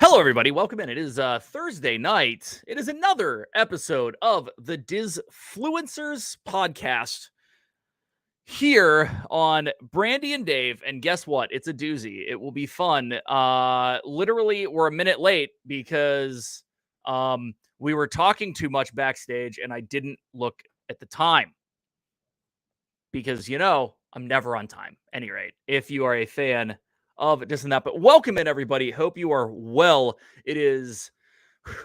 Hello, everybody. Welcome in. It is Thursday night. It is another episode of the DisFluencers podcast here on Brandy and Dave. And guess what? It's a doozy. It will be fun. Literally, we're a minute late because we were talking too much backstage and I didn't look at the time. Because, I'm never on time. At any rate, if you are a fan of this and that. But welcome in, everybody. Hope you are well. It is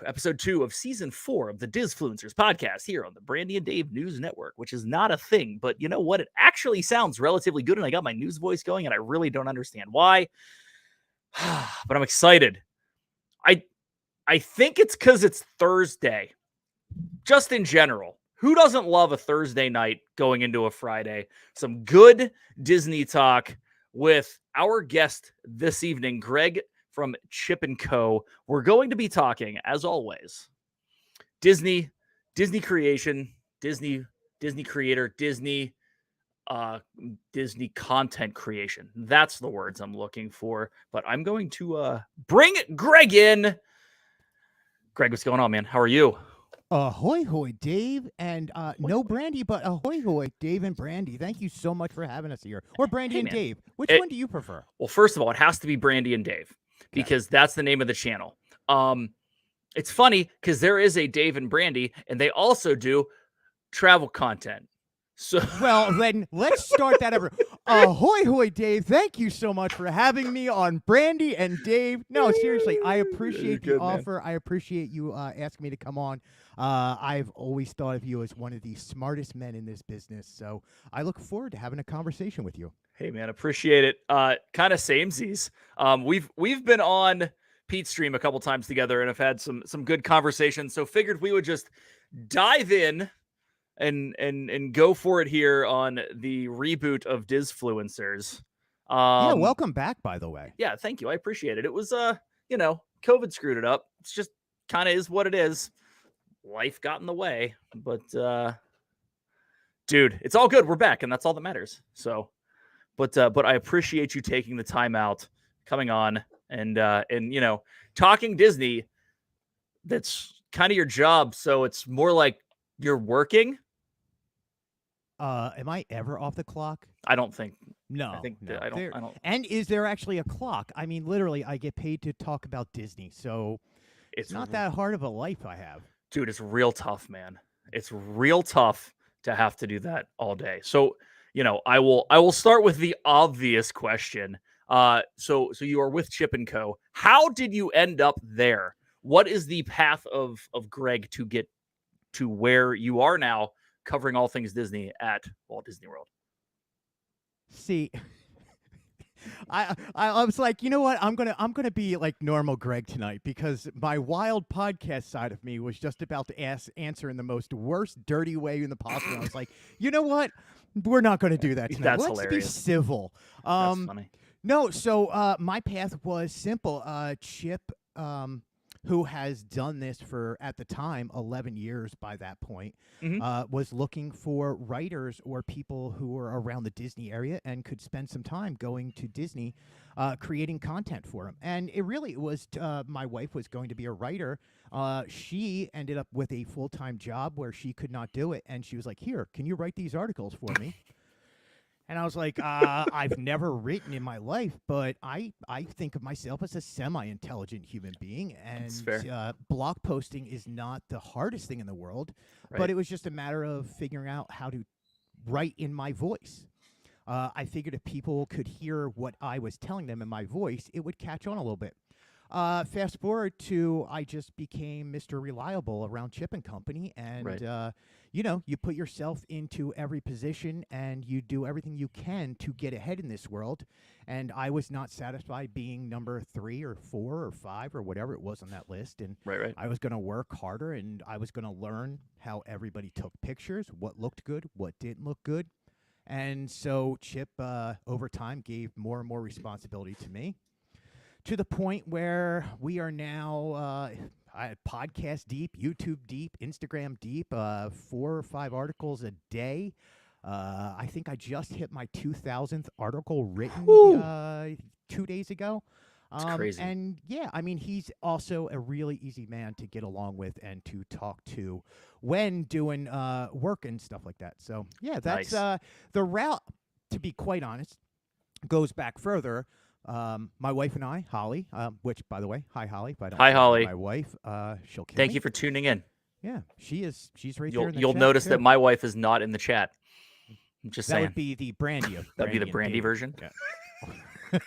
episode 2 of season 4 of the DisFluencers podcast here on the Brandy and Dave News Network, which is not a thing, but you know what? It actually sounds relatively good, and I got my news voice going, and I really don't understand why. But I'm excited. I think it's because it's Thursday. Just in general. Who doesn't love a Thursday night going into a Friday? Some good Disney talk with our guest this evening, Greg from Chip & Co. We're going to be talking, as always, Disney creation, Disney creator, Disney content creation. That's the words I'm looking for. But I'm going to bring Greg in. Greg, what's going on, man? How are you? Ahoy, hoy, Dave, and no Brandy, but ahoy, hoy, Dave and Brandy. Thank you so much for having us here. Or Brandy and man. Dave. Which one do you prefer? Well, first of all, it has to be Brandy and Dave because that's the name of the channel. It's funny because there is a Dave and Brandy, and they also do travel content. So, well, then let's start that over. Ahoy, hoy, Dave. Thank you so much for having me on Brandy and Dave. No, seriously, I appreciate the offer. Man. I appreciate you asking me to come on. I've always thought of you as one of the smartest men in this business, so I look forward to having a conversation with you. Hey, man, appreciate it. Kind of samesies. We've been on Pete's stream a couple times together and have had some good conversations. So figured we would just dive in and go for it here on the reboot of DisFluencers. Yeah, welcome back, by the way. Yeah, thank you. I appreciate it. It was COVID screwed it up. It's just kind of is what it is. Life got in the way, but dude, it's all good. We're back, and that's all that matters. So, but I appreciate you taking the time out, coming on, and talking Disney. That's kind of your job, so it's more like you're working. Am I ever off the clock? I don't think. No, I think no. I don't. And is there actually a clock? I mean, literally, I get paid to talk about Disney, so it's not that hard of a life I have. Dude, it's real tough, man. It's real tough to have to do that all day. So, I will start with the obvious question. So you are with Chip & Co. How did you end up there? What is the path of Greg to get to where you are now, covering all things Disney at Walt Disney World? See, I was like, you know what? I'm gonna be like normal Greg tonight because my wild podcast side of me was just about to answer in the most worst, dirty way in the possible. I was like, you know what? We're not going to do that tonight. That's Let's hilarious. be civil. That's funny. No, so my path was simple. Chip, who has done this for, at the time, 11 years by that point, was looking for writers or people who were around the Disney area and could spend some time going to Disney, creating content for him. And it really was, my wife was going to be a writer. She ended up with a full-time job where she could not do it. And she was like, here, can you write these articles for me? And I was like, I've never written in my life, but I think of myself as a semi-intelligent human being, and blog posting is not the hardest thing in the world, but it was just a matter of figuring out how to write in my voice. I figured if people could hear what I was telling them in my voice, it would catch on a little bit. Fast forward to I just became Mr. Reliable around Chip & Company, and you put yourself into every position and you do everything you can to get ahead in this world. And I was not satisfied being number 3 or 4 or 5 or whatever it was on that list. And I was going to work harder, and I was going to learn how everybody took pictures, what looked good, what didn't look good. And so Chip, over time, gave more and more responsibility to me, to the point where we are now podcast deep, YouTube deep, Instagram deep, 4 or 5 articles a day. I think I just hit my 2,000th article written 2 days ago. It's crazy. And yeah, I mean, he's also a really easy man to get along with and to talk to when doing work and stuff like that. So yeah, that's Nice. the route. To be quite honest, goes back further. My wife and I, Holly, which by the way, hi Holly. If I don't Hi, say hi to Holly. my wife, she'll kill Thank me. you for tuning in. Yeah, she is. She's right there in the You'll chat notice that too. my wife is not in the chat. I'm just That saying. would be the Brandy of That'd be the Brandy and Brandy Dave. version. Yeah.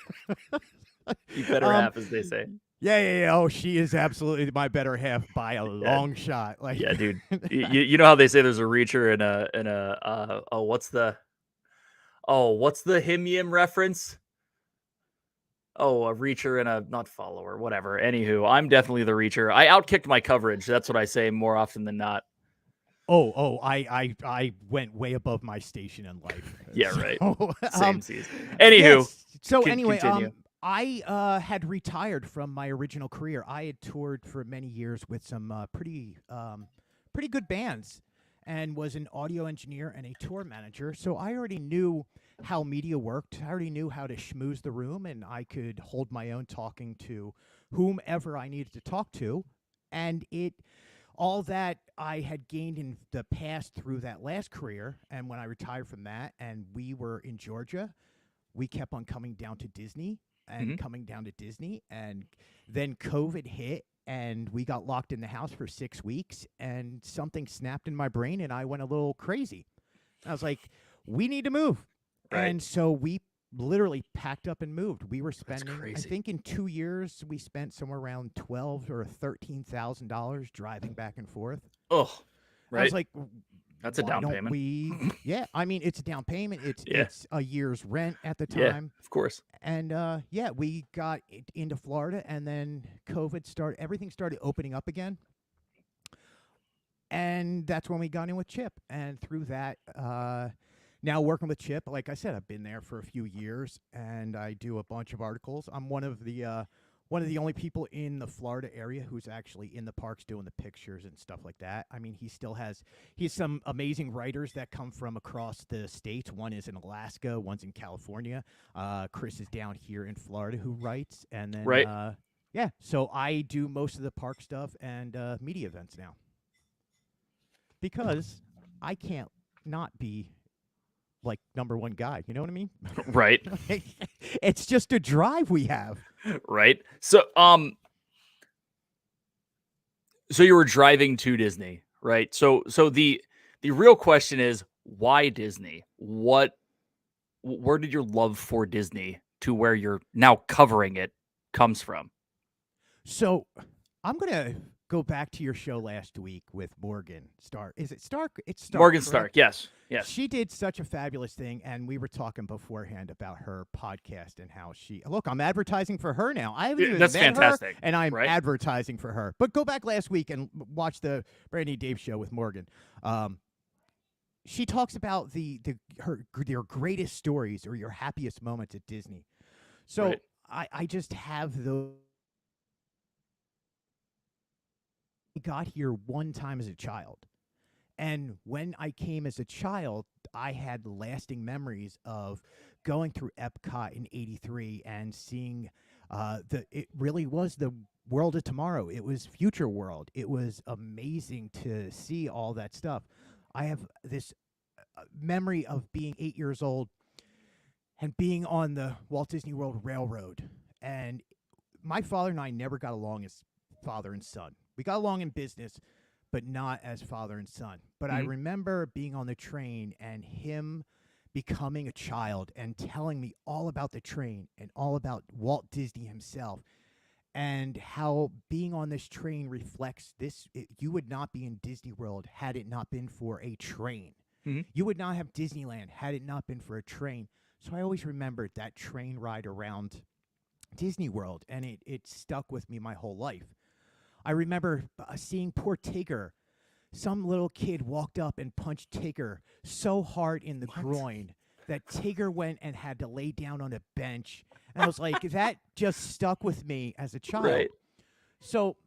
You better half, as they say. Yeah. Oh, she is absolutely my better half by a Yeah. long shot. Like, Yeah, dude. You know how they say there's a reacher and what's the him yim reference? Oh, a reacher and a not follower, whatever. Anywho, I'm definitely the reacher. I outkicked my coverage. That's what I say more often than not. I went way above my station in life. Yeah, So, right. Same season. Anywho, yes. So anyway, continue. I had retired from my original career. I had toured for many years with some pretty good bands, and was an audio engineer and a tour manager. So I already knew how media worked. I already knew how to schmooze the room, and I could hold my own talking to whomever I needed to talk to, and all that I had gained in the past through that last career, and when I retired from that, and we were in Georgia, we kept on coming down to Disney and coming down to Disney, and then COVID hit, and we got locked in the house for 6 weeks, and something snapped in my brain, and I went a little crazy. I was like, we need to move. Right. And so we literally packed up and moved. We were spending, I crazy. think in 2 years, we spent somewhere around $12,000 or $13,000 driving back and forth. Oh, right. I was like, that's a down payment. Yeah, I mean, it's a down payment. It's a year's rent at the time. Yeah, of course. And yeah, we got into Florida, and then COVID started. Everything started opening up again, and that's when we got in with Chip. And through that, now working with Chip, like I said, I've been there for a few years, and I do a bunch of articles. I'm one of the only people in the Florida area who's actually in the parks doing the pictures and stuff like that. I mean, he's some amazing writers that come from across the states. One is in Alaska, one's in California. Chris is down here in Florida who writes, and then right. Yeah, so I do most of the park stuff and media events now because I can't not be like number one guy. You know what I mean? Right. It's just a drive we have. Right. So you were driving to Disney, right? So the real question is, why Disney? Where did your love for Disney to where you're now covering it comes from? So I'm gonna go back to your show last week with Morgan Stark. Is it Stark? It's Stark. Morgan correct? Stark. Yes. She did such a fabulous thing, and we were talking beforehand about her podcast and how I'm advertising for her now. I haven't even That's met fantastic. her, and I'm right? advertising for her. But go back last week and watch the Brandy and Dave show with Morgan. She talks about your greatest stories or your happiest moments at Disney. So Right. I just have those. I got here one time as a child. And when I came as a child, I had lasting memories of going through Epcot in '83 and seeing it really was the world of tomorrow. It was future world. It was amazing to see all that stuff. I have this memory of being 8 years old and being on the Walt Disney World Railroad. And my father and I never got along as father and son. We got along in business, but not as father and son. But I remember being on the train and him becoming a child and telling me all about the train and all about Walt Disney himself and how being on this train reflects this. You would not be in Disney World had it not been for a train. You would not have Disneyland had it not been for a train. So I always remembered that train ride around Disney World, and it stuck with me my whole life. I remember seeing poor Tigger. Some little kid walked up and punched Tigger so hard in the groin that Tigger went and had to lay down on a bench. And I was like, that just stuck with me as a child. Right. So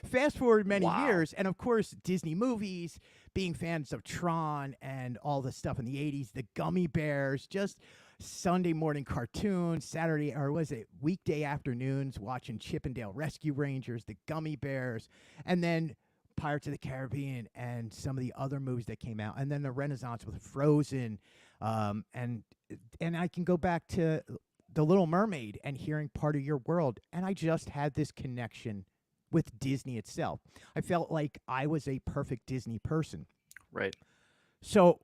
fast forward many years, and of course, Disney movies, being fans of Tron and all the stuff in the 80s, the Gummy Bears, just Sunday morning cartoons, Saturday, or was it weekday afternoons, watching Chippendale Rescue Rangers, the Gummy Bears, and then Pirates of the Caribbean and some of the other movies that came out, and then the Renaissance with Frozen, and I can go back to The Little Mermaid and hearing Part of Your World, and I just had this connection with Disney itself. I felt like I was a perfect Disney person. Right. So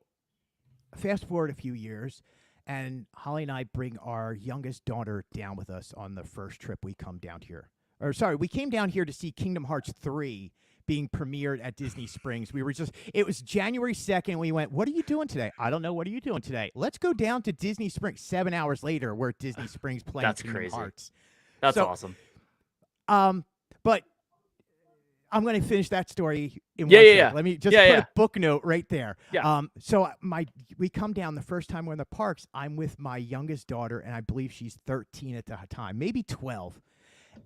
fast forward a few years, and Holly and I bring our youngest daughter down with us on the first trip we come down here. Or sorry, we came down here to see Kingdom Hearts 3 being premiered at Disney Springs. It was January 2nd. We went, what are you doing today? I don't know. What are you doing today? Let's go down to Disney Springs. 7 hours later, we're at Disney Springs playing Kingdom Hearts. That's awesome. But I'm going to finish that story in one second. Let me just put a book note right there. Yeah. So we come down the first time we're in the parks. I'm with my youngest daughter, and I believe she's 13 at the time, maybe 12.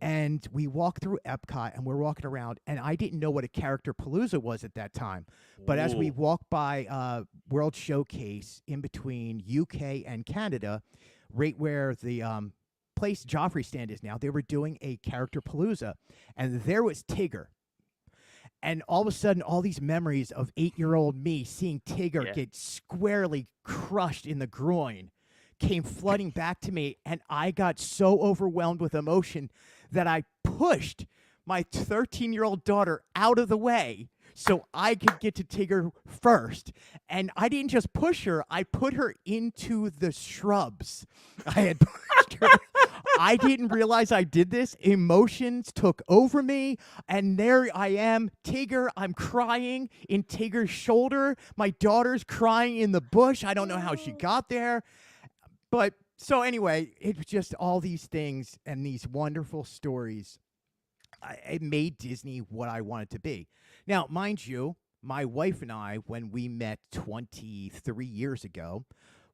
And we walk through Epcot, and we're walking around, and I didn't know what a character palooza was at that time. But as we walk by World Showcase in between UK and Canada, right where the place Joffrey stand is now, they were doing a character palooza, and there was Tigger. And all of a sudden, all these memories of 8-year-old me seeing Tigger get squarely crushed in the groin came flooding back to me, and I got so overwhelmed with emotion that I pushed my 13-year-old daughter out of the way so I could get to Tigger first. And I didn't just push her, I put her into the shrubs. I had pushed her. I didn't realize I did this. Emotions took over me, and there I am, Tigger. I'm crying in Tigger's shoulder. My daughter's crying in the bush. I don't know how she got there. But so anyway, it was just all these things and these wonderful stories. It made Disney what I wanted to be. Now, mind you, my wife and I, when we met 23 years ago,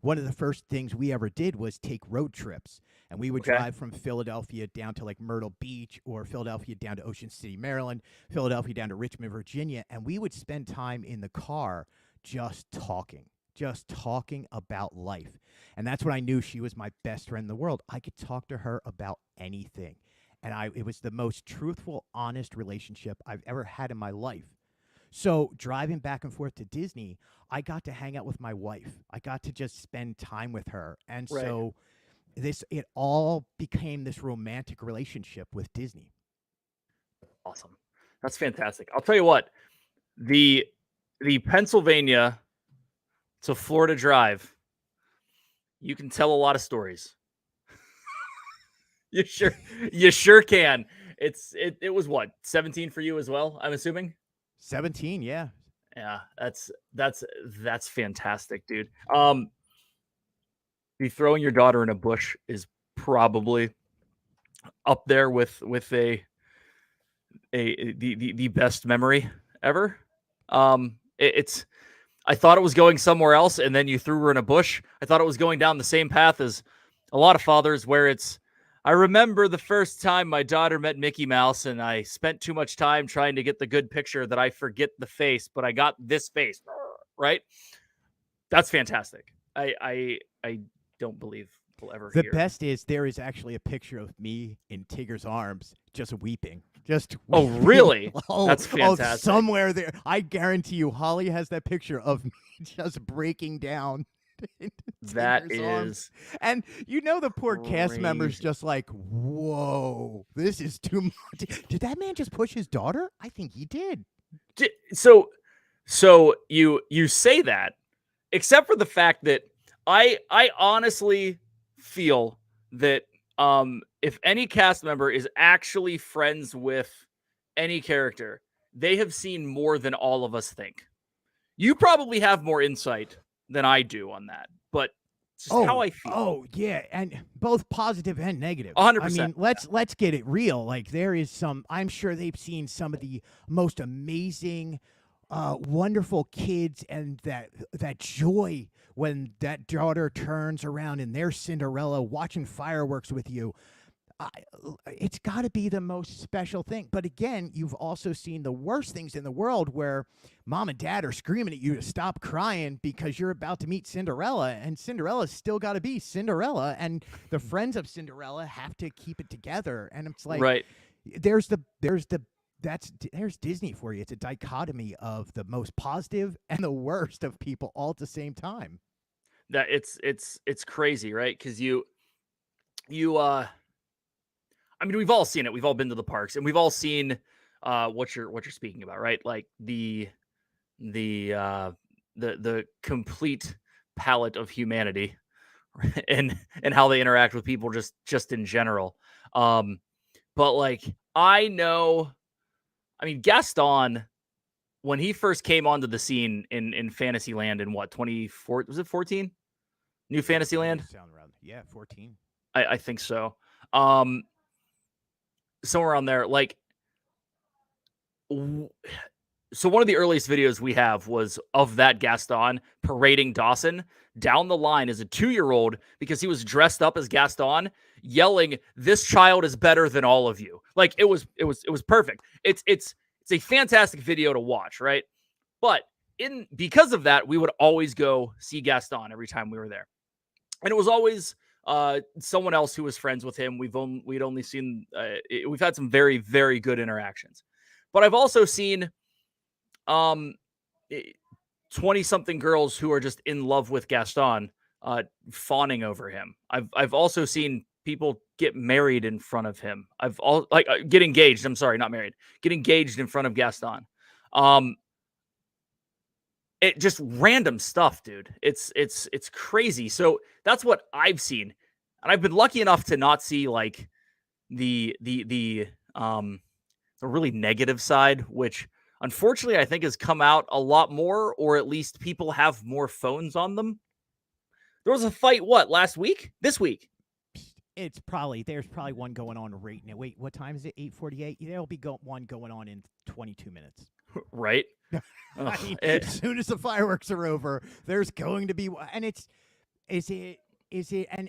one of the first things we ever did was take road trips. And we would drive from Philadelphia down to like Myrtle Beach, or Philadelphia down to Ocean City, Maryland, Philadelphia down to Richmond, Virginia. And we would spend time in the car just talking about life. And that's when I knew she was my best friend in the world. I could talk to her about anything. And it was the most truthful, honest relationship I've ever had in my life. So driving back and forth to Disney, I got to hang out with my wife. I got to just spend time with her. And so it all became this romantic relationship with Disney. Awesome. That's fantastic. I'll tell you what, the Pennsylvania to Florida drive, you can tell a lot of stories. You sure can. It was what, 17 for you as well, I'm assuming? 17, yeah. Yeah, that's fantastic, dude. The throwing your daughter in a bush is probably up there with the best memory ever. I thought it was going somewhere else, and then you threw her in a bush. I thought it was going down the same path as a lot of fathers, where I remember the first time my daughter met Mickey Mouse, and I spent too much time trying to get the good picture that I forget the face, but I got this face, right? That's fantastic. I don't believe we'll ever hear. The best is there is actually a picture of me in Tigger's arms just weeping. Oh, really? That's fantastic. Somewhere there. I guarantee you, Holly has that picture of me just breaking down. That is arms. And the poor cast members just like, whoa, this is too much. Did that man just push his daughter? I think he did. So you say that, except for the fact that I honestly feel that if any cast member is actually friends with any character, they have seen more than all of us think. You probably have more insight than I do on that, but it's just how I feel. Oh, yeah, and both positive and negative. 100%. I mean, let's get it real. Like, there is I'm sure they've seen some of the most amazing, wonderful kids, and that joy when that daughter turns around and they're Cinderella watching fireworks with you. it's got to be the most special thing. But again, you've also seen the worst things in the world where mom and dad are screaming at you to stop crying because you're about to meet Cinderella, and Cinderella's still got to be Cinderella, and the friends of Cinderella have to keep it together. And it's like, Right. there's Disney for you. It's a dichotomy of the most positive and the worst of people all at the same time. That it's crazy, right? Because you I mean, we've all seen it. We've all been to the parks, and we've all seen what you're speaking about, right? Like the the complete palette of humanity, and how they interact with people just in general. Um, but like I know, I mean, Gaston, when he first came onto the scene in Fantasyland in what 24 was it 14? New Fantasyland? Sound around, yeah, 14. I think so. Um, somewhere on there, like so one of the earliest videos we have was of that Gaston parading Dawson down the line as a 2-year-old because he was dressed up as Gaston, yelling, "This child is better than all of you." Like it was perfect. It's a fantastic video to watch, right? But because of that, we would always go see Gaston every time we were there. And it was always someone else who was friends with him. We'd only seen we've had some very, very good interactions. But I've also seen 20-something girls who are just in love with Gaston, fawning over him. I've also seen people get married in front of him. Get engaged. I'm sorry, not married. Get engaged in front of Gaston. It just random stuff, dude. It's crazy. So that's what I've seen, and I've been lucky enough to not see like the really negative side, which unfortunately I think has come out a lot more, or at least people have more phones on them. There was a fight, last week? This week? There's probably one going on right now. Wait, what time is it? 8:48. There'll be one going on in 22 minutes. Right. I mean, as soon as the fireworks are over, there's going to be, and is it, and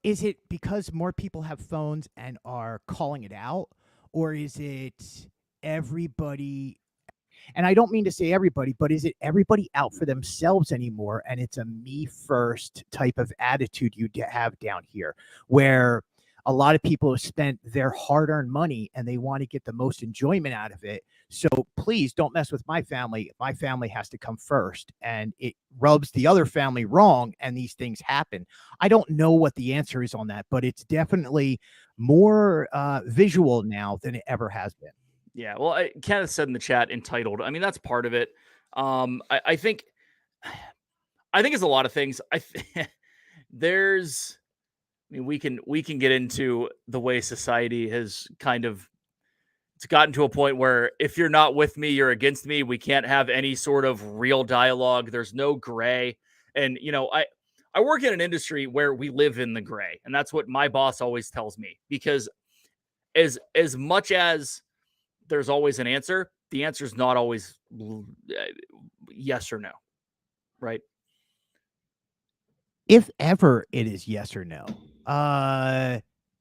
is it because more people have phones and are calling it out, or is it everybody? And I don't mean to say everybody, but is it everybody out for themselves anymore? And it's a me first type of attitude you have down here, where a lot of people have spent their hard-earned money and they want to get the most enjoyment out of it. So please don't mess with my family. My family has to come first, and it rubs the other family wrong, and these things happen. I don't know what the answer is on that, but it's definitely more visual now than it ever has been. Yeah, well, Kenneth said in the chat, entitled. I mean, that's part of it. I think it's a lot of things. There's, I mean, we can get into the way society has it's gotten to a point where if you're not with me, you're against me. We can't have any sort of real dialogue. There's no gray. And, I work in an industry where we live in the gray, and that's what my boss always tells me, because as much as there's always an answer, the answer is not always yes or no, right? If ever it is yes or no.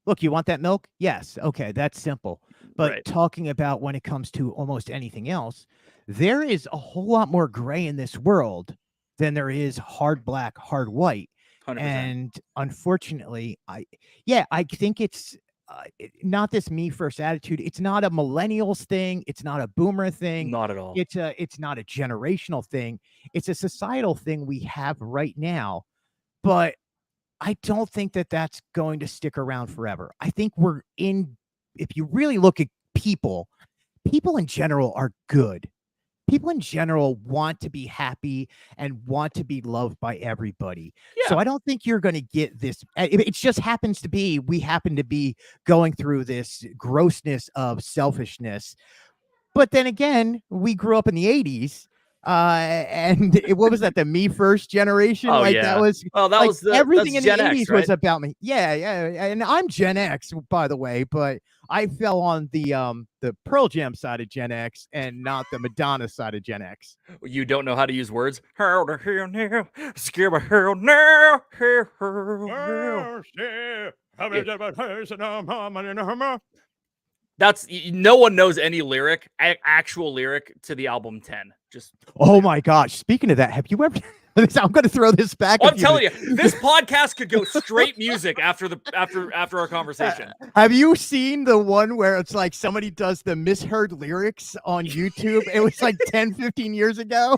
Look, you want that milk? Yes. Okay, that's simple. But Right. Talking about when it comes to almost anything else, there is a whole lot more gray in this world than there is hard black, hard white. 100%. And unfortunately, I think it's not this me first attitude. It's not a millennials thing. It's not a boomer thing. Not at all. It's not a generational thing. It's a societal thing we have right now. But I don't think that that's going to stick around forever. I think if you really look at people in general are good. People in general want to be happy and want to be loved by everybody. Yeah. So I don't think you're going to get this. It just happens to be, we happen to be going through this grossness of selfishness. But then again, we grew up in the 80s. And what was that? The Me First generation? Oh, like yeah. that was Well, that like was everything that's in the Gen X, 80s right? was about me. Yeah, yeah. And I'm Gen X, by the way, but I fell on the Pearl Jam side of Gen X and not the Madonna side of Gen X. You don't know how to use words. Hell now, skip a hell now. That's no one knows any lyric, actual lyric to the album 10. Just Oh my gosh! Speaking of that, have you ever? I'm going to throw this back. I'm telling you, this podcast could go straight music after our conversation. Have you seen the one where it's like somebody does the misheard lyrics on YouTube? It was like 10, 15 years ago.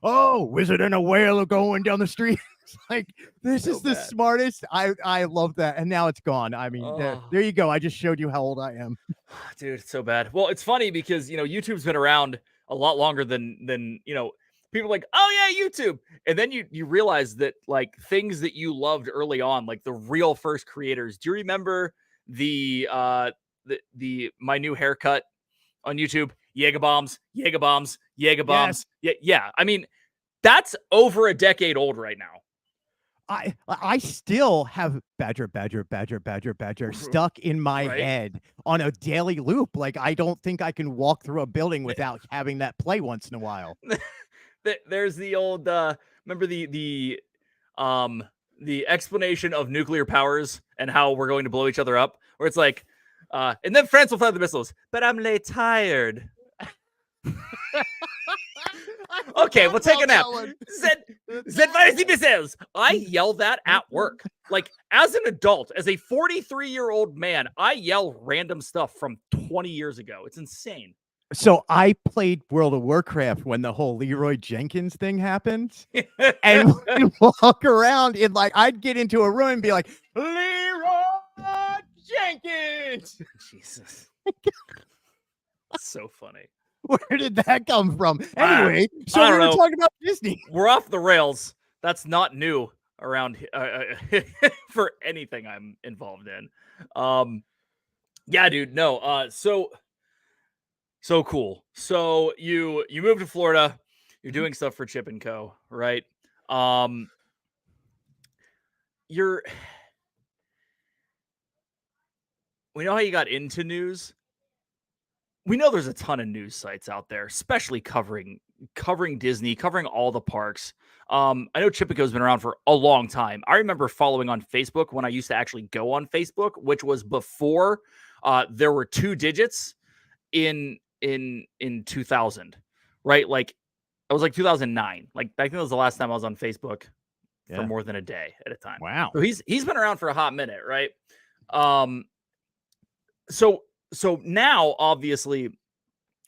Oh, wizard and a whale are going down the street. It's like, this is the smartest. I love that. And now it's gone. I mean, there you go. I just showed you how old I am. Dude, it's so bad. Well, it's funny because, YouTube's been around a lot longer than people are like, oh yeah, YouTube. And then you realize that like things that you loved early on, like the real first creators. Do you remember the my new haircut on YouTube? Jaeger bombs. Yes. Yeah. I mean, that's over a decade old right now. I still have badger stuck in my head on a daily loop. Like, I don't think I can walk through a building without having that play once in a while. There's the old remember the explanation of nuclear powers and how we're going to blow each other up, where it's like and then France will fire the missiles, but I'm late tired. Okay, we'll take a nap. Z fires the missiles. I yell that at work. Like, as an adult, as a 43-year-old man, I yell random stuff from 20 years ago. It's insane. So I played World of Warcraft when the whole Leroy Jenkins thing happened, and we'd walk around and like I'd get into a room and be like, Leroy Jenkins. Jesus, so funny. Where did that come from? Anyway, so we were talking about Disney. We're off the rails. That's not new around for anything I'm involved in. Yeah, dude. No. So cool. So you moved to Florida. You're doing stuff for Chip and Co. Right? We know how you got into news. We know there's a ton of news sites out there, especially covering Disney, covering all the parks. I know Chip and Co. has been around for a long time. I remember following on Facebook when I used to actually go on Facebook, which was before there were 2 digits in 2000, right? Like it was like 2009. Like I think that was the last time I was on Facebook for more than a day at a time. Wow. So he's been around for a hot minute, right? So now, obviously,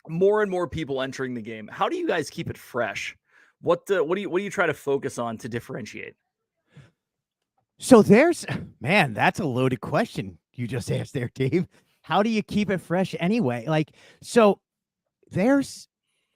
more and more people entering the game. How do you guys keep it fresh? What do you try to focus on to differentiate? So that's a loaded question you just asked there, Dave. How do you keep it fresh anyway? Like, so there's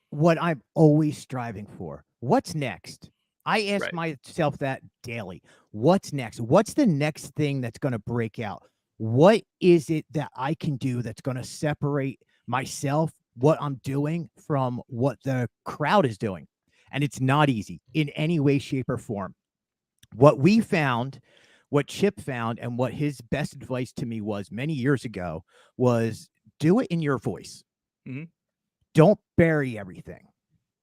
what I'm always striving for. What's next? I ask myself that daily. What's next? What's the next thing that's going to break out? What is it that I can do that's going to separate myself, what I'm doing, from what the crowd is doing? And it's not easy in any way, shape, or form. What we found, what Chip found, and what his best advice to me was many years ago was do it in your voice. Mm-hmm. Don't bury everything.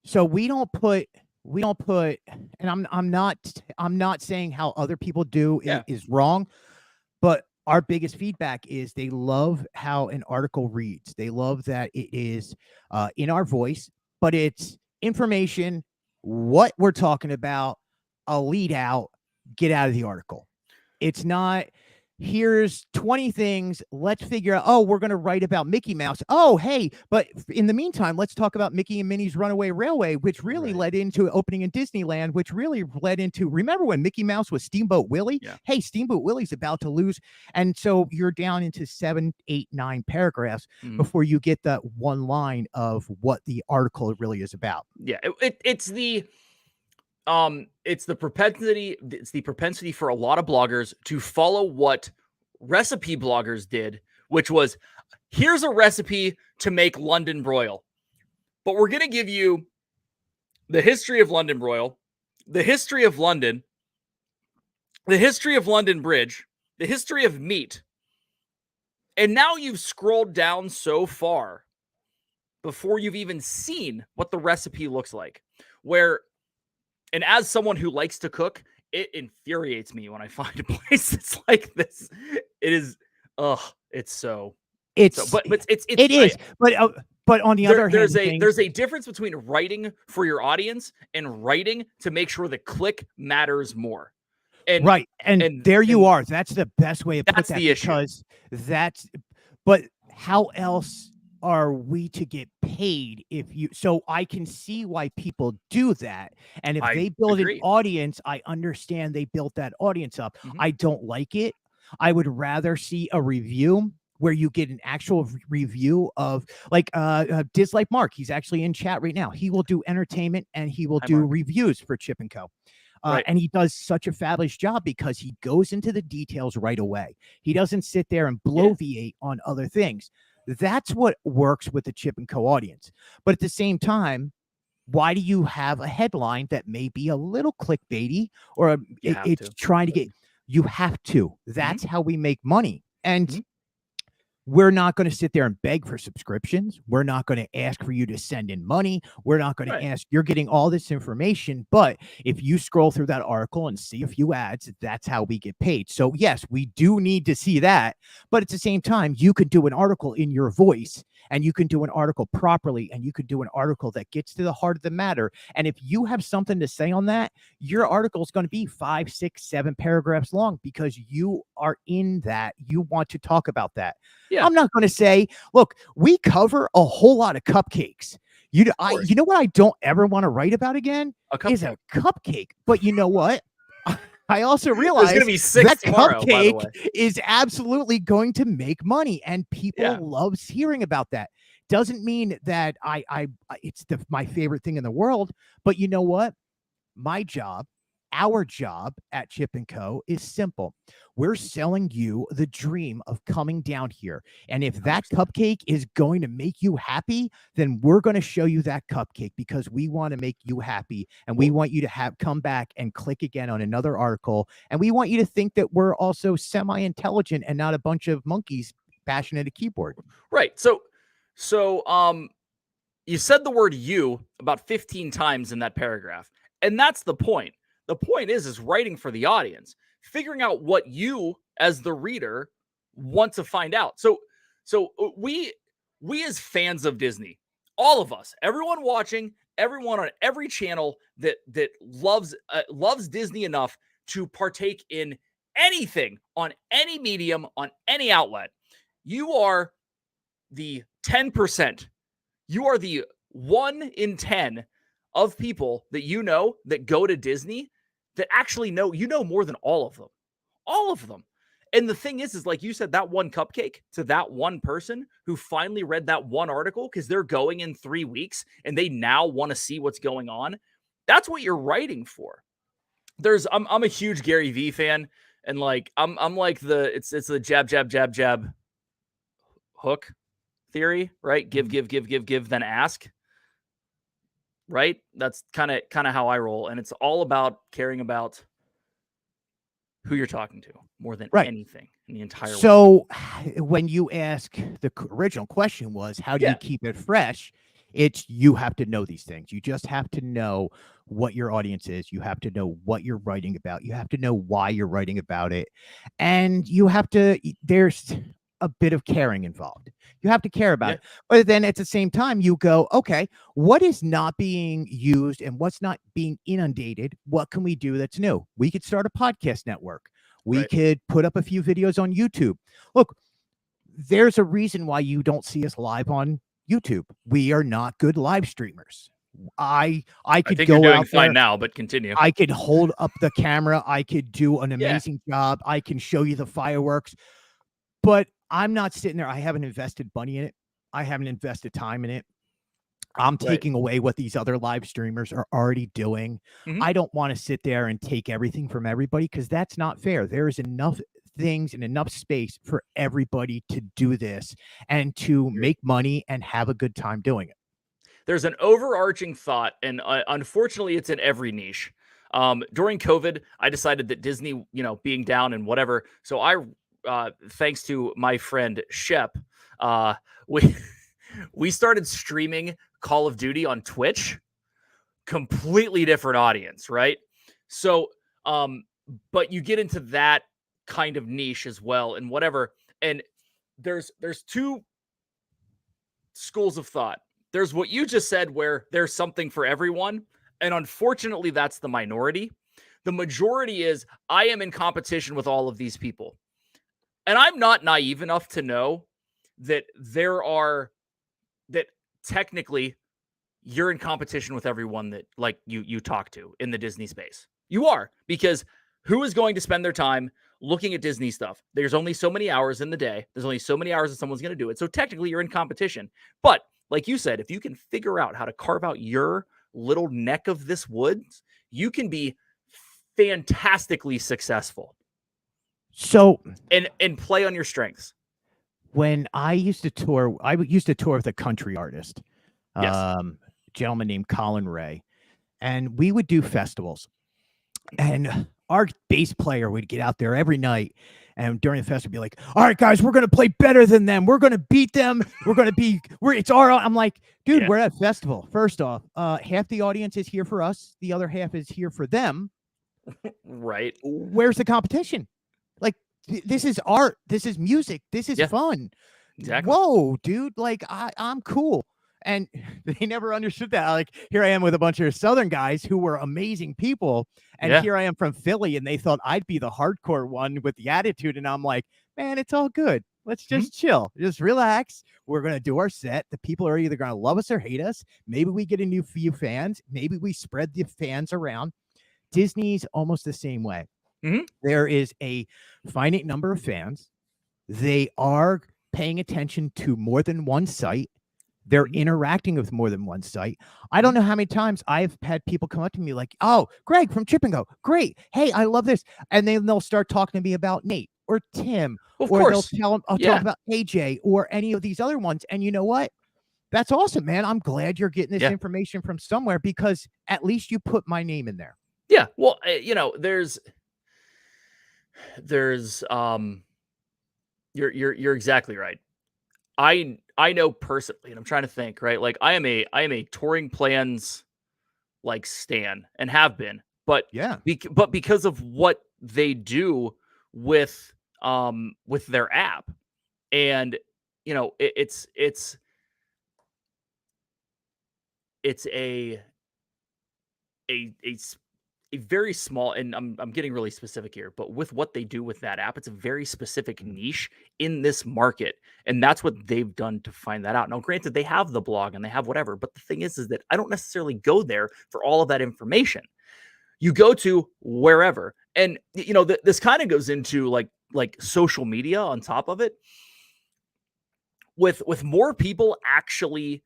So we don't put, and I'm not saying how other people do is wrong, but our biggest feedback is they love how an article reads. They love that it is in our voice, but it's information, what we're talking about, a lead out, get out of the article. It's not, here's 20 things. Let's figure out, oh, we're going to write about Mickey Mouse. Oh, hey, but in the meantime, let's talk about Mickey and Minnie's Runaway Railway, which really led into opening in Disneyland, which really led into, remember when Mickey Mouse was Steamboat Willie? Yeah. Hey, Steamboat Willie's about to lose. And so you're down into 7, 8, 9 paragraphs before you get that one line of what the article really is about. Yeah, it's the propensity for a lot of bloggers to follow what recipe bloggers did, which was, here's a recipe to make London broil, but we're going to give you the history of London Broil, the history of London, the history of London Bridge, the history of meat. And now you've scrolled down so far before you've even seen what the recipe looks like. And as someone who likes to cook, it infuriates me when I find a place that's like this. It is, it's so. It is. But on the other hand, there's a difference between writing for your audience and writing to make sure the click matters more. And there you are. That's the best way to put that. That's the issue. But how else are we to get paid so I can see why people do that. And if they build an audience, I understand they built that audience up. I don't like it. I would rather see a review where you get an actual review of like Dislike Mark. He's actually in chat right now. He will do entertainment and he will do reviews for Chip and Co. And he does such a fabulous job because he goes into the details right away. He doesn't sit there and bloviate on other things. That's what works with the Chip and Co audience. But at the same time, why do you have a headline that may be a little clickbaity or it's trying to get, you have to, that's how we make money. And we're not going to sit there and beg for subscriptions. We're not going to ask for you to send in money. We're not going to ask, you're getting all this information. But if you scroll through that article and see a few ads, that's how we get paid. So yes, we do need to see that. But at the same time, you could do an article in your voice and you can do an article properly and you could do an article that gets to the heart of the matter. And if you have something to say on that, your article is going to be 5, 6, 7 paragraphs long because you are in that. You want to talk about that. Yeah. I'm not going to say, look, we cover a whole lot of cupcakes. You know what I don't ever want to write about again is a cupcake. But you know what? I also realize that tomorrow, cupcake is absolutely going to make money, and people loves hearing about that. Doesn't mean that it's my favorite thing in the world, but you know what? My job, our job at Chip and Co is simple. We're selling you the dream of coming down here. And if that cupcake is going to make you happy, then we're going to show you that cupcake because we want to make you happy. And we want you to come back and click again on another article. And we want you to think that we're also semi-intelligent and not a bunch of monkeys bashing at a keyboard. Right. So you said the word you about 15 times in that paragraph. And that's the point. The point is writing for the audience, figuring out what you as the reader want to find out. So we as fans of Disney, all of us, everyone watching, everyone on every channel that loves Disney enough to partake in anything on any medium, on any outlet, you are the 10%. You are the 1 in 10 of people that that go to Disney that actually know more than all of them. And the thing is like you said, that one cupcake to that one person who finally read that one article because they're going in 3 weeks and they now want to see what's going on. That's what you're writing for. I'm a huge Gary Vee fan, and like I'm like it's the jab hook theory, right? Give, then ask. Right? That's kind of how I roll. And it's all about caring about who you're talking to more than anything in the entire world. So when you ask, the original question was, how do you keep it fresh? You have to know these things. You just have to know what your audience is. You have to know what you're writing about. You have to know why you're writing about it. And there's a bit of caring involved. You have to care about it. But then at the same time, you go, okay, what is not being used and what's not being inundated? What can we do that's new? We could start a podcast network. We could put up a few videos on YouTube. Look, there's a reason why you don't see us live on YouTube. We are not good live streamers. I could think go you're doing out fine there, now, but continue. I could hold up the camera. I could do an amazing job. I can show you the fireworks. But I'm not sitting there. I haven't invested money in it. I haven't invested time in it. I'm taking away what these other live streamers are already doing. I don't want to sit there and take everything from everybody because that's not fair. There is enough things and enough space for everybody to do this and to make money and have a good time doing it. there's an overarching thought, and unfortunately, it's in every niche. During COVID, I decided that Disney, being down and whatever. So thanks to my friend Shep, we we started streaming Call of Duty on Twitch. Completely different audience, right? So, but you get into that kind of niche as well, and whatever. And there's two schools of thought. There's what you just said, where there's something for everyone, and unfortunately, that's the minority. The majority is, I am in competition with all of these people, and I'm not naive enough to know that that technically you're in competition with everyone that like you talk to in the Disney space. You are, because who is going to spend their time looking at Disney stuff? There's only so many hours in the day. There's only so many hours that someone's going to do it. So technically you're in competition. But like you said, if you can figure out how to carve out your little neck of this woods, you can be fantastically successful. So, and play on your strengths. When I used to tour with a country artist. Yes. Gentleman named Colin Ray, and we would do festivals, and our bass player would get out there every night, and during the festival be like, all right guys, we're going to play better than them, we're going to beat them, it's our, I'm like, dude, we're at a festival. First off, half the audience is here for us, the other half is here for them. Right. Where's the competition? Like, this is art, this is music, this is fun. Exactly. Whoa, dude, like I'm cool. And they never understood that. Like, here I am with a bunch of Southern guys who were amazing people. And here I am from Philly, and they thought I'd be the hardcore one with the attitude. And I'm like, man, it's all good. Let's just chill. Just relax. We're going to do our set. The people are either going to love us or hate us. Maybe we get a new few fans. Maybe we spread the fans around. Disney's almost the same way. There is a finite number of fans. They are paying attention to more than one site. They're interacting with more than one site. I don't know how many times I've had people come up to me like, oh, Greg from Chip and Go. Great. Hey, I love this. And then they'll start talking to me about Nate or Tim. Of or course. They'll talk about AJ or any of these other ones. And you know what? That's awesome, man. I'm glad you're getting this information from somewhere, because at least you put my name in there. Yeah. Well, there's you're exactly right. I know personally, and I'm trying to think, right? Like, I am a touring plans like stan, and have been, but but because of what they do with their app, and it's a very small, and I'm getting really specific here, but with what they do with that app, it's a very specific niche in this market, and that's what they've done to find that out. Now, granted, they have the blog and they have whatever, but the thing is that I don't necessarily go there for all of that information. You go to wherever, and this kind of goes into like social media on top of it. With more people actually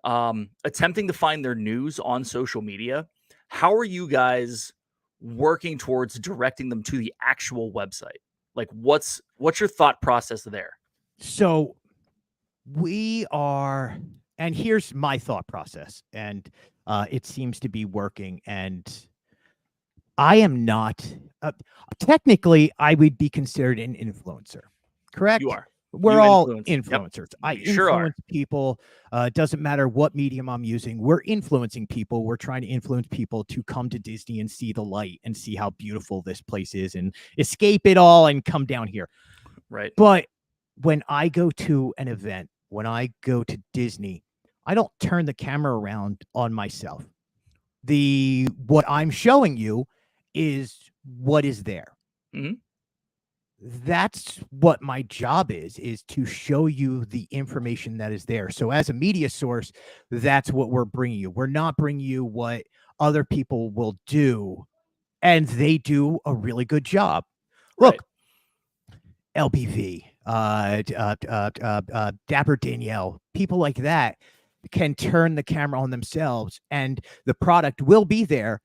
attempting to find their news on social media, how are you guys working towards directing them to the actual website? Like, what's your thought process there? So we are, and here's my thought process, and it seems to be working. And I am not, technically, I would be considered an influencer, correct? You are. We're all influencers. Yep. I influence people. Doesn't matter what medium I'm using. We're influencing people. We're trying to influence people to come to Disney and see the light and see how beautiful this place is and escape it all and come down here. Right. But when I go to an event, when I go to Disney, I don't turn the camera around on myself. What I'm showing you is what is there. That's what my job is to show you the information that is there. So as a media source, that's what we're bringing you. We're not bringing you what other people will do, and they do a really good job. Look, LBV, Dapper Danielle, people like that can turn the camera on themselves, and the product will be there,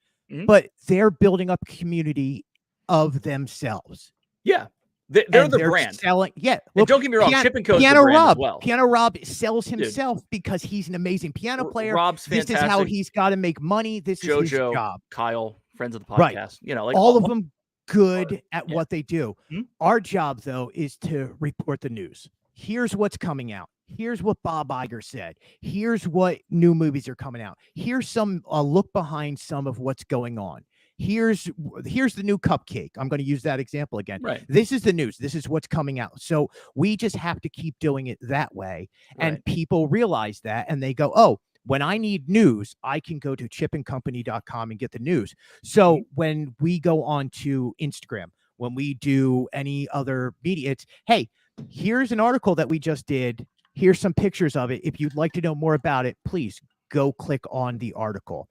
but they're building up a community of themselves. Yeah. They're the brand. selling. Yeah, And don't get me wrong, Chip and Co. is the Piano brand as Rob. well. Piano Rob sells himself because he's an amazing piano player. Rob's This fantastic. is how he's got to make money. This is his job. Kyle, friends of the podcast. Right. You know, like all of them good at what they do. Hmm? Our job, though, is to report the news. Here's what's coming out. Here's what Bob Iger said. Here's what new movies are coming out. Here's some look behind some of what's going on. Here's the new cupcake. I'm going to use that example again. Right. This is the news. This is what's coming out. So we just have to keep doing it that way. Right. And people realize that and they go, oh, when I need news, I can go to chipandcompany.com and get the news. So when we go on to Instagram, when we do any other media, it's, hey, here's an article that we just did. Here's some pictures of it. If you'd like to know more about it, please go click on the article.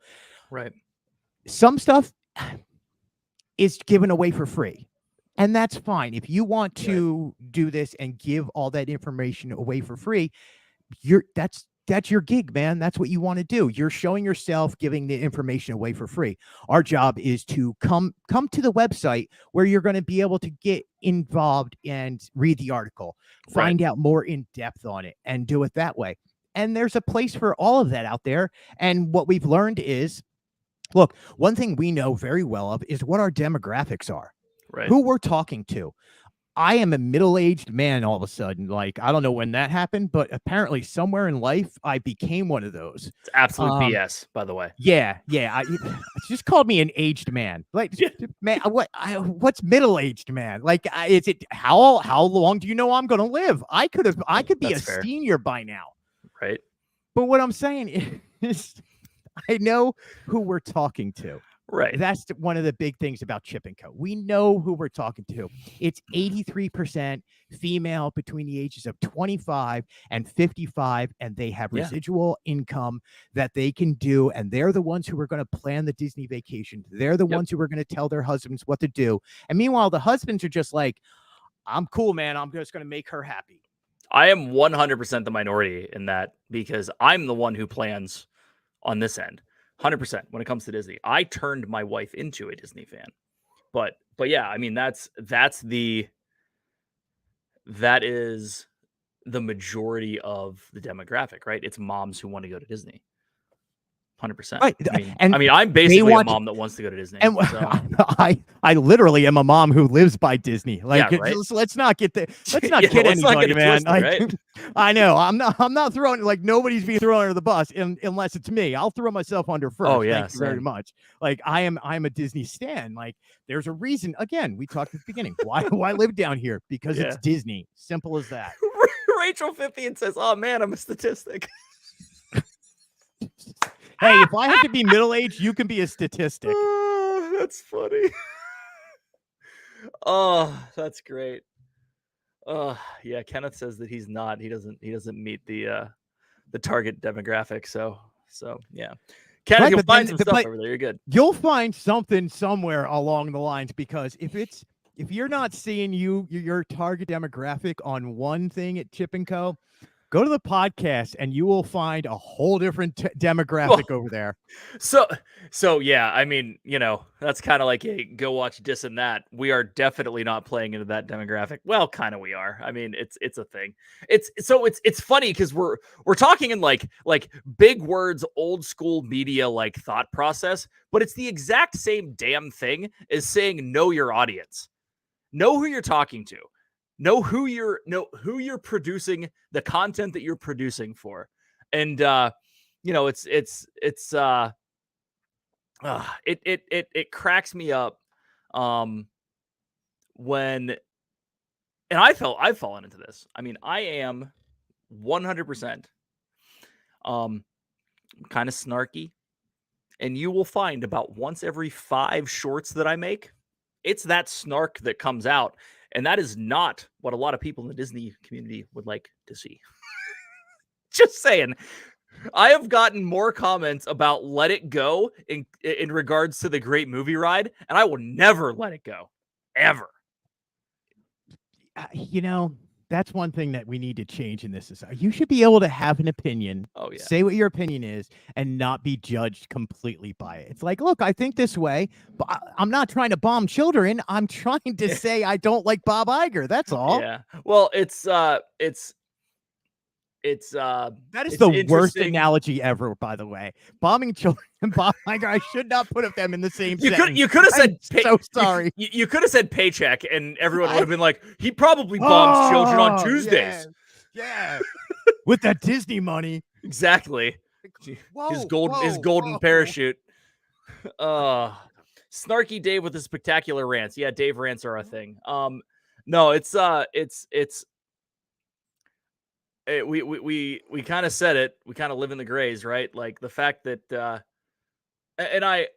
Right. Some stuff is given away for free. And that's fine. If you want to do this and give all that information away for free, that's your gig, man. That's what you want to do. You're showing yourself, giving the information away for free. Our job is to come to the website where you're going to be able to get involved and read the article, find out more in depth on it, and do it that way. And there's a place for all of that out there. And what we've learned is, look, one thing we know very well of is what our demographics are, who we're talking to. I am a middle-aged man all of a sudden. Like, I don't know when that happened, but apparently somewhere in life, I became one of those. It's absolute BS, by the way. Yeah. Just called me an aged man. Like, man, what's middle-aged man? Like, is it how long do you know I'm going to live? I could be That's fair. Senior by now. Right. But what I'm saying is, I know who we're talking to. Right. That's one of the big things about Chip and Co. We know who we're talking to. It's 83% female between the ages of 25 and 55, and they have residual income that they can do. And they're the ones who are going to plan the Disney vacation. They're the ones who are going to tell their husbands what to do. And meanwhile, the husbands are just like, I'm cool, man. I'm just going to make her happy. I am 100% the minority in that because I'm the one who plans on this end. 100% when it comes to Disney. I turned my wife into a Disney fan. But yeah, I mean that is the majority of the demographic, right? It's moms who want to go to Disney. 100%. Right. I mean, I'm basically a mom that wants to go to Disney. And so. I literally am a mom who lives by Disney. Like, let's not get kid anybody, man. Twisted, right? I know I'm not throwing, like, nobody's being thrown under the bus unless it's me. I'll throw myself under first. Oh yeah, thank you very much. Like, I'm a Disney stan. Like, there's a reason. Again, we talked at the beginning. Why live down here? Because it's Disney. Simple as that. Rachel 50 says, "Oh man, I'm a statistic." Hey, if I have to be middle-aged, you can be a statistic. Oh, that's funny. Oh, that's great. Yeah, Kenneth says that he's not. He doesn't meet the target demographic. So yeah. Kenneth, you'll find some stuff over there. You're good. You'll find something somewhere along the lines, because if you're not seeing your target demographic on one thing at Chip and Co., go to the podcast and you will find a whole different demographic over there. So yeah, I mean, that's kind of like, hey, go watch this and that. We are definitely not playing into that demographic. Well, kind of we are. I mean, it's a thing. It's funny because we're talking in like big words, old school media like thought process, but it's the exact same damn thing as saying know your audience. Know who you're talking to. Know who you're producing the content that you're producing for. And it cracks me up when, and I've fallen into this. I mean, I am 100% kind of snarky, and you will find about once every 5 shorts that I make, it's that snark that comes out. And that is not what a lot of people in the Disney community would like to see. Just saying. I have gotten more comments about Let It Go in regards to the Great Movie Ride, and I will never let it go. Ever. That's one thing that we need to change in this society. You should be able to have an opinion, Oh yeah. say what your opinion is, and not be judged completely by it. It's like, look, I think this way, but I'm not trying to bomb children. I'm trying to say I don't like Bob Iger. That's all. Yeah. Well, it's That is it's the worst interesting. analogy ever, by the way. Bombing children and Bob Iger. I should not put them in the same You sentence. could have said so sorry. You could have said paycheck, and everyone would have been like, he probably bombs children on Tuesdays. Yeah. With that Disney money. Exactly. Whoa, his golden parachute. Snarky Dave with his spectacular rants. Yeah, Dave rants are a thing. No, we kind of said it. We kind of live in the grays, right? Like the fact that and I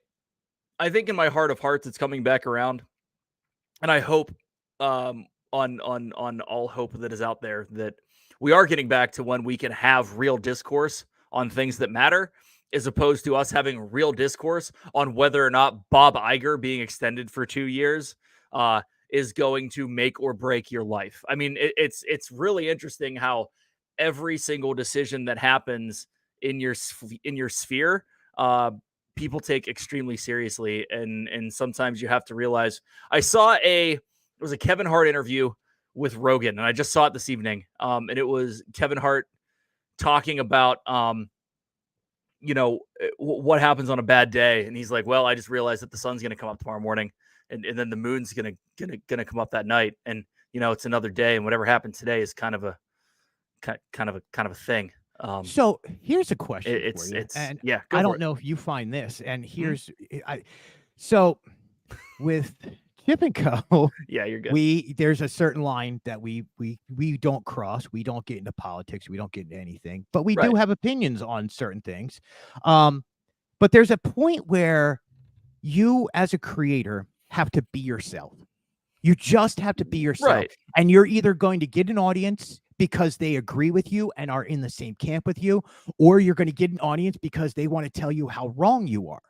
think in my heart of hearts it's coming back around. And I hope on all hope that is out there that we are getting back to when we can have real discourse on things that matter, as opposed to us having real discourse on whether or not Bob Iger being extended for 2 years is going to make or break your life. I mean, it's really interesting how every single decision that happens in your sphere, people take extremely seriously, and sometimes you have to realize. I saw it was a Kevin Hart interview with Rogan, and I just saw it this evening. And it was Kevin Hart talking about what happens on a bad day, and he's like, well, I just realized that the sun's going to come up tomorrow morning, and then the moon's going to come up that night, and it's another day, and whatever happened today is kind of a thing. So here's a question it's for you. And yeah, I don't know if you find this, and here's with Chip and Co. Yeah, you're good. There's a certain line that we don't cross. We don't get into politics. We don't get into anything, but we do have opinions on certain things. But there's a point where you, as a creator, have to be yourself. You just have to be yourself, right? And you're either going to get an audience because they agree with you and are in the same camp with you, or you're going to get an audience because they want to tell you how wrong you are.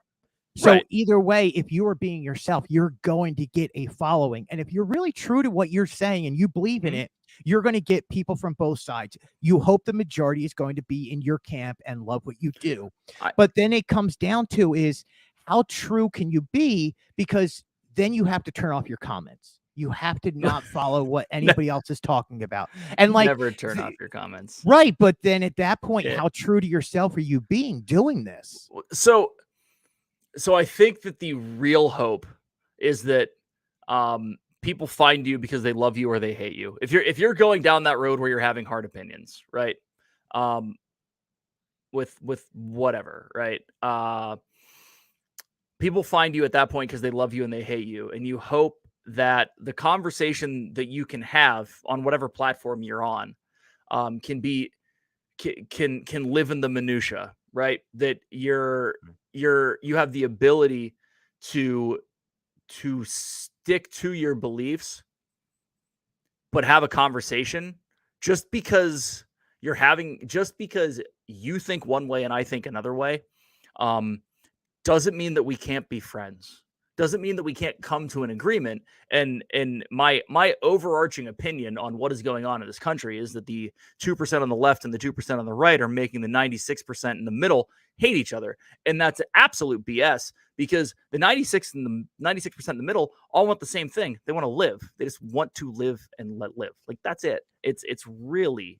So either way, if you are being yourself, you're going to get a following. And if you're really true to what you're saying and you believe in it, you're going to get people from both sides. You hope the majority is going to be in your camp and love what you do. But then it comes down to is how true can you be? Because then you have to turn off your comments. You have to not follow what anybody else is talking about. And never turn off your comments. Right. But then at that point, how true to yourself are you being doing this? So I think that the real hope is that people find you because they love you or they hate you. If you're going down that road where you're having hard opinions, right? With whatever, right? People find you at that point because they love you and they hate you, and you hope that the conversation that you can have on whatever platform you're on can live in the minutia, right? That you have the ability to stick to your beliefs, but have a conversation. Just because you think one way and I think another way, doesn't mean that we can't be friends. Doesn't mean that we can't come to an agreement. And my overarching opinion on what is going on in this country is that the 2% on the left and the 2% on the right are making the 96% in the middle hate each other. And that's absolute BS, because the 96% in the middle all want the same thing. They want to live. They just want to live and let live. Like, that's it. It's really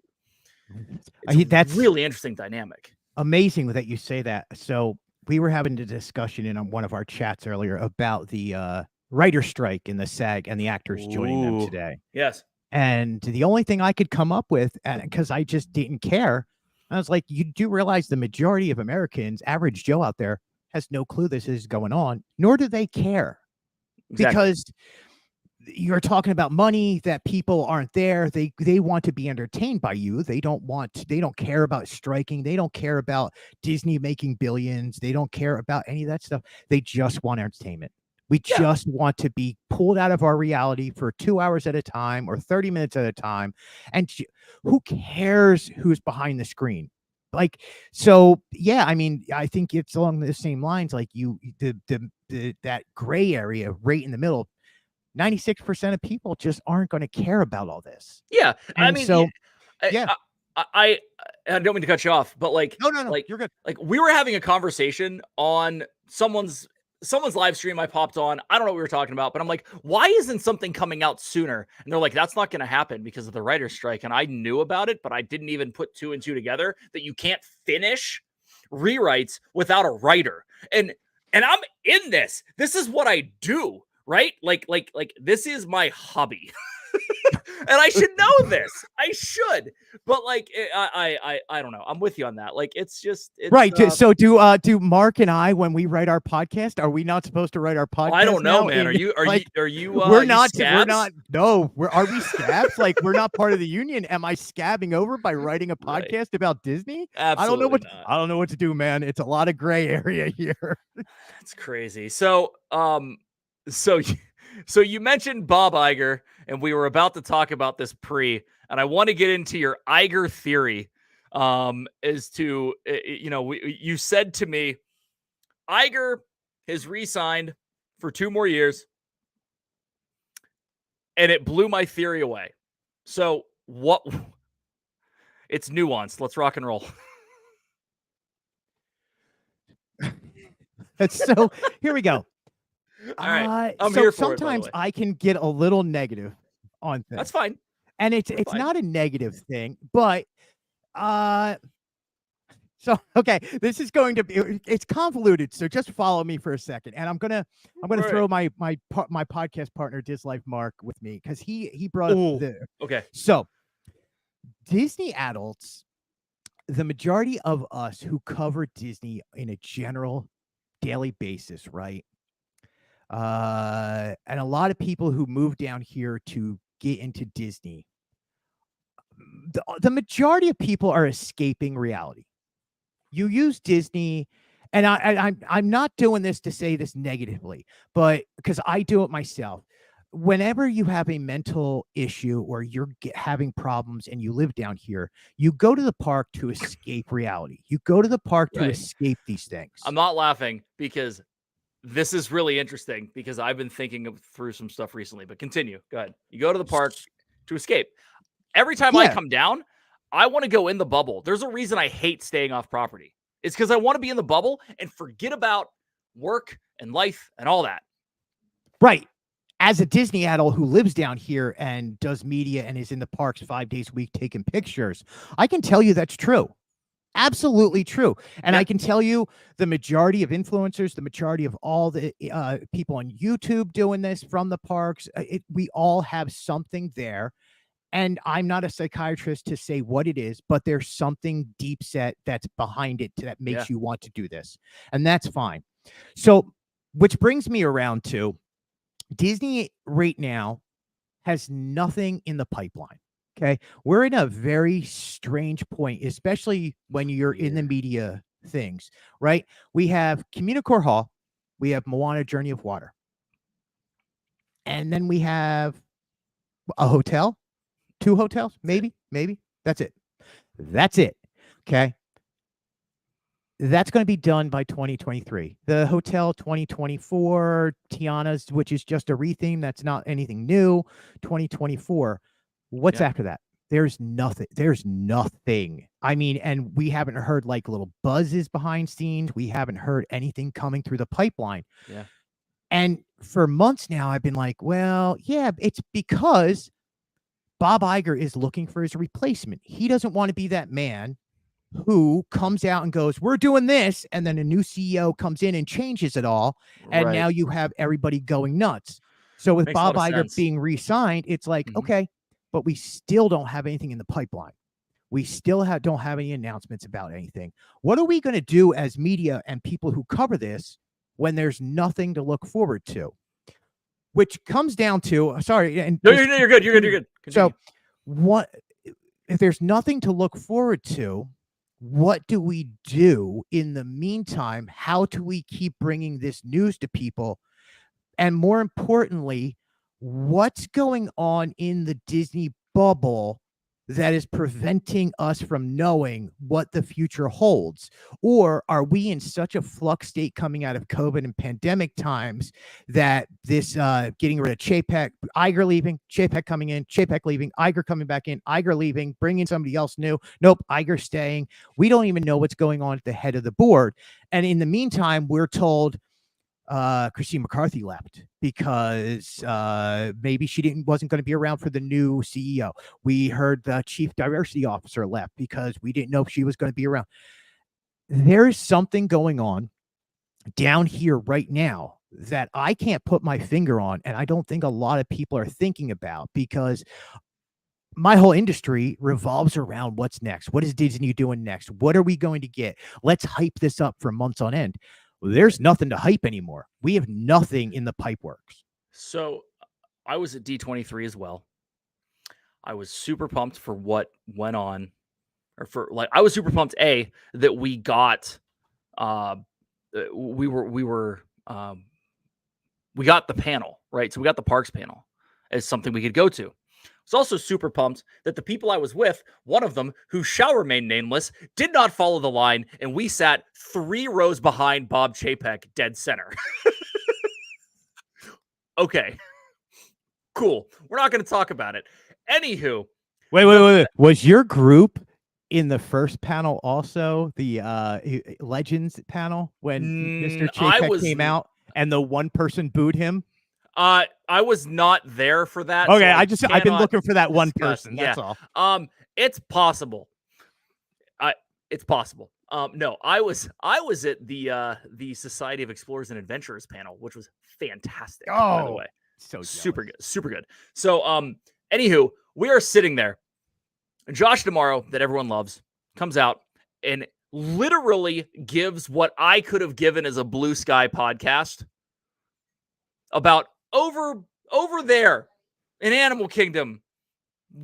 really interesting dynamic. Amazing that you say that. So we were having a discussion in one of our chats earlier about the writer strike in the SAG and the actors joining them today. Yes. And the only thing I could come up with, because I just didn't care, I was like, you do realize the majority of Americans, average Joe out there, has no clue this is going on, nor do they care. Exactly. Because you're talking about money, that people aren't there. They want to be entertained by you. They don't care about striking. They don't care about Disney making billions. They don't care about any of that stuff. They just want entertainment. We just want to be pulled out of our reality for 2 hours at a time or 30 minutes at a time. And who cares who's behind the screen? Like, so, yeah, I mean, I think it's along the same lines. Like that gray area right in the middle. 96% of people just aren't going to care about all this. Yeah, I And mean, so, I, yeah. I, I don't mean to cut you off, but like, No, you're good. like we were having a conversation on someone's live stream. I popped on. I don't know what we were talking about, but I'm like, why isn't something coming out sooner? And they're like, that's not going to happen because of the writer's strike. And I knew about it, but I didn't even put two and two together that you can't finish rewrites without a writer. And I'm in this. This is what I do, right? Like this is my hobby. And I should know this. I should, but like, I don't know. I'm with you on that. Like, it's right. So do Mark and I, when we write our podcast, are we not supposed to write our podcast? I don't know, now? man. Are you? We're not. Scabs? We're not. No. Are we scabs? Like, we're not part of the union. Am I scabbing over by writing a podcast about Disney? Absolutely I don't know what to do, man. It's a lot of gray area here. It's crazy. So, so you mentioned Bob Iger, and we were about to talk about this and I want to get into your Iger theory, as to, you said to me, Iger has re-signed for 2 more years, and it blew my theory away. So what? It's nuanced. Let's rock and roll. So here we go. All right. I'm so here for sometimes it, I can get a little negative on things. That's fine. And it's not a negative thing, but so okay, this is going to be, it's convoluted. So just follow me for a second, and I'm gonna throw my podcast partner DisLife Mark with me, because he brought up okay. So Disney adults, the majority of us who cover Disney in a general daily basis, right? And a lot of people who move down here to get into Disney, the majority of people are escaping reality. You use Disney, and I'm not doing this to say this negatively, but because I do it myself. Whenever you have a mental issue or you're having problems and you live down here, you go to the park to escape reality. You go to the park to escape these things. I'm not laughing because this is really interesting, because I've been thinking through some stuff recently, but continue. Go ahead. You go to the park to escape. Every time I come down, I want to go in the bubble. There's a reason I hate staying off property. It's because I want to be in the bubble and forget about work and life and all that. Right. As a Disney adult who lives down here and does media and is in the parks 5 days a week taking pictures, I can tell you that's true. Absolutely true. And I can tell you the majority of influencers, the majority of all the people on YouTube doing this from the parks, we all have something there. And I'm not a psychiatrist to say what it is, but there's something deep set that's behind it that makes you want to do this. And that's fine. So, which brings me around to Disney right now has nothing in the pipeline. Okay. We're in a very strange point, especially when you're in the media things, right? We have Communicore Hall. We have Moana Journey of Water. And then we have a hotel, 2 hotels, maybe. That's it. Okay. That's going to be done by 2023. The hotel 2024, Tiana's, which is just a retheme. That's not anything new. 2024. What's after that? There's nothing. I mean, and we haven't heard like little buzzes behind scenes. We haven't heard anything coming through the pipeline. Yeah. And for months now, I've been like, well, yeah, it's because Bob Iger is looking for his replacement. He doesn't want to be that man who comes out and goes, we're doing this, and then a new CEO comes in and changes it all, and now you have everybody going nuts. So with Bob Iger being re-signed, it's like, okay, but we still don't have anything in the pipeline. We still don't have any announcements about anything. What are we going to do as media and people who cover this when there's nothing to look forward to? Which comes down to, sorry. And no, you're good. Continue. So what, if there's nothing to look forward to, what do we do in the meantime? How do we keep bringing this news to people? And more importantly, what's going on in the Disney bubble that is preventing us from knowing what the future holds? Or are we in such a flux state coming out of COVID and pandemic times that this getting rid of Chapek, Iger leaving, Chapek coming in, Chapek leaving, Iger coming back in, Iger leaving, bringing somebody else new, nope, Iger staying. We don't even know what's going on at the head of the board. And in the meantime, we're told Christine McCarthy left because maybe she wasn't going to be around for the new CEO. We heard the chief diversity officer left because we didn't know if she was going to be around. There's something going on down here right now that I can't put my finger on, and I don't think a lot of people are thinking about, because my whole industry revolves around what's next. What is Disney doing next? What are we going to get? Let's hype this up for months on end. There's nothing to hype anymore. We have nothing in the pipe works. So I was at D23 as well. I was super pumped for what went on, I was super pumped that we got we got the panel, right? So we got the parks panel as something we could go to. I was also super pumped that the people I was with, one of them, who shall remain nameless, did not follow the line, and we sat 3 rows behind Bob Chapek, dead center. Okay. Cool. We're not going to talk about it. Anywho. Wait. Was your group in the first panel also the Legends panel when Mr. Chapek came out and the one person booed him? I was not there for that. Okay, so I've been looking for that one person. That's all. It's possible. It's possible. No, I was at the Society of Explorers and Adventurers panel, which was fantastic. By the way, so super good. So, anywho, we are sitting there, and Josh Tomorrow, that everyone loves, comes out and literally gives what I could have given as a Blue Sky podcast about over there in Animal Kingdom,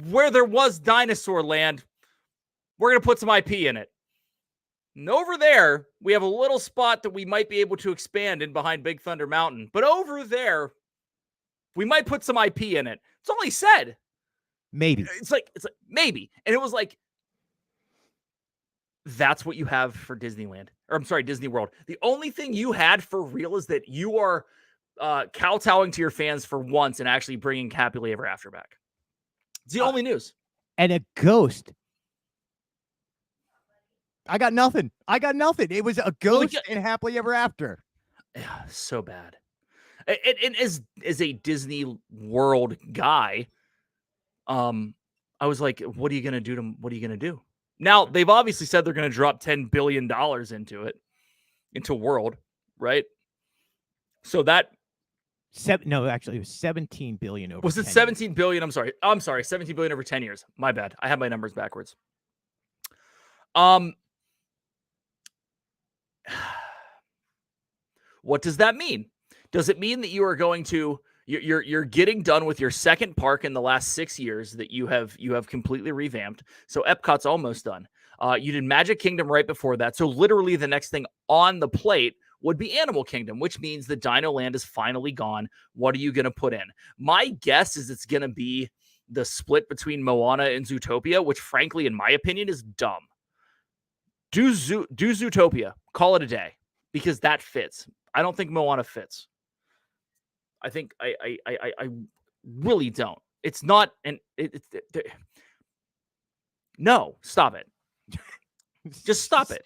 where there was dinosaur land. We're going to put some IP in it. And over there, we have a little spot that we might be able to expand in behind Big Thunder Mountain. But over there, we might put some IP in it. That's all he said. Maybe. It's like maybe. And it was like, that's what you have for Disneyland. Or I'm sorry, Disney World. The only thing you had for real is that you are kowtowing to your fans for once and actually bringing Happily Ever After back. It's the only news. And a ghost. I got nothing. It was a ghost and Happily Ever After. Yeah, so bad. And as a Disney World guy, I was like, what are you going to do? Now, they've obviously said they're going to drop $10 billion into World, right? So that... No, actually, it was 17 billion over. Was it 17 billion? I'm sorry, 17 billion over 10 years. My bad. I have my numbers backwards. What does that mean? Does it mean that you are going to you're getting done with your second park in the last 6 years that you have completely revamped? So Epcot's almost done. You did Magic Kingdom right before that. So literally the next thing on the plate would be Animal Kingdom, which means the Dino Land is finally gone. What are you going to put in? My guess is it's going to be the split between Moana and Zootopia, which frankly, in my opinion, is dumb. Do Zootopia. Call it a day, because that fits. I don't think Moana fits. I think I really don't. It's not no, stop it. Just stop it.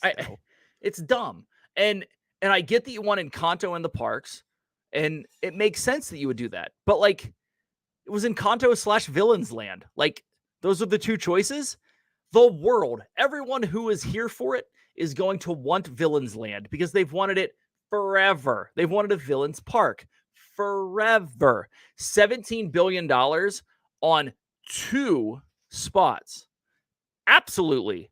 No. It's dumb. And I get that you want Encanto in the parks, and it makes sense that you would do that. But like, it was Encanto / Villains Land. Like, those are the two choices. The world, everyone who is here for it is going to want Villains Land because they've wanted it forever. They've wanted a Villains Park forever. $17 billion on 2 spots. Absolutely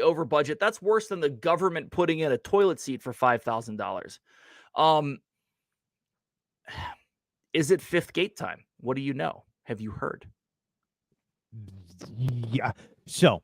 over budget. That's worse than the government putting in a toilet seat for $5,000. Is it fifth gate time? What do you know? Have you heard? Yeah. So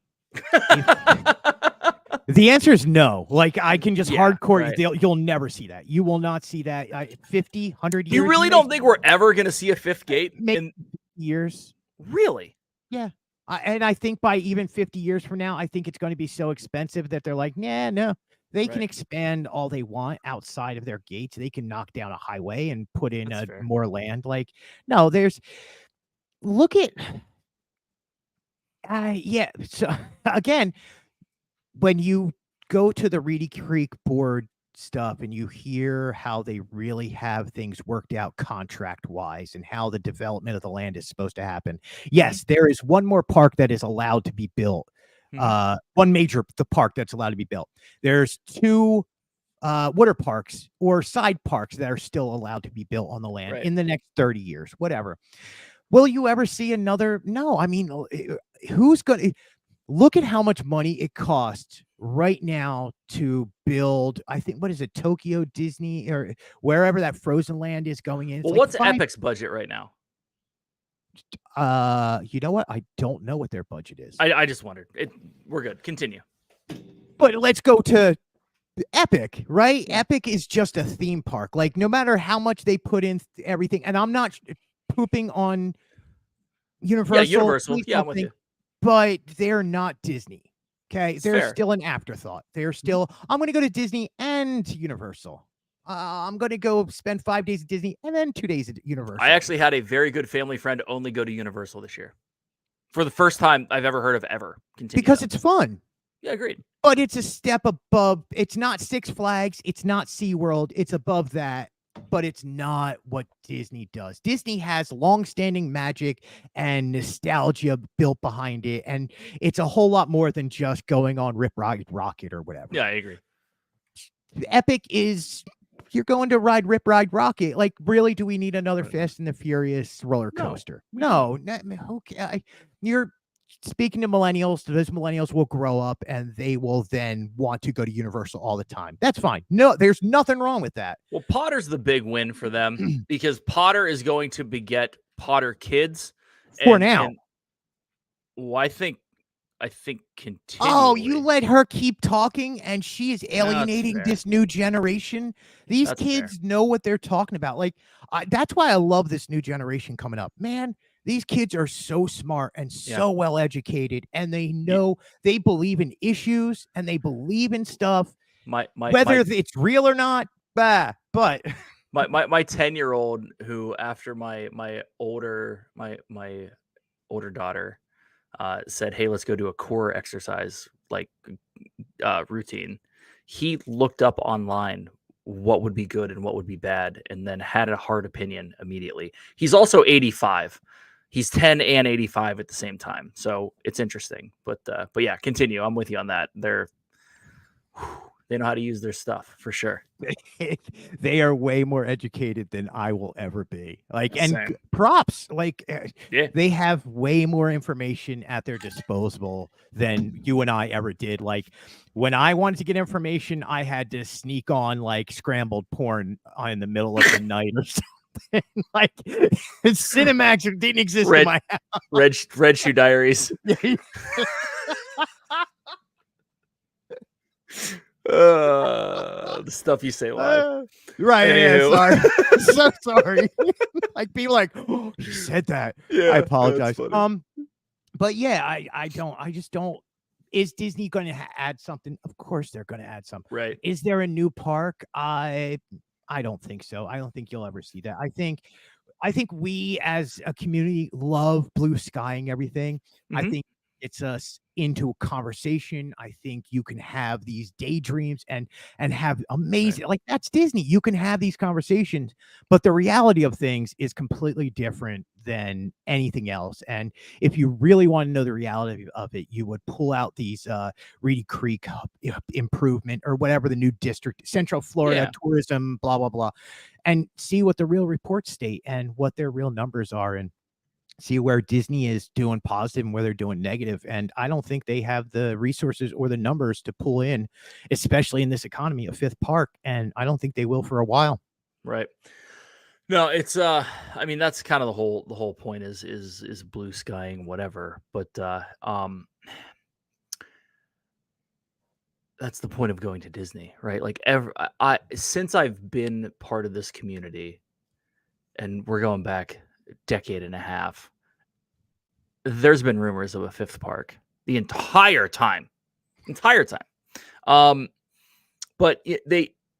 the answer is no. Like, I can just hardcore. Right. You'll never see that. You will not see that. 50, 100 years. You really don't think we're ever going to see a fifth gate in years? Really? Yeah. And I think by even 50 years from now, I think it's going to be so expensive that they're like, nah, no, they can Right. expand all they want outside of their gates. They can knock down a highway and put in That's fair. more land. Like, no, look at, yeah. So again, when you go to the Reedy Creek board stuff and you hear how they really have things worked out contract wise and how the development of the land is supposed to happen. Yes, there is one more park that is allowed to be built. One major the park that's allowed to be built. There's two water parks or side parks that are still allowed to be built on the land in the next 30 years, whatever. Will you ever see another? No, I mean, who's going to look at how much money it costs right now to build? I think, what is it, Tokyo Disney or wherever that Frozen Land is going in? It's Well, like what's Epic's budget right now? You know what? I don't know what their budget is. I just wondered. We're good. Continue. But let's go to Epic, right? Yeah. Epic is just a theme park. Like, no matter how much they put in everything, and I'm not pooping on Universal. Yeah, Universal. Yeah, I'm with you. But they're not Disney. Okay, they're fair. Still an afterthought. They're still, I'm going to go to Disney and Universal. I'm going to go spend 5 days at Disney and then 2 days at Universal. I actually had a very good family friend only go to Universal this year. For the first time I've ever heard of ever. Continue because it's fun. Yeah, agreed. But it's a step above. It's not Six Flags. It's not SeaWorld. It's above that. But it's not what Disney does. Disney has long-standing magic and nostalgia built behind it, and it's a whole lot more than just going on Rip Ride Rocket or whatever. Yeah, I agree. Epic is, you're going to ride Rip Ride Rocket. Like, really, do we need another Fast and the Furious roller coaster? No. Okay. You're speaking to millennials. Those millennials will grow up and they will then want to go to Universal all the time. That's fine. No, there's nothing wrong with that. Well, Potter's the big win for them because Potter is going to beget Potter kids for now. Well, I think continually. Oh, you let her keep talking and she is alienating this new generation. These kids know what they're talking about. Like, that's why I love this new generation coming up, man. These kids are so smart and so well educated, and they know they believe in issues and they believe in stuff. Whether it's real or not, but my 10-year-old, who after my older daughter said, "Hey, let's go do a core exercise routine." He looked up online what would be good and what would be bad, and then had a hard opinion immediately. He's also 85. He's 10 and 85 at the same time. So it's interesting. But yeah, continue. I'm with you on that. They know how to use their stuff for sure. They are way more educated than I will ever be. Like, and props, like, they have way more information at their disposal than you and I ever did. Like, when I wanted to get information, I had to sneak on like scrambled porn in the middle of the night or something. Like, Cinemax didn't exist in my house. Red Shoe Diaries. The stuff you say live. Right. Yeah, sorry. So sorry. Like, be like, oh, he said that. Yeah, I apologize. But yeah, I just don't. Is Disney going to add something? Of course they're going to add something. Right. Is there a new park? I don't think so. I don't think you'll ever see that. I think we as a community love blue skying everything. I think it's us into a conversation. I think you can have these daydreams and have amazing, like, that's Disney. You can have these conversations, but the reality of things is completely different than anything else. And if you really want to know the reality of it, you would pull out these Reedy Creek improvement or whatever the new district, Central Florida tourism, blah, blah, blah, and see what the real reports state and what their real numbers are, and see where Disney is doing positive and where they're doing negative. And I don't think they have the resources or the numbers to pull in, especially in this economy, a fifth park. And I don't think they will for a while. Right. No, it's I mean, that's kind of the whole point is blue skying whatever, but that's the point of going to Disney, right? Like, since I've been part of this community, and we're going back a decade and a half, there's been rumors of a fifth park the entire time. But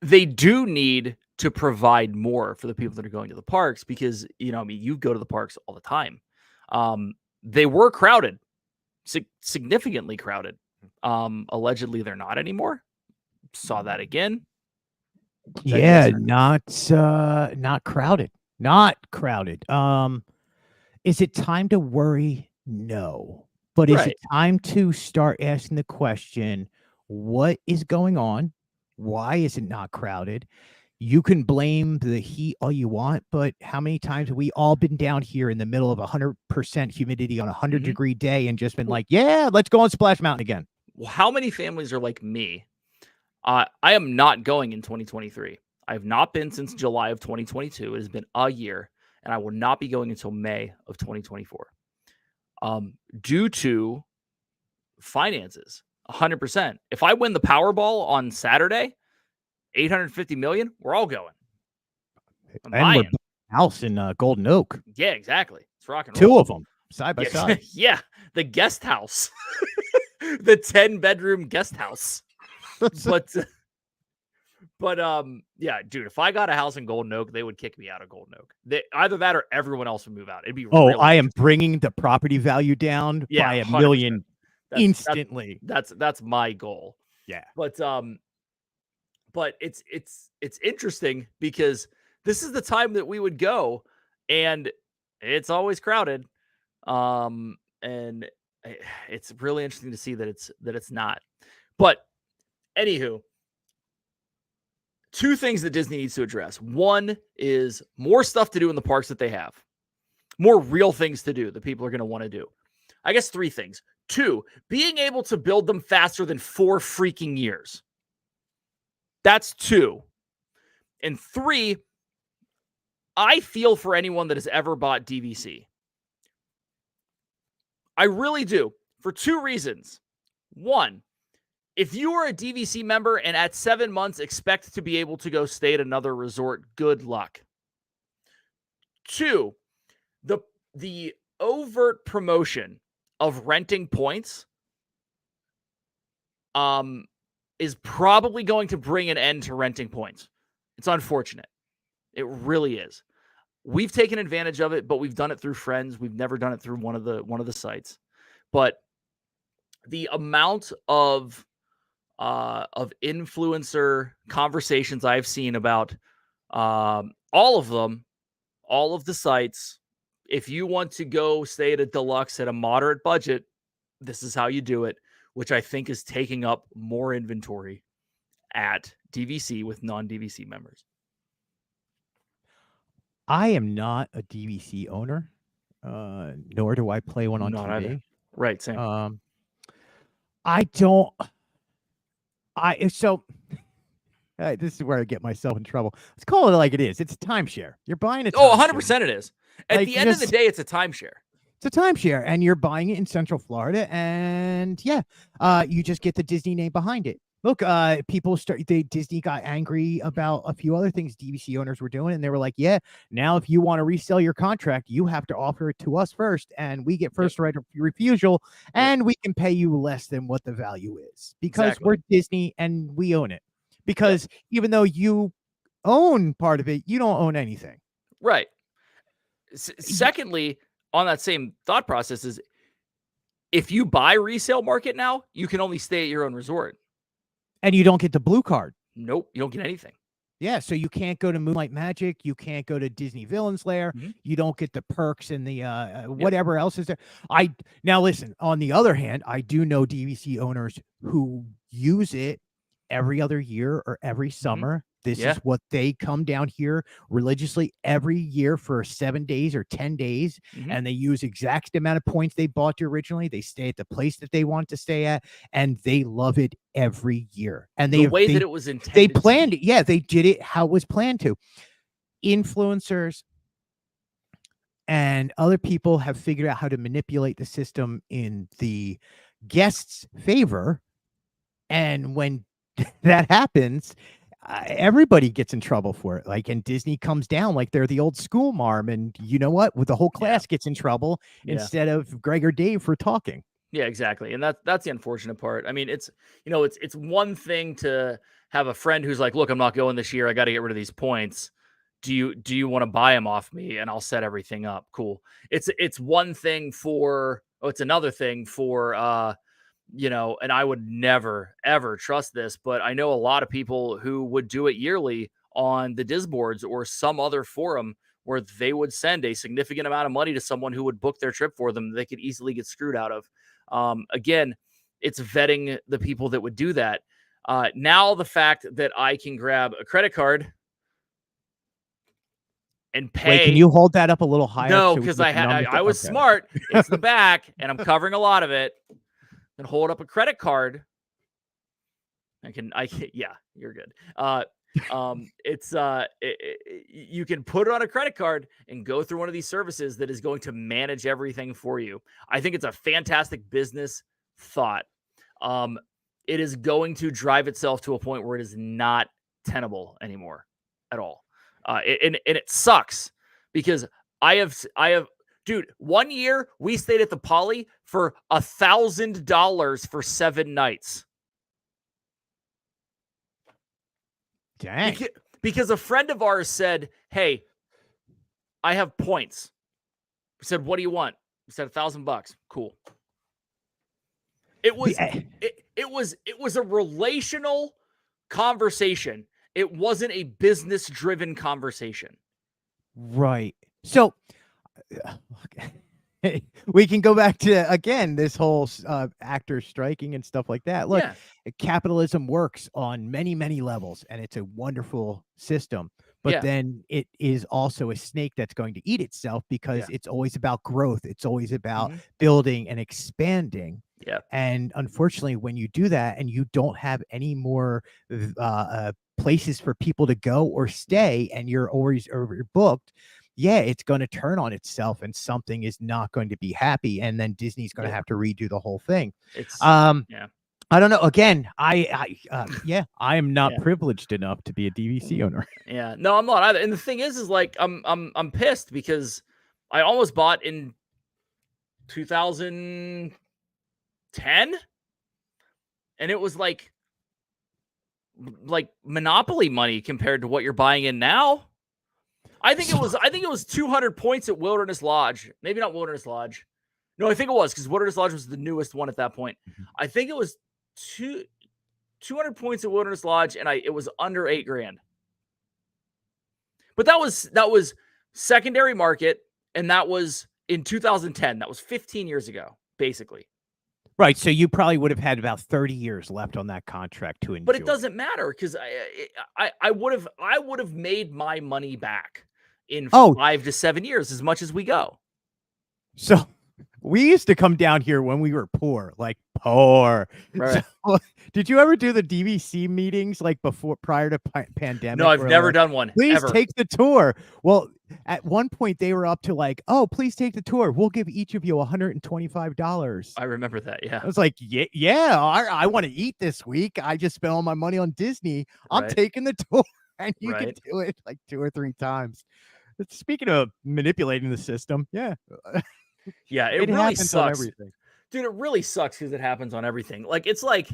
they do need to provide more for the people that are going to the parks because, you go to the parks all the time. They were crowded, significantly crowded. Allegedly, they're not anymore. Saw that again. Yeah, not crowded. Not crowded. Is it time to worry? No. But is it time to start asking the question, what is going on? Why is it not crowded? You can blame the heat all you want, but how many times have we all been down here in the middle of 100% humidity on a 100-degree day and just been like, yeah, let's go on Splash Mountain again? Well, how many families are like me? I am not going in 2023. I have not been since July of 2022. It has been a year, and I will not be going until May of 2024. Due to finances, 100%. If I win the Powerball on Saturday, 850 million, we're all going. I'm buying. We're house in Golden Oak. Yeah, exactly. It's rock and roll. 2 of them side by side. Yeah, the guest house, the 10-bedroom guest house. But yeah, dude, if I got a house in Golden Oak, they would kick me out of Golden Oak. Either that or everyone else would move out. It'd be I am bringing the property value down by 1 million instantly. That's my goal. Yeah. But it's interesting because this is the time that we would go and it's always crowded. And it's really interesting to see that it's not. But anywho, 2 things that Disney needs to address. One is more stuff to do in the parks that they have. More real things to do that people are going to want to do. I guess 3 things. 2, being able to build them faster than 4 freaking years. That's 2. And 3, I feel for anyone that has ever bought DVC. I really do. For 2 reasons. 1, if you are a DVC member and at 7 months expect to be able to go stay at another resort, good luck. 2, the overt promotion of renting points is probably going to bring an end to renting points. It's unfortunate. It really is. We've taken advantage of it, but we've done it through friends. We've never done it through one of the sites. But the amount of influencer conversations I've seen about all of them, all of the sites, if you want to go stay at a deluxe at a moderate budget, this is how you do it, which I think is taking up more inventory at DVC with non-DVC members. I am not a DVC owner, nor do I play one on TV. Either. Right, same. This is where I get myself in trouble. Let's call it like it is. It's a timeshare. You're buying a timeshare. Oh, 100% it is. At the end of the day, it's a timeshare. It's a timeshare, and you're buying it in Central Florida, and you just get the Disney name behind it. Look, Disney got angry about a few other things DVC owners were doing, and they were like, yeah, now if you want to resell your contract, you have to offer it to us first, and we get first right of refusal, and we can pay you less than what the value is because we're Disney and we own it. Because even though you own part of it, you don't own anything. Right. Secondly, on that same thought process is if you buy resale market now, you can only stay at your own resort. And you don't get the blue card. Nope, you don't get anything. Yeah, so you can't go to Moonlight Magic. You can't go to Disney Villain's Lair. Mm-hmm. You don't get the perks and the whatever else is there. Now listen, on the other hand, I do know DVC owners who use it every other year or every summer. This is what they come down here religiously every year for 7 days or 10 days. And they use exact amount of points they bought originally. They stay at the place that they want to stay at, and they love it every year. And the way that it was intended. They planned it. Yeah, they did it how it was planned to. Influencers and other people have figured out how to manipulate the system in the guests' favor. And when that happens, everybody gets in trouble for it. Like, and Disney comes down like they're the old school marm, and you know what? With the whole class gets in trouble instead of Greg or Dave for talking. Yeah, exactly. And that's the unfortunate part. I mean, it's one thing to have a friend who's like, "Look, I'm not going this year. I got to get rid of these points. Do you want to buy them off me and I'll set everything up?" Cool. It's one thing for it's another thing for and I would never ever trust this, but I know a lot of people who would do it yearly on the Disboards or some other forum where they would send a significant amount of money to someone who would book their trip for them they could easily get screwed out of. Again, it's vetting the people that would do that. Now the fact that I can grab a credit card and pay. Wait, can you hold that up a little higher? No, because I was smart. It's the back, and I'm covering a lot of it. And hold up a credit card. Yeah, you're good. You can put it on a credit card and go through one of these services that is going to manage everything for you. I think it's a fantastic business thought. It is going to drive itself to a point where it is not tenable anymore at all. And it sucks because I have dude, 1 year we stayed at the Poly for $1,000 for 7 nights. Dang. Because a friend of ours said, "Hey, I have points." We said, "What do you want?" We said $1,000. Cool. It was a relational conversation. It wasn't a business-driven conversation. Right. So we can go back to, again, this whole actors striking and stuff like that. Look, capitalism works on many, many levels, and it's a wonderful system. But then it is also a snake that's going to eat itself because it's always about growth. It's always about building and expanding. Yeah. And unfortunately, when you do that and you don't have any more places for people to go or stay, and you're always overbooked, it's going to turn on itself and something is not going to be happy. And then Disney's going to have to redo the whole thing. I don't know. Again, I am not privileged enough to be a DVC owner. Yeah, no, I'm not either. And the thing is like, I'm pissed because I almost bought in 2010 and it was like Monopoly money compared to what you're buying in now. I think it was 200 points at Wilderness Lodge. Maybe not Wilderness Lodge. No, I think it was because Wilderness Lodge was the newest one at that point. I think it was 200 points at Wilderness Lodge, and it was under $8,000. But that was secondary market, and that was in 2010. That was 15 years ago, basically. Right, so you probably would have had about 30 years left on that contract to enjoy. But it doesn't matter because I would have made my money back in 5 to 7 years, as much as we go. So we used to come down here when we were poor, like poor. Right. So, did you ever do the DVC meetings like prior to pandemic? No, I've never done one. Please take the tour. Well, at one point they were up to like, "Oh, please take the tour. We'll give each of you $125." I remember that. Yeah. I was like, yeah, I want to eat this week. I just spent all my money on Disney. I'm taking the tour, and you can do it like 2 or 3 times. Speaking of manipulating the system, yeah, it really sucks on everything. Dude, it really sucks because it happens on everything. Like, it's like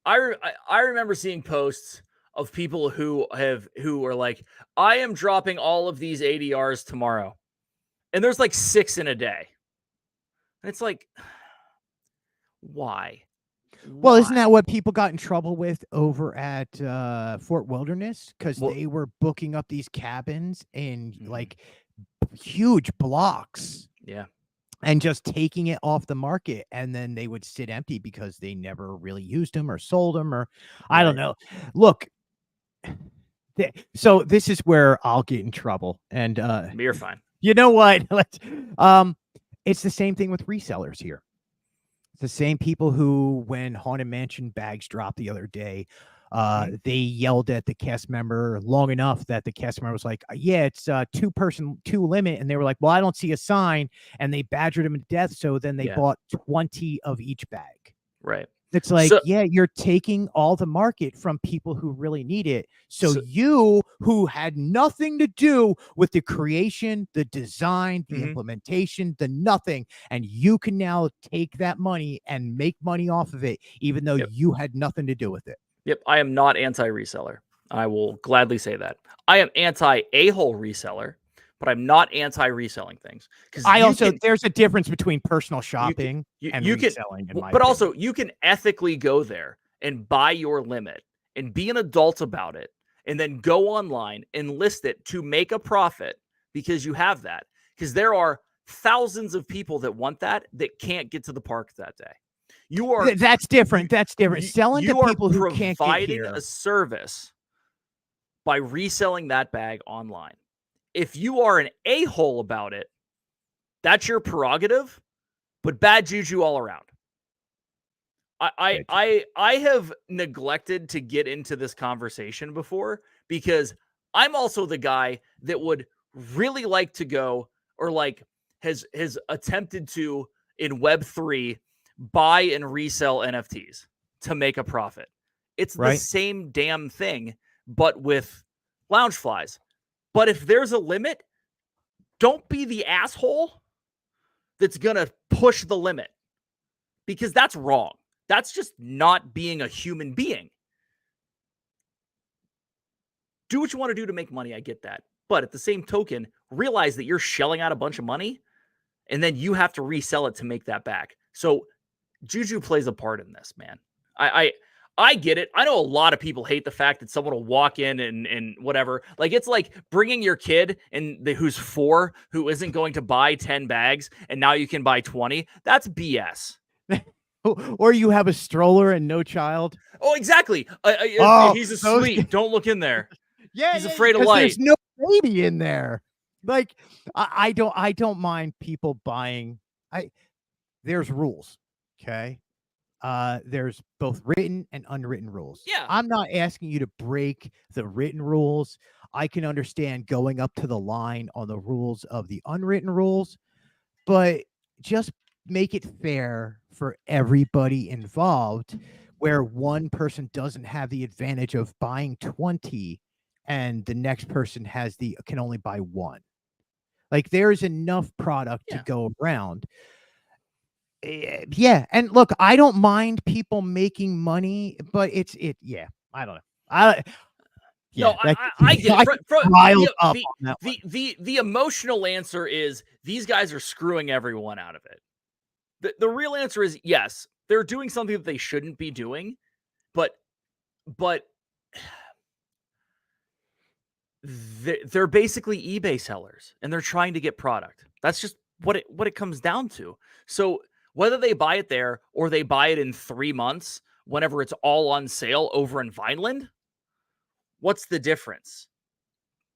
I remember seeing posts of people who are like, "I am dropping all of these ADRs tomorrow," and there's like 6 in a day, and it's like, why? Well, isn't that what people got in trouble with over at Fort Wilderness? Because they were booking up these cabins in like huge blocks. Yeah. And just taking it off the market, and then they would sit empty because they never really used them or sold them, or I don't know. Look, so this is where I'll get in trouble, and you're fine. You know what? It's the same thing with resellers here. It's the same people who, when Haunted Mansion bags dropped the other day, they yelled at the cast member long enough that the cast member was like, "Yeah, it's 2 limit," and they were like, "Well, I don't see a sign," and they badgered him to death. So then they bought 20 of each bag. Right. It's like, So, yeah, you're taking all the market from people who really need it. So so you, who had nothing to do with the creation, the design, the mhm. implementation, the nothing, and you can now take that money and make money off of it, even though Yep. you had nothing to do with it. Yep. I am not anti-reseller. I will gladly say that. I am anti a-hole reseller, but I'm not anti-reselling things because There's a difference between personal you can shopping you, and you can reselling, in my but opinion. also you can ethically go there and buy your limit and be an adult about it and then go online and list it to make a profit because you have that, because there are thousands of people that want that can't get to the park that day. You are That's you different. That's different. Selling to you are people who can't get providing a here. service by reselling that bag online. If you are an a-hole about it, that's your prerogative, but bad juju all around. I have neglected to get into this conversation before because I'm also the guy that would really like to go, or like has attempted to, in Web3, buy and resell NFTs to make a profit. It's the Right. same damn thing, but with lounge flies. But if there's a limit, don't be the asshole that's gonna push the limit, because that's wrong. That's just not being a human being. Do what you want to do to make money. I get that. But at the same token, realize that you're shelling out a bunch of money and then you have to resell it to make that back. So Juju plays a part in this, man. I get it. I know a lot of people hate the fact that someone will walk in and whatever. Like, it's like bringing your kid who's 4, who isn't going to buy 10 bags, and now you can buy 20. That's BS. Or you have a stroller and no child. Oh, exactly. Oh, He's those asleep. Don't look in there. Yeah, He's yeah, afraid of because light. there's no baby in there. Like, I don't mind people buying. There's rules, okay? There's both written and unwritten rules. Yeah. I'm not asking you to break the written rules. I can understand going up to the line on the rules of the unwritten rules, but just make it fair for everybody involved, where one person doesn't have the advantage of buying 20 and the next person can only buy 1. Like, there's enough product to Yeah. go around. Yeah, and look, I don't mind people making money, but yeah, I don't know. No, That I get it. riled up on that one. The emotional answer is these guys are screwing everyone out of it. The real answer is yes, they're doing something that they shouldn't be doing, but they're basically eBay sellers and they're trying to get product. That's just what it comes down to. So whether they buy it there or they buy it in 3 months whenever it's all on sale over in Vineland, what's the difference?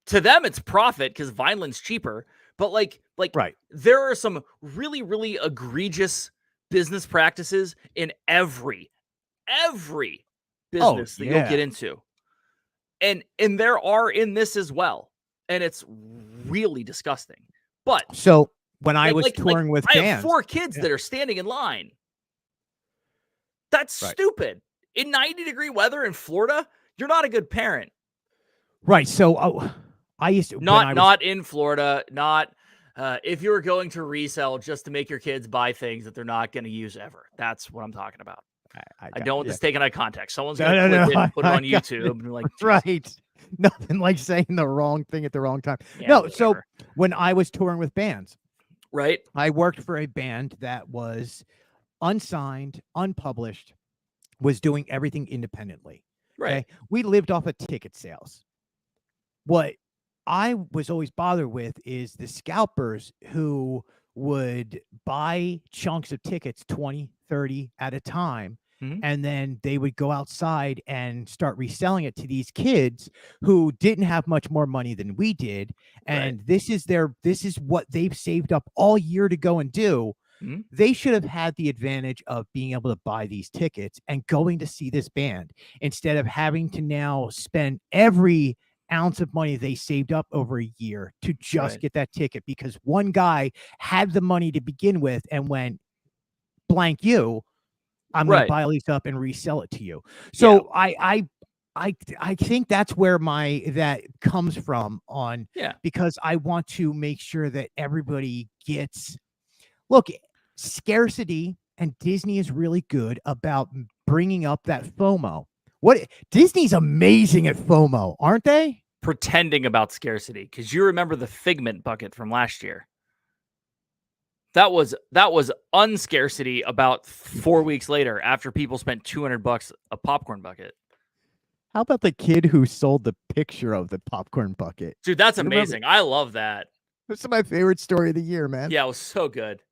To them, it's profit because Vineland's cheaper. But like Right. there are some really, really egregious business practices in every business that you'll get into. And there are in this as well. And it's really disgusting. But so when I was touring with I bands, have 4 kids that are standing in line. That's stupid. In 90-degree weather in Florida, you're not a good parent. Right. So I used to not in Florida, not if you were going to resell just to make your kids buy things that they're not going to use ever. That's what I'm talking about. I don't want this taken out of context. Someone's going to clip it and put it on YouTube and be like, right. Nothing like saying the wrong thing at the wrong time. Yeah, no, whatever. So when I was touring with bands, right, I worked for a band that was unsigned, unpublished, was doing everything independently. Right. Okay? We lived off of ticket sales. What I was always bothered with is the scalpers who would buy chunks of tickets, 20, 30 at a time. And then they would go outside and start reselling it to these kids who didn't have much more money than we did. And this is what they've saved up all year to go and do. They should have had the advantage of being able to buy these tickets and going to see this band instead of having to now spend every ounce of money they saved up over a year to just get that ticket, because one guy had the money to begin with and went blank you. I'm going to buy all these up and resell it to you. Yeah. So I think that's where that comes from because I want to make sure that everybody gets, look, scarcity, and Disney is really good about bringing up that FOMO. Disney's amazing at FOMO, aren't they? Pretending about scarcity, because you remember the Figment bucket from last year. That was unscarcity about 4 weeks later after people spent $200 a popcorn bucket. How about the kid who sold the picture of the popcorn bucket? Dude, that's amazing. I love that. This is my favorite story of the year, man. Yeah, it was so good.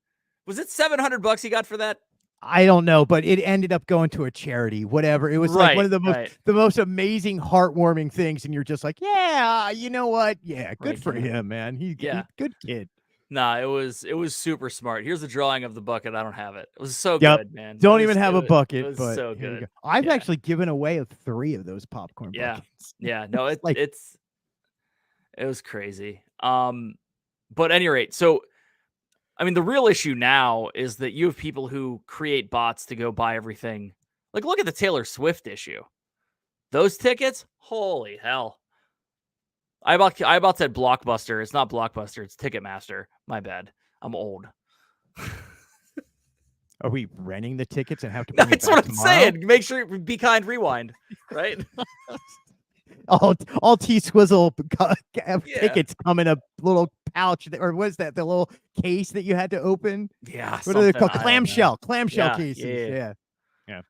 Was it $700 he got for that? I don't know, but it ended up going to a charity, whatever. It was like one of the most amazing, heartwarming things. And you're just like, yeah, you know what? Yeah, good for him, man. He's good kid. Nah, it was super smart. Here's a drawing of the bucket. I don't have it. It was so good, man. Don't even have a bucket. It was but so good. I've actually given away 3 of those popcorn buckets. Yeah. No, it was crazy. But at any rate, so I mean, the real issue now is that you have people who create bots to go buy everything. Like, look at the Taylor Swift issue. Those tickets, holy hell. I about said Blockbuster. It's not Blockbuster. It's Ticketmaster. My bad. I'm old. Are we renting the tickets and have to bring That's it back what I'm tomorrow? saying. Make sure Be Kind Rewind, right? all T-Swizzle tickets come in a little pouch, or was that the little case that you had to open? Yeah. What are they called? Clamshell cases. Yeah.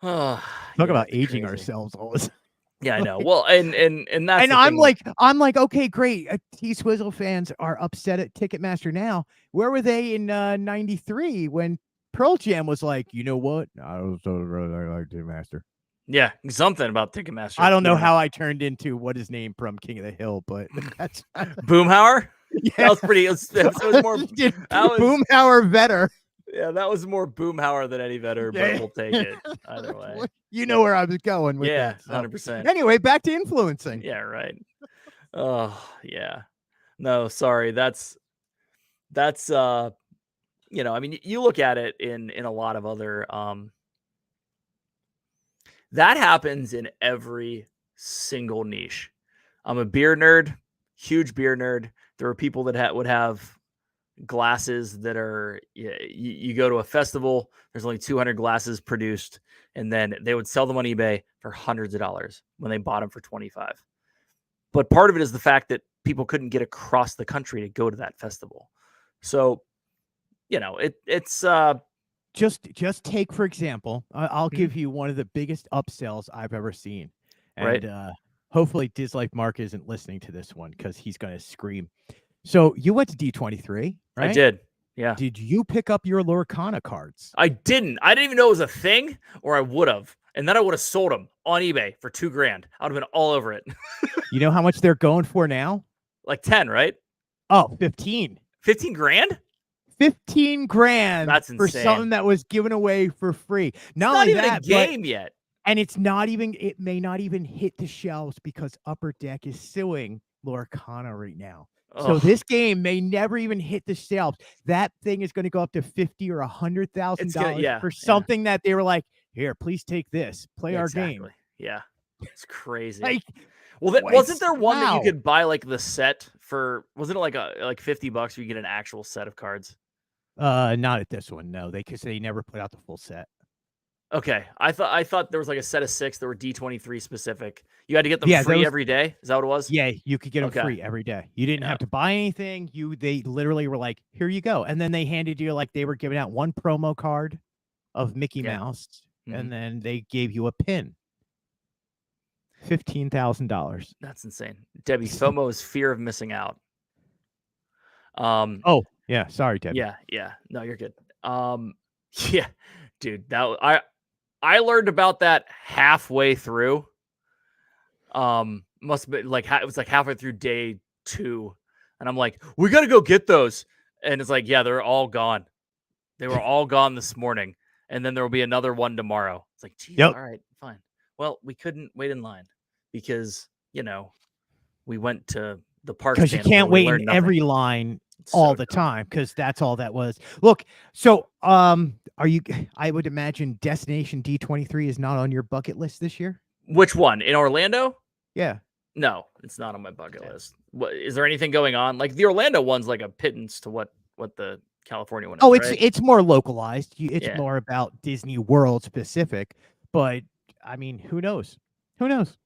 Talk about aging ourselves all this. Yeah, I know. Well, and that's and I'm like, okay, great. T-Swizzle fans are upset at Ticketmaster now. Where were they in '93 when Pearl Jam was like, you know what? I was so really like Ticketmaster. Yeah, something about Ticketmaster. I don't know how I turned into what his name from King of the Hill, but that's Boomhauer. Yeah, that was pretty. It was more Boomhauer better. Yeah, that was more Boomhauer than Eddie Vedder, but we'll take it either way. You know where I was going with that. 100%. Anyway, back to influencing. Yeah, right. Oh, yeah. No, sorry. That's I mean, you look at it in a lot of other that happens in every single niche. I'm a beer nerd, huge beer nerd. There are people that would have glasses that are, you go to a festival, there's only 200 glasses produced, and then they would sell them on eBay for hundreds of dollars when they bought them for 25. But part of it is the fact that people couldn't get across the country to go to that festival. So, it's just take, for example, I'll give you one of the biggest upsells I've ever seen. And hopefully DisLife Mark isn't listening to this one because he's going to scream. So you went to D23, right? I did. Yeah. Did you pick up your Lorcana cards? I didn't even know it was a thing, or I would have. And then I would have sold them on eBay for $2,000. I would have been all over it. You know how much they're going for now? Like 10, right? Oh, 15. 15 grand? 15 grand. That's insane. For something that was given away for free. Not even a game yet. And it may not even hit the shelves because Upper Deck is suing Lorcana right now. So this game may never even hit the shelves. That thing is going to go up to $50,000 or $100,000 for something that they were like, here, please take this, play our game. Yeah, it's crazy. Wasn't there one that you could buy like the set for? Wasn't it like $50 where you get an actual set of cards? Not at this one, no. Because they never put out the full set. Okay, I thought there was like a set of 6 that were D23 specific. You had to get them free every day. Is that what it was? Yeah, you could get them free every day. You didn't have to buy anything. They literally were like, here you go, and then they handed you, like, they were giving out one promo card of Mickey Mouse, and then they gave you a pin. $15,000. That's insane, Debbie. FOMO is fear of missing out. Oh yeah, sorry, Debbie. Yeah. No, you're good. Yeah, dude. I learned about that halfway through. Must be like it was like halfway through day 2, and I'm like, we got to go get those, and it's like, yeah, they're all gone. They were all gone this morning, and then there will be another one tomorrow. It's like, geez, all right, fine. Well, we couldn't wait in line because we went to the park because you can't wait in every line all So the dumb. time, because that's all that was. Look, so are you? I would imagine Destination D23 is not on your bucket list this year. Which one in Orlando? Yeah. No, it's not on my bucket Okay. list. What is there anything going on? Like the Orlando one's like a pittance to what the California one is, Oh, right? it's more localized. It's Yeah, more about Disney World specific. But I mean, who knows? Who knows?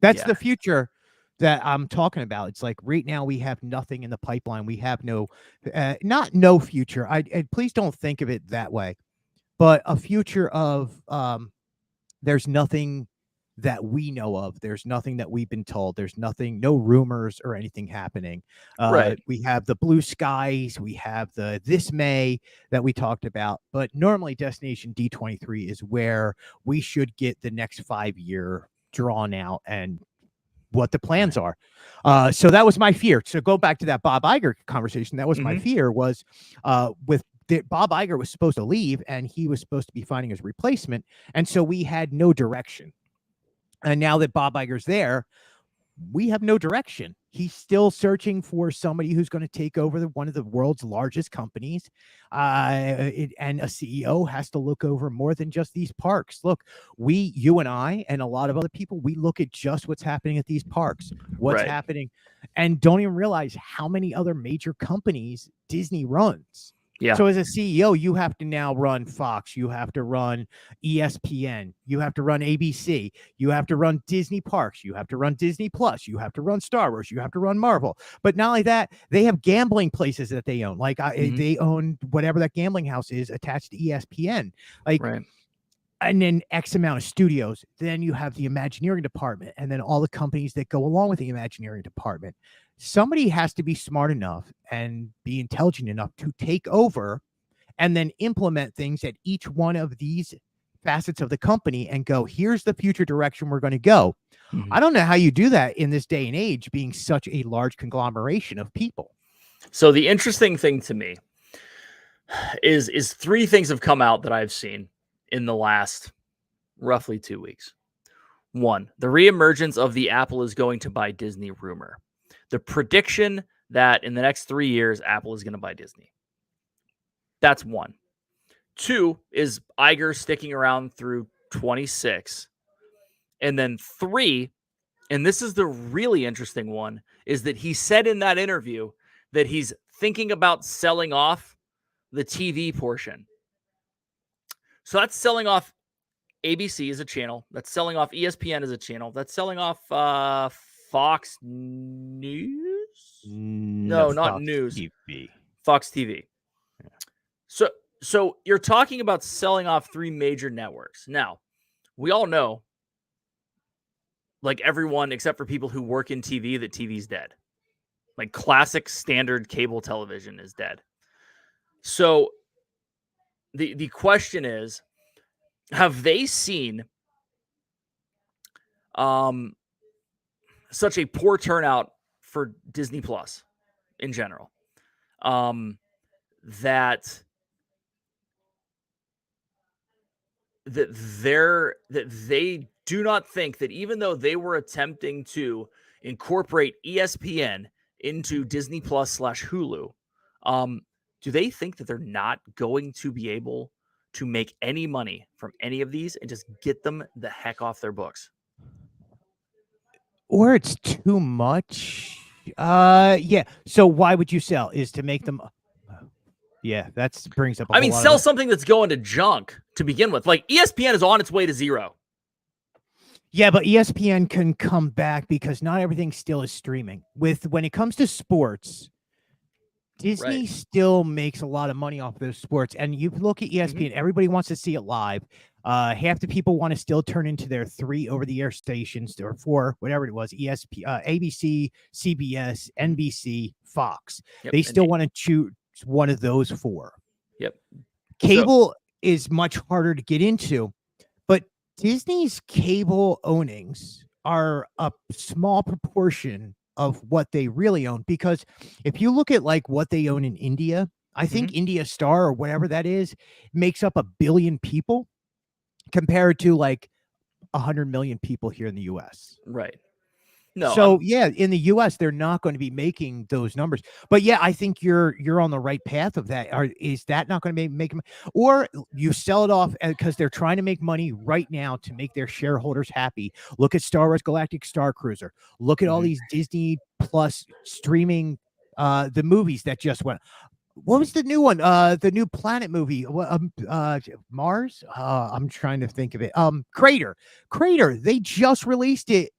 That's yeah, the future that I'm talking about. It's like right now we have nothing in the pipeline. We have no, not no future. I please don't think of it that way, but a future of there's nothing that we know of. There's nothing that we've been told. There's nothing, no rumors or anything happening. right, We have the blue skies. We have the this May that we talked about. But normally, Destination D23 is where we should get the next 5 year drawn out and what the plans are. So that was my fear. So go back to that Bob Iger conversation. That was my fear was with Bob Iger was supposed to leave and he was supposed to be finding his replacement. And so we had no direction. And now that Bob Iger's there, we have no direction. He's still searching for somebody who's going to take over one of the world's largest companies. And a CEO has to look over more than just these parks. Look, you and I, and a lot of other people, we look at just what's happening at these parks, what's right. happening, and don't even realize how many other major companies Disney runs. Yeah. So as a CEO, you have to now run Fox, you have to run ESPN, you have to run ABC, you have to run Disney Parks, you have to run Disney Plus, you have to run Star Wars, you have to run Marvel. But not only that, they have gambling places that they own. Like they own whatever that gambling house is attached to ESPN. Like, Right. and then X amount of studios. Then you have the Imagineering department, and then all the companies that go along with the Imagineering department. Somebody has to be smart enough and be intelligent enough to take over and then implement things at each one of these facets of the company and go, here's the future direction we're going to go. I don't know how you do that in this day and age, being such a large conglomeration of people. So the interesting thing to me is three things have come out that I've seen in the last roughly 2 weeks. One, the reemergence of the Apple is going to buy Disney rumor. The prediction that in the next 3 years, Apple is going to buy Disney. That's one. Two is Iger sticking around through 26. And then three, and this is the really interesting one, is that he said in that interview that he's thinking about selling off the TV portion. So that's selling off ABC as a channel. That's selling off ESPN as a channel. That's selling off Fox News? No, not Fox news. TV. Fox TV. Yeah. So you're talking about selling off three major networks. Now, we all know, like everyone except for people who work in TV, that TV's dead. Like classic standard cable television is dead. So the question is, have they seen such a poor turnout for Disney Plus in general, that they do not think that even though they were attempting to incorporate ESPN into Disney Plus / Hulu, do they think that they're not going to be able to make any money from any of these and just get them the heck off their books? Or it's too much. Yeah. So why would you sell? Is to make them. Yeah, that brings up. I mean, sell something that's going to junk to begin with. Like ESPN is on its way to zero. Yeah, but ESPN can come back because not everything still is streaming. When it comes to sports, Disney still makes a lot of money off of those sports. And you look at ESPN, everybody wants to see it live. Half the people want to still turn into their 3 over-the-air stations or 4, whatever it was, ABC, CBS, NBC, Fox. They still want to choose one of those 4. Yep. Cable is much harder to get into, but Disney's cable ownings are a small proportion of what they really own. Because if you look at like what they own in India, I think India Star or whatever that is makes up 1 billion people compared to like 100 million people here in the US. Right. No, So yeah, in the US, they're not going to be making those numbers. But yeah, I think you're on the right path of that. Is that not going to make them, or you sell it off because they're trying to make money right now to make their shareholders happy? Look at Star Wars Galactic Star Cruiser. Look at all these Disney Plus streaming the movies that just went. What was the new one? The new Planet movie. Mars. I'm trying to think of it. Crater. Crater. They just released it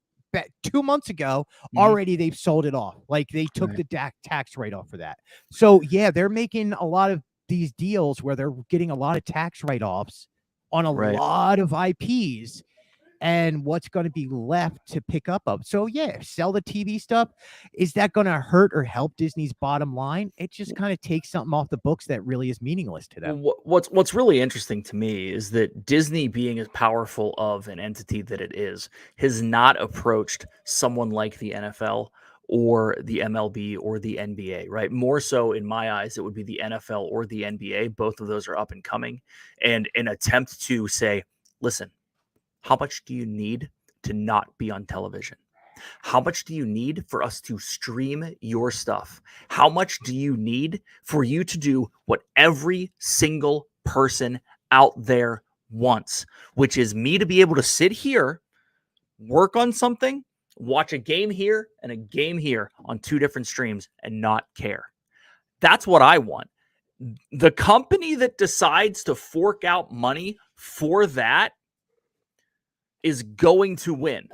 2 months ago. Already, they've sold it off. Like they took the tax write off for that. So yeah, they're making a lot of these deals where they're getting a lot of tax write offs on a lot of IPs. And what's going to be left to pick up of. So yeah, sell the TV stuff. Is that going to hurt or help Disney's bottom line? It just kind of takes something off the books that really is meaningless to them. Well, what's really interesting to me is that Disney, being as powerful of an entity that it is, has not approached someone like the NFL or the MLB or the NBA, right? More so, in my eyes, it would be the NFL or the NBA. Both of those are up and coming, and an attempt to say, listen, how much do you need to not be on television? How much do you need for us to stream your stuff? How much do you need for you to do what every single person out there wants, which is me to be able to sit here, work on something, watch a game here and a game here on 2 different streams and not care? That's what I want. The company that decides to fork out money for that is going to win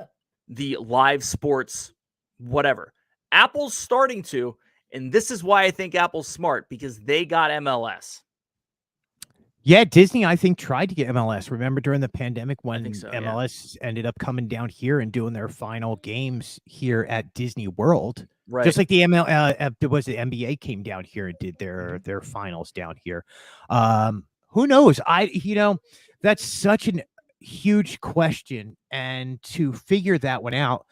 the live sports, whatever. Apple's starting to, and this is why I think Apple's smart, because they got MLS. Yeah, Disney, I think, tried to get MLS. Remember during the pandemic when MLS ended up coming down here and doing their final games here at Disney World, right? Just like the was the NBA came down here and did their finals down here. Who knows? That's such an huge question, and to figure that one out.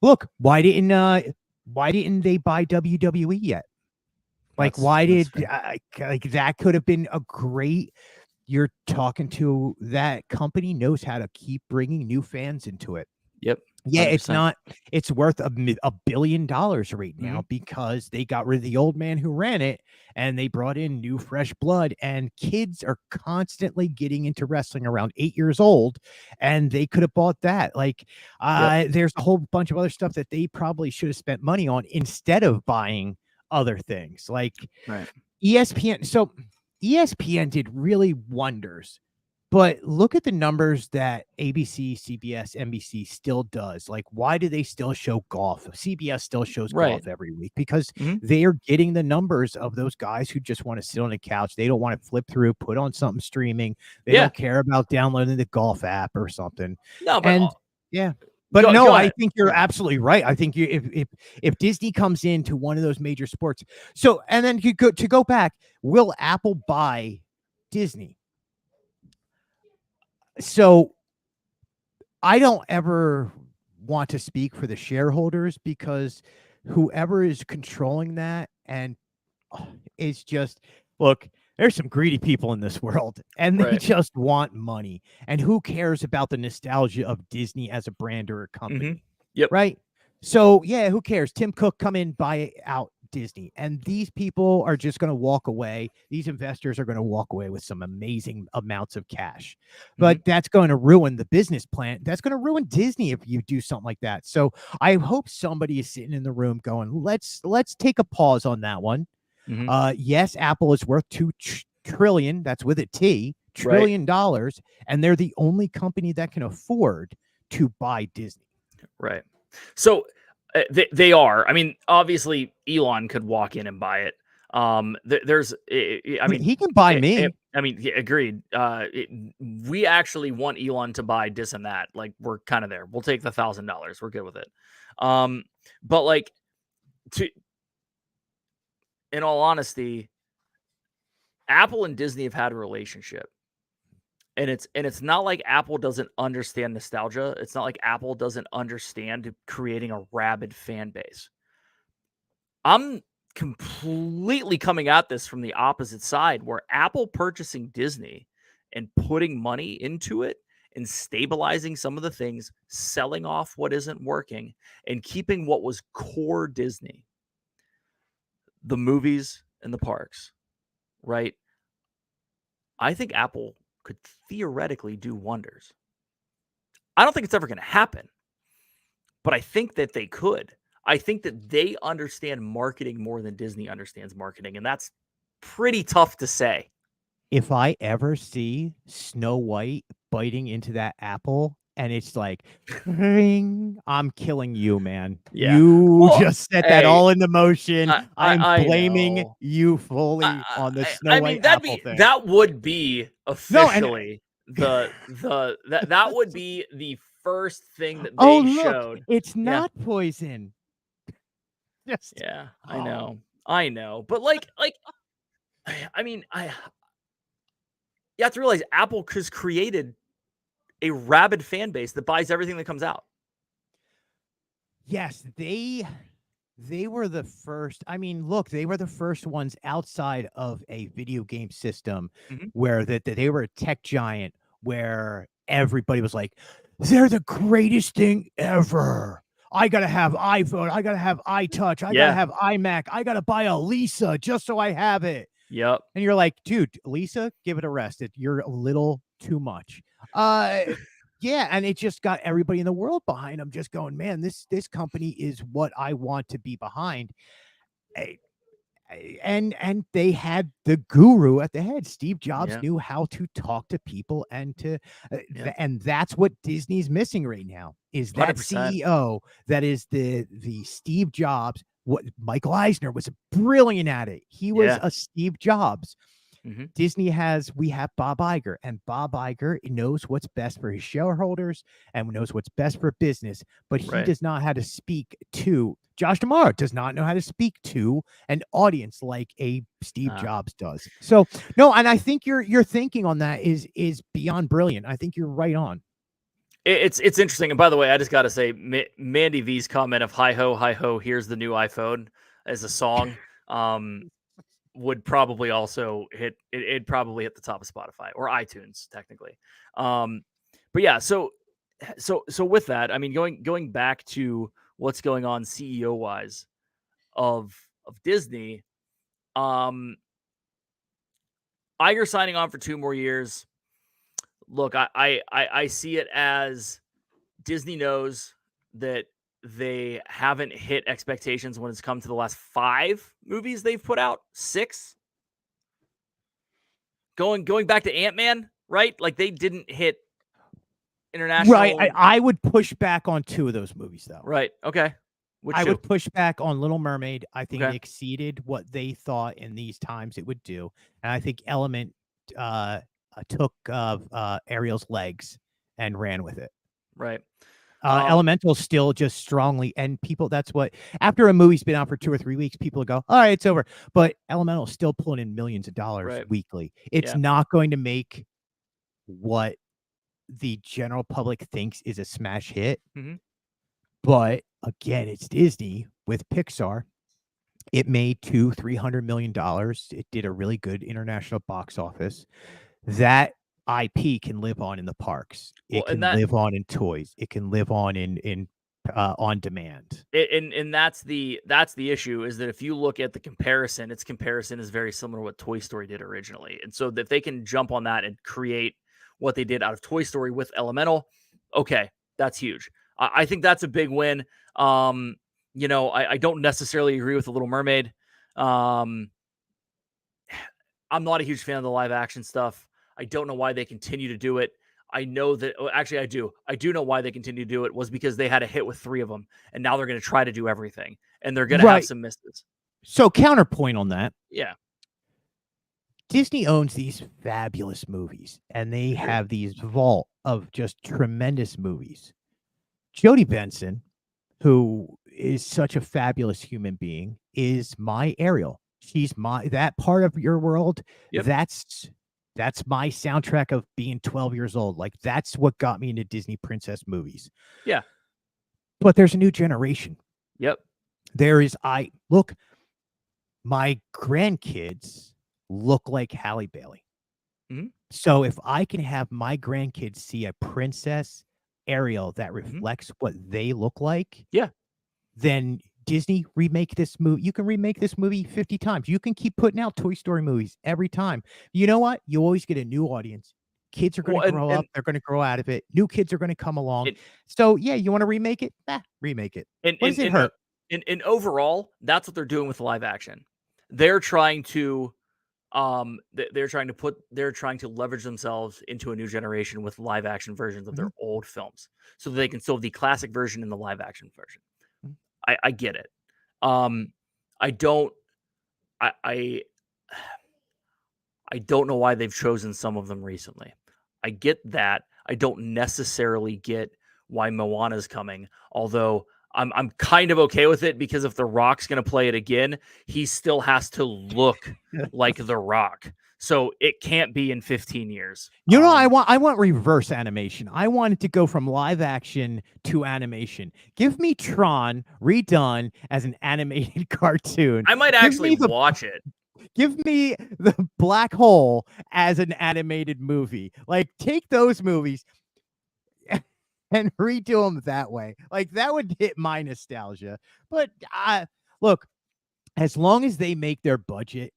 Look, why didn't they buy WWE yet? Like, why did like that could have been a great. You're talking to that company knows how to keep bringing new fans into it. Yep. 100%. Yeah, it's worth $1 billion right now because they got rid of the old man who ran it and they brought in new fresh blood, and kids are constantly getting into wrestling around 8 years old, and they could have bought that. Like, there's a whole bunch of other stuff that they probably should have spent money on instead of buying other things like ESPN. So ESPN did really wonders. But look at the numbers that ABC, CBS, NBC still does. Like, why do they still show golf? CBS still shows golf every week because they are getting the numbers of those guys who just want to sit on the couch. They don't want to flip through, put on something streaming. They don't care about downloading the golf app or something. No, but But no, I think you're absolutely right. I think if Disney comes into one of those major sports, and then to go back, will Apple buy Disney? So I don't ever want to speak for the shareholders because whoever is controlling that and it's just, look, there's some greedy people in this world and they just want money. And who cares about the nostalgia of Disney as a brand or a company? Right. So yeah, who cares? Tim Cook come in, buy out Disney, and these people are just going to walk away. These investors are going to walk away with some amazing amounts of cash, but that's going to ruin the business plan. That's going to ruin Disney if you do something like that. So I hope somebody is sitting in the room going, let's take a pause on that one. Yes, Apple is worth $2 trillion. That's with a T, $1 trillion, and they're the only company that can afford to buy Disney. Right. So they are. I mean, obviously, Elon could walk in and buy it. I mean, he can buy me. I mean, agreed. We actually want Elon to buy this and that. Like, we're kind of there. We'll take the $1,000. We're good with it. But like, in all honesty, Apple and Disney have had a relationship. And it's not like Apple doesn't understand nostalgia. It's not like Apple doesn't understand creating a rabid fan base. I'm completely coming at this from the opposite side, where Apple purchasing Disney and putting money into it in stabilizing some of the things, selling off what isn't working, and keeping what was core Disney, the movies and the parks, right? I think Apple could theoretically do wonders. I don't think it's ever going to happen, but I think that they could. I think that they understand marketing more than Disney understands marketing, and that's pretty tough to say. If I ever see Snow White biting into that apple and it's like, ring, I'm killing you, man. Yeah. You Well, just set that hey, all into motion. I'm I blaming know. you fully on the Snow I White mean, apple thing. that would be No, and officially that would be the first thing that oh they look, showed. it's Yeah. not poison. Just Yeah, I oh. know. I know. But like I mean, you have to realize Apple has created a rabid fan base that buys everything that comes out. Yes, they were the first. I mean, look, they were the first ones outside of a video game system Mhm. where that they were a tech giant where everybody was like, they're the greatest thing ever. I gotta have iPhone. I gotta have iTouch. I gotta Yeah. have iMac. I gotta buy a Lisa just so I have it. Yep. And you're like, dude, Lisa, give it a rest. You're a little too much. Yeah, and it just got everybody in the world behind them, just going, man, this company is what I want to be behind. Eh, and they had the guru at the head. Steve Jobs Yeah. knew how to talk to people and to Yeah. and that's what Disney's missing right now is that 100%. CEO that is the Steve Jobs. What Michael Eisner was brilliant at it. He was Yeah. a Steve Jobs. Mhm. We have Bob Iger, and Bob Iger knows what's best for his shareholders and knows what's best for business, but he Right. does not know how to speak to Josh D'Amaro does not know how to speak to an audience like a Steve Jobs does. So no, and I think your thinking on that is beyond brilliant. I think you're right on. It's interesting. And by the way, I just got to say, Mandy V's comment of "Hi ho, here's the new iPhone" as a song would probably also hit. It'd probably hit the top of Spotify or iTunes technically. But yeah, so with that, I mean, going back to what's going on CEO wise of Disney, Iger signing on for 2 more years. Look, I see it as Disney knows that they haven't hit expectations when it's come to the last 5 movies they've put out. 6? Going back to Ant-Man, right? Like, they didn't hit Right. international. I would push back on 2 of those movies, though. Right, okay. Which I 2? would push back on Little Mermaid. I think it Okay. exceeded what they thought in these times it would do, and I think Element took Ariel's legs and ran with it. Right. Elemental still just strongly, and people. That's what after a movie's been out for 2 or 3 weeks, people go, "All right, it's over." But Elemental is still pulling in millions of dollars Right. weekly. It's Yeah. not going to make what the general public thinks is a smash hit. Mhm. But again, it's Disney with Pixar. It made $200-300 million. It did a really good international box office. That IP can live on in the parks. Well, It and can live on in toys. It can live on in on demand. and that's the issue is that if you look at the comparison, its comparison is very similar to what Toy Story did originally. And so if they can jump on that and create what they did out of Toy Story with Elemental, okay, that's huge. I think that's a big win. I don't necessarily agree with The Little Mermaid. I'm not a huge fan of the live action stuff. I don't know why they continue to do it. I know that actually I do. I do know why they continue to do it was because they had a hit with 3 of them, and now they're going to try to do everything, and they're going to have some misses. So counterpoint on that. Yeah. Disney owns these fabulous movies, and they have these vault of just tremendous movies. Jodie Benson, who is such a fabulous human being, is my Ariel. She's that part of your world. Yep. That's my soundtrack of being 12 years old. Like that's what got me into Disney princess movies. Yeah. But there's a new generation. Yep. My grandkids look like Halle Bailey. So if I can have my grandkids see a Princess Ariel that reflects what they look like, Yeah. then Disney remake this movie. You can remake this movie 50 times. You can keep putting out Toy Story movies every time. You know what? You always get a new audience. Kids are going Well, to grow up. They're going to grow out of it. New kids are going to come along. So yeah, you want to remake it? Remake it. What does it hurt? And overall, that's what they're doing with live action. They're trying to they're trying to leverage themselves into a new generation with live action versions of their old films, so that they can still have the classic version and the live action version. I get it. I don't I don't know why they've chosen some of them recently. I get that. I don't necessarily get why Moana's coming, although I'm kind of okay with it, because if The Rock's going to play it again, he still has to look like The Rock. So it can't be in 15 years. You know, I want reverse animation. I want it to go from live action to animation. Give me Tron redone as an animated cartoon. I might actually watch it. Give me the Black Hole as an animated movie. Like, take those movies and redo them that way. Like, that would hit my nostalgia. But look, as long as they make their budget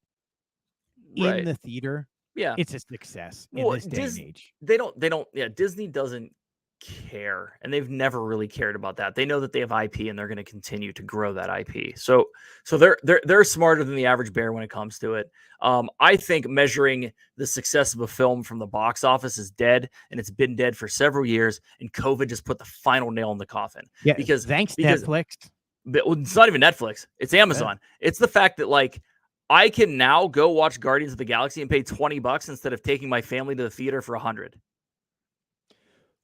in the theater, it's a success in this day and age. They don't. Yeah, Disney doesn't care, and they've never really cared about that. They know that they have IP, and they're going to continue to grow that IP. So they're smarter than the average bear when it comes to it. I think measuring the success of a film from the box office is dead, and it's been dead for several years. And COVID just put the final nail in the coffin. Yeah, because Netflix. But it's not even Netflix. It's Amazon. Yeah. It's the fact that, like, I can now go watch Guardians of the Galaxy and pay $20 instead of taking my family to the theater for $100.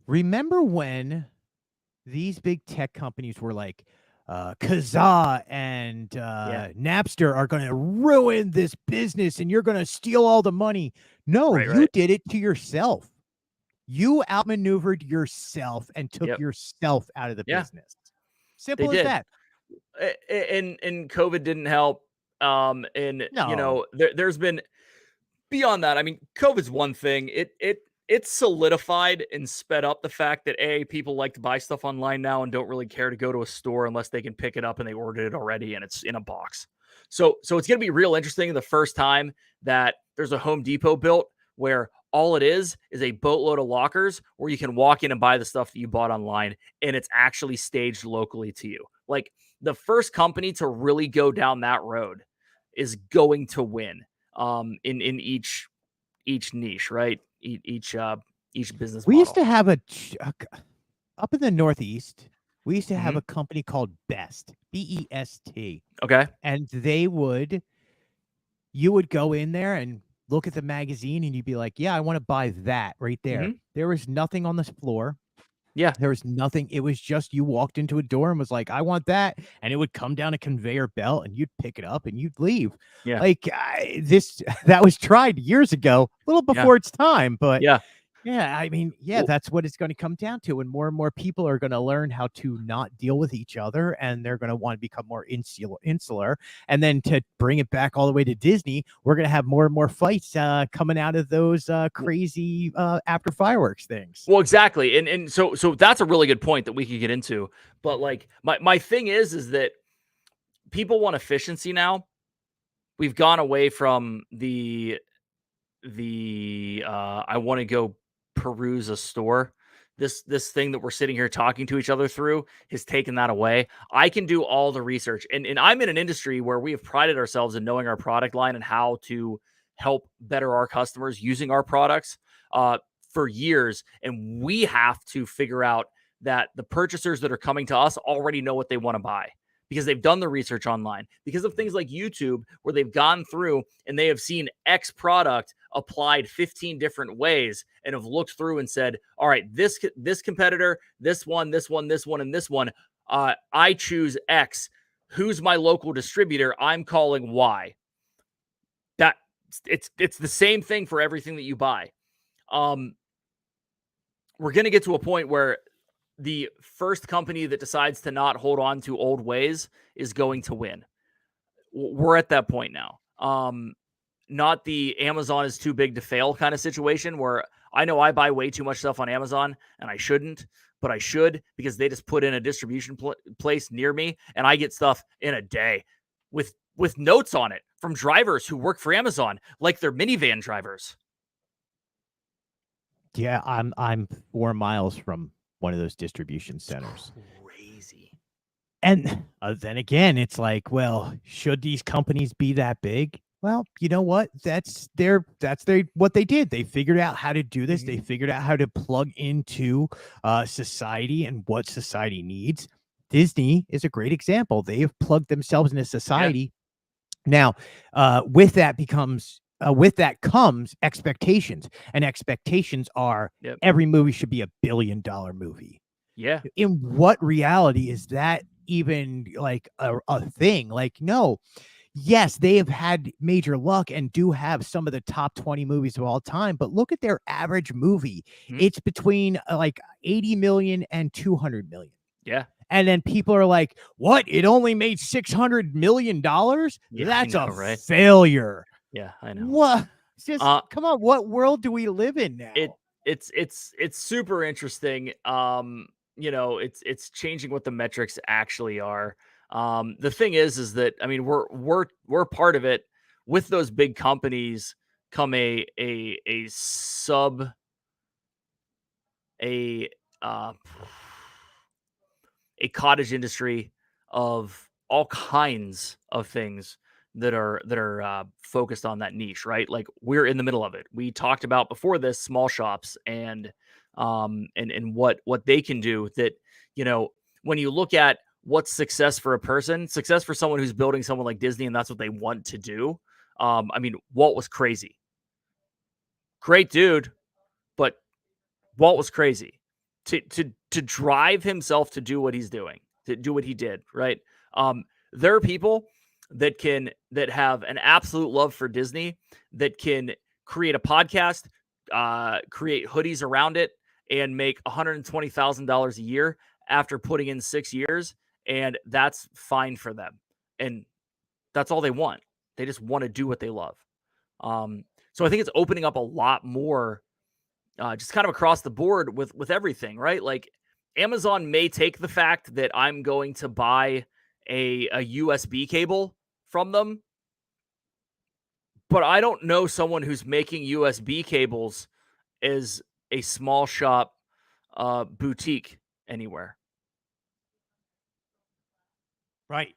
Remember when these big tech companies were like, Kazaa and Napster are going to ruin this business and you're going to steal all the money? No, you did it to yourself. You outmaneuvered yourself and took yourself out of the business. Simple as that. And COVID didn't help. You know, there's been beyond that. I mean, COVID's one thing. It solidified and sped up the fact that people like to buy stuff online now and don't really care to go to a store unless they can pick it up and they ordered it already and it's in a box. So it's going to be real interesting the first time that there's a Home Depot built where all it is a boatload of lockers where you can walk in and buy the stuff that you bought online, and it's actually staged locally to you. Like, the first company to really go down that road is going to win in each niche, right? Each business we model. Used to have up in the Northeast, we used to have a company called Best, BEST. Okay. And you would go in there and look at the magazine and you'd be like, yeah, I want to buy that right there. There was nothing on this floor. Yeah. There was nothing. It was just, you walked into a door and was like, I want that. And it would come down a conveyor belt and you'd pick it up and you'd leave. Yeah. Like that was tried years ago, a little before its time, but I mean, that's what it's going to come down to. And more people are going to learn how to not deal with each other, and they're going to want to become more insular. And then to bring it back all the way to Disney, we're going to have more and more fights coming out of those crazy after fireworks things. Well, exactly. And so that's a really good point that we could get into. But like my thing is that people want efficiency now. We've gone away from the I want to go peruse a store. This thing that we're sitting here talking to each other through has taken that away. I can do all the research, and I'm in an industry where we have prided ourselves in knowing our product line and how to help better our customers using our products for years. And we have to figure out that the purchasers that are coming to us already know what they want to buy, because they've done the research online, because of things like YouTube, where they've gone through and they have seen X product applied 15 different ways and have looked through and said, all right, this competitor, this one, and this one, I choose X. Who's my local distributor? I'm calling Y. That it's the same thing for everything that you buy. We're going to get to a point where the first company that decides to not hold on to old ways is going to win. We're at that point now. not the Amazon is too big to fail kind of situation where I know I buy way too much stuff on Amazon and I shouldn't, but I should because they just put in a distribution place near me and I get stuff in a day with notes on it from drivers who work for Amazon, like they're minivan drivers. Yeah, I'm 4 miles from one of those distribution centers. Crazy. And then again, it's like, well, should these companies be that big? Well, you know what? That's what they did. They figured out how to do this. They figured out how to plug into society and what society needs. Disney is a great example. They have plugged themselves into society. Now, with that comes expectations, and expectations are every movie should be $1 billion movie. Yeah. In what reality is that even like a thing? Like, no. Yes, they have had major luck and do have some of the top 20 movies of all time, but look at their average movie. It's between like 80 million and 200 million. Yeah. And then people are like, what? It only made $600 million? Yeah, That's I know, a right? failure. Yeah, I know. What? Just come on, what world do we live in now? It's super interesting. You know, it's changing what the metrics actually are. The thing is that I mean we're part of it. With those big companies come a sub a uh a cottage industry of all kinds of things that are focused on that niche, right? Like we're in the middle of it. We talked about before this small shops and what they can do. That you know when you look at what's success for a person, success for someone who's building someone like Disney, and that's what they want to do. I mean, Walt was crazy, great dude, but Walt was crazy to drive himself to do what he's doing, to do what he did, right? There are people that have an absolute love for Disney that can create a podcast, create hoodies around it, and make $120,000 a year after putting in 6 years, and that's fine for them. And that's all they want. They just want to do what they love. So I think it's opening up a lot more just kind of across the board with everything, right? Like Amazon may take the fact that I'm going to buy a USB cable from them, but I don't know someone who's making USB cables as a small shop boutique anywhere. Right.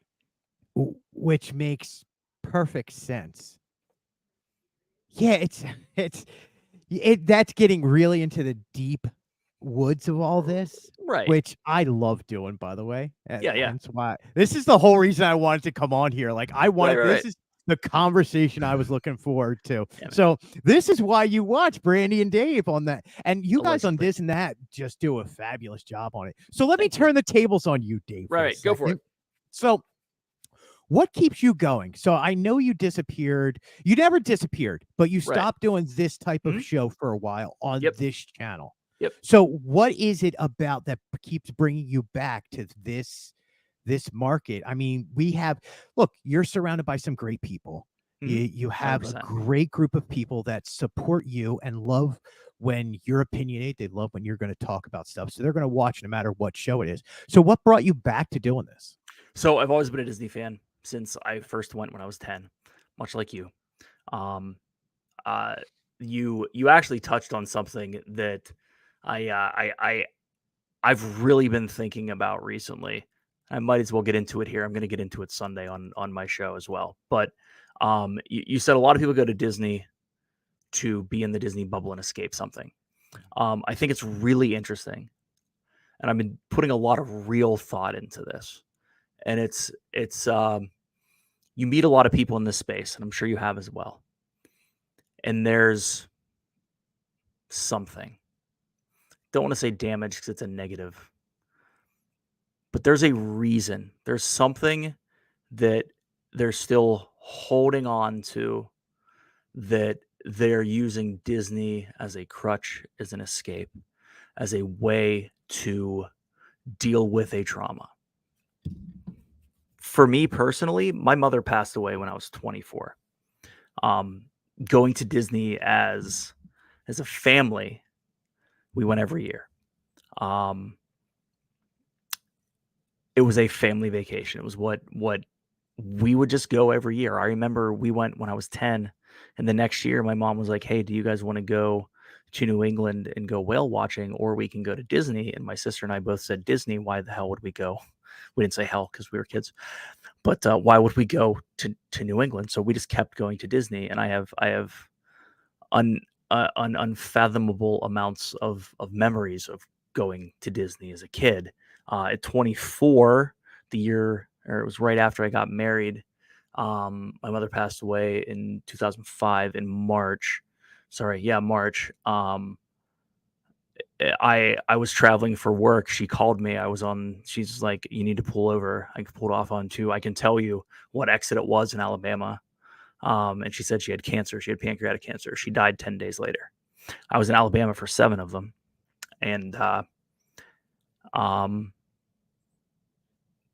Which makes perfect sense. Yeah, that's getting really into the deep woods of all this, right? Which I love doing, by the way. Yeah. Hence why this is the whole reason I wanted to come on here. Like I wanted Right. This is the conversation I was looking forward to. Yeah, so this is why you watch Brandy and Dave on that, and you guys on Allegedly. This and That just do a fabulous job on it. So let me turn the tables on you, Dave. Right, go for it. So what keeps you going? So I know you disappeared. You never disappeared, but you stopped doing this type of show for a while on this channel. Yep. So what is it about that keeps bringing you back to this market? I mean, look, you're surrounded by some great people. You have 100%. a great group of people that support you and love when you're opinionated. They love when you're going to talk about stuff. So they're going to watch no matter what show it is. So what brought you back to doing this? So I've always been a Disney fan since I first went when I was 10, much like you. You actually touched on something that I've really been thinking about recently. I might as well get into it here. I'm going to get into it Sunday on my show as well. But you said a lot of people go to Disney to be in the Disney bubble and escape something. I think it's really interesting, and I've been putting a lot of real thought into this. And it's you meet a lot of people in this space, and I'm sure you have as well. And there's something. Don't want to say damage because it's a negative. But there's a reason. There's something that they're still holding on to, that they're using Disney as a crutch, as an escape, as a way to deal with a trauma. For me personally, my mother passed away when I was 24. going to Disney as a family, we went every year. It was a family vacation. It was what we would just go every year. I remember we went when I was 10, and the next year my mom was like, "Hey, do you guys want to go to New England and go whale watching, or we can go to Disney?" And my sister and I both said Disney. Why the hell would we go? We didn't say hell because we were kids, but why would we go to New England? So we just kept going to Disney, and I have unfathomable amounts of memories of going to Disney as a kid. At 24, the year, or it was right after I got married. My mother passed away in 2005 in March. Sorry, yeah, March. I was traveling for work. She called me. She's like, "You need to pull over." I pulled off onto. I can tell you what exit it was in Alabama. And she said she had cancer. She had pancreatic cancer. She died 10 days later. I was in Alabama for 7 of them, and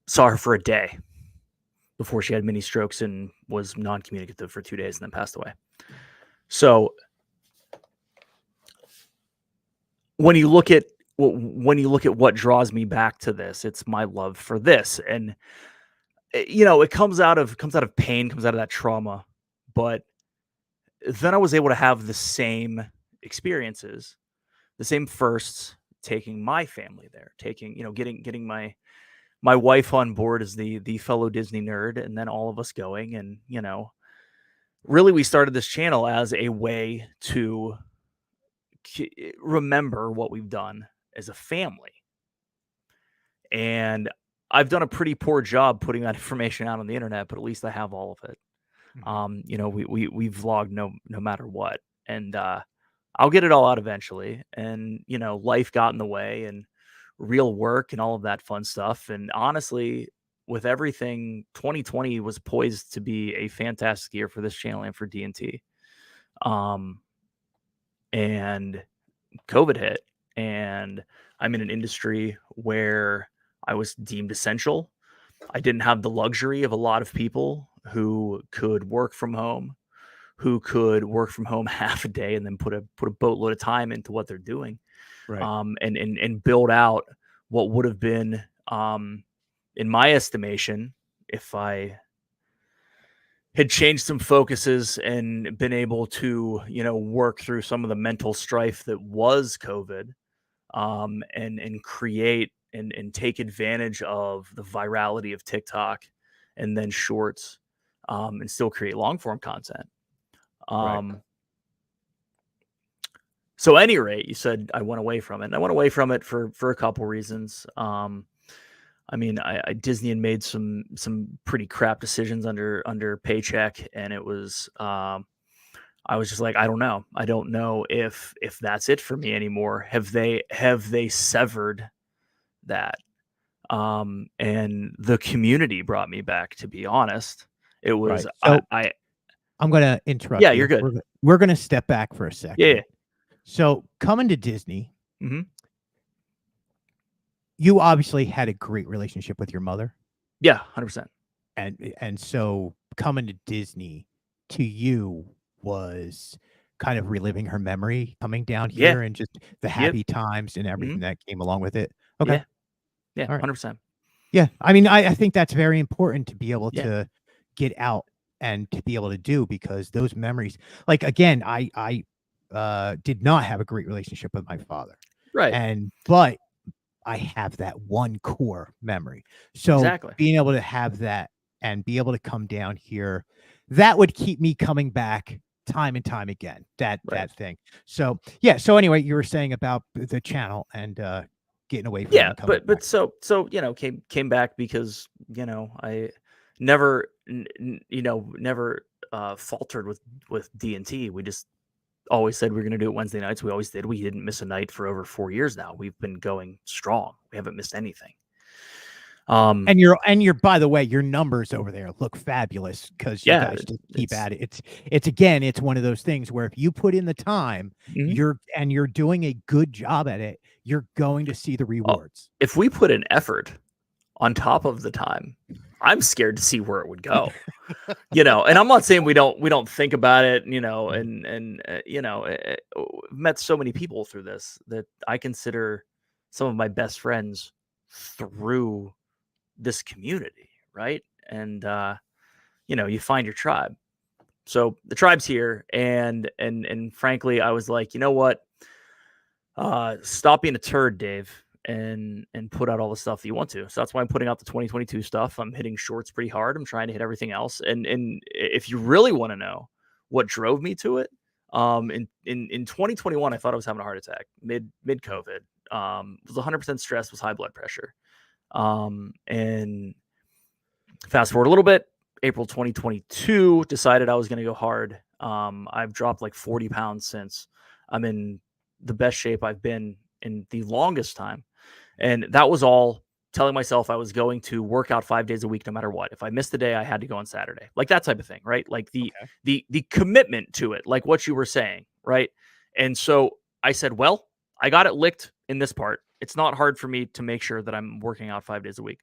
saw her for a day before she had mini strokes and was non-communicative for 2 days and then passed away. So when you look at what draws me back to this, it's my love for this, and it comes out of pain, comes out of that trauma, but then I was able to have the same experiences, the same firsts, taking my family there, getting my wife on board as the fellow Disney nerd, and then all of us going, and really we started this channel as a way to remember what we've done as a family. And I've done a pretty poor job putting that information out on the internet, but at least I have all of it. We vlog no matter what, and I'll get it all out eventually. And life got in the way, and real work and all of that fun stuff. And honestly, with everything, 2020 was poised to be a fantastic year for this channel and for D&T. And COVID hit, and I'm in an industry where I was deemed essential. I didn't have the luxury of a lot of people who could work from home, half a day and then put a boatload of time into what they're doing. Right. And build out what would have been, in my estimation, if I had changed some focuses and been able to, work through some of the mental strife that was COVID, and create and take advantage of the virality of TikTok and then shorts, and still create long form content. Right. So at any rate, you said I went away from it. And I went away from it for a couple reasons. I mean, Disney had made some pretty crap decisions under paycheck, and it was I was just like, I don't know. I don't know if that's it for me anymore. Have they severed that? And the community brought me back, to be honest. It was right. So I'm going to interrupt. Yeah, you're good. We're going to step back for a second. Yeah. So coming to Disney, mm-hmm. You obviously had a great relationship with your mother. Yeah, 100%. And so coming to Disney to you was kind of reliving her memory coming down here, and just the happy times and everything that came along with it. Okay. Yeah, 100%. Yeah. I mean, I think that's very important to be able to get out and to be able to do, because those memories, like, again, I did not have a great relationship with my father. Right. But I have that one core memory. So being able to have that and be able to come down here, that would keep me coming back time and time again, that thing. So, yeah. So anyway, you were saying about the channel and getting away from it. But so came back because, I never, never faltered with D&T. We just always said we were going to do it Wednesday nights. We always did. We didn't miss a night for over 4 years now. We've been going strong. We haven't missed anything. And you're by the way, your numbers over there look fabulous, because you guys just keep at it. It's one of those things where if you put in the time, you're doing a good job at it, you're going to see the rewards. If we put an effort on top of the time, I'm scared to see where it would go. And I'm not saying we don't think about it, and I've met so many people through this that I consider some of my best friends through this community, right? And you find your tribe. So the tribe's here, and frankly, I was like, you know what? Stop being a turd, Dave, and put out all the stuff that you want to. So that's why I'm putting out the 2022 stuff. I'm hitting shorts pretty hard. I'm trying to hit everything else. And if you really want to know what drove me to it, in 2021, I thought I was having a heart attack mid COVID. Was 100% stress, was high blood pressure. And fast forward a little bit, April 2022, decided I was going to go hard. I've dropped like 40 pounds since. I'm in the best shape I've been in the longest time. And that was all telling myself I was going to work out 5 days a week, no matter what. If I missed a day, I had to go on Saturday, like that type of thing, right? Like the commitment to it, like what you were saying, right? And so I said, well, I got it licked in this part. It's not hard for me to make sure that I'm working out 5 days a week.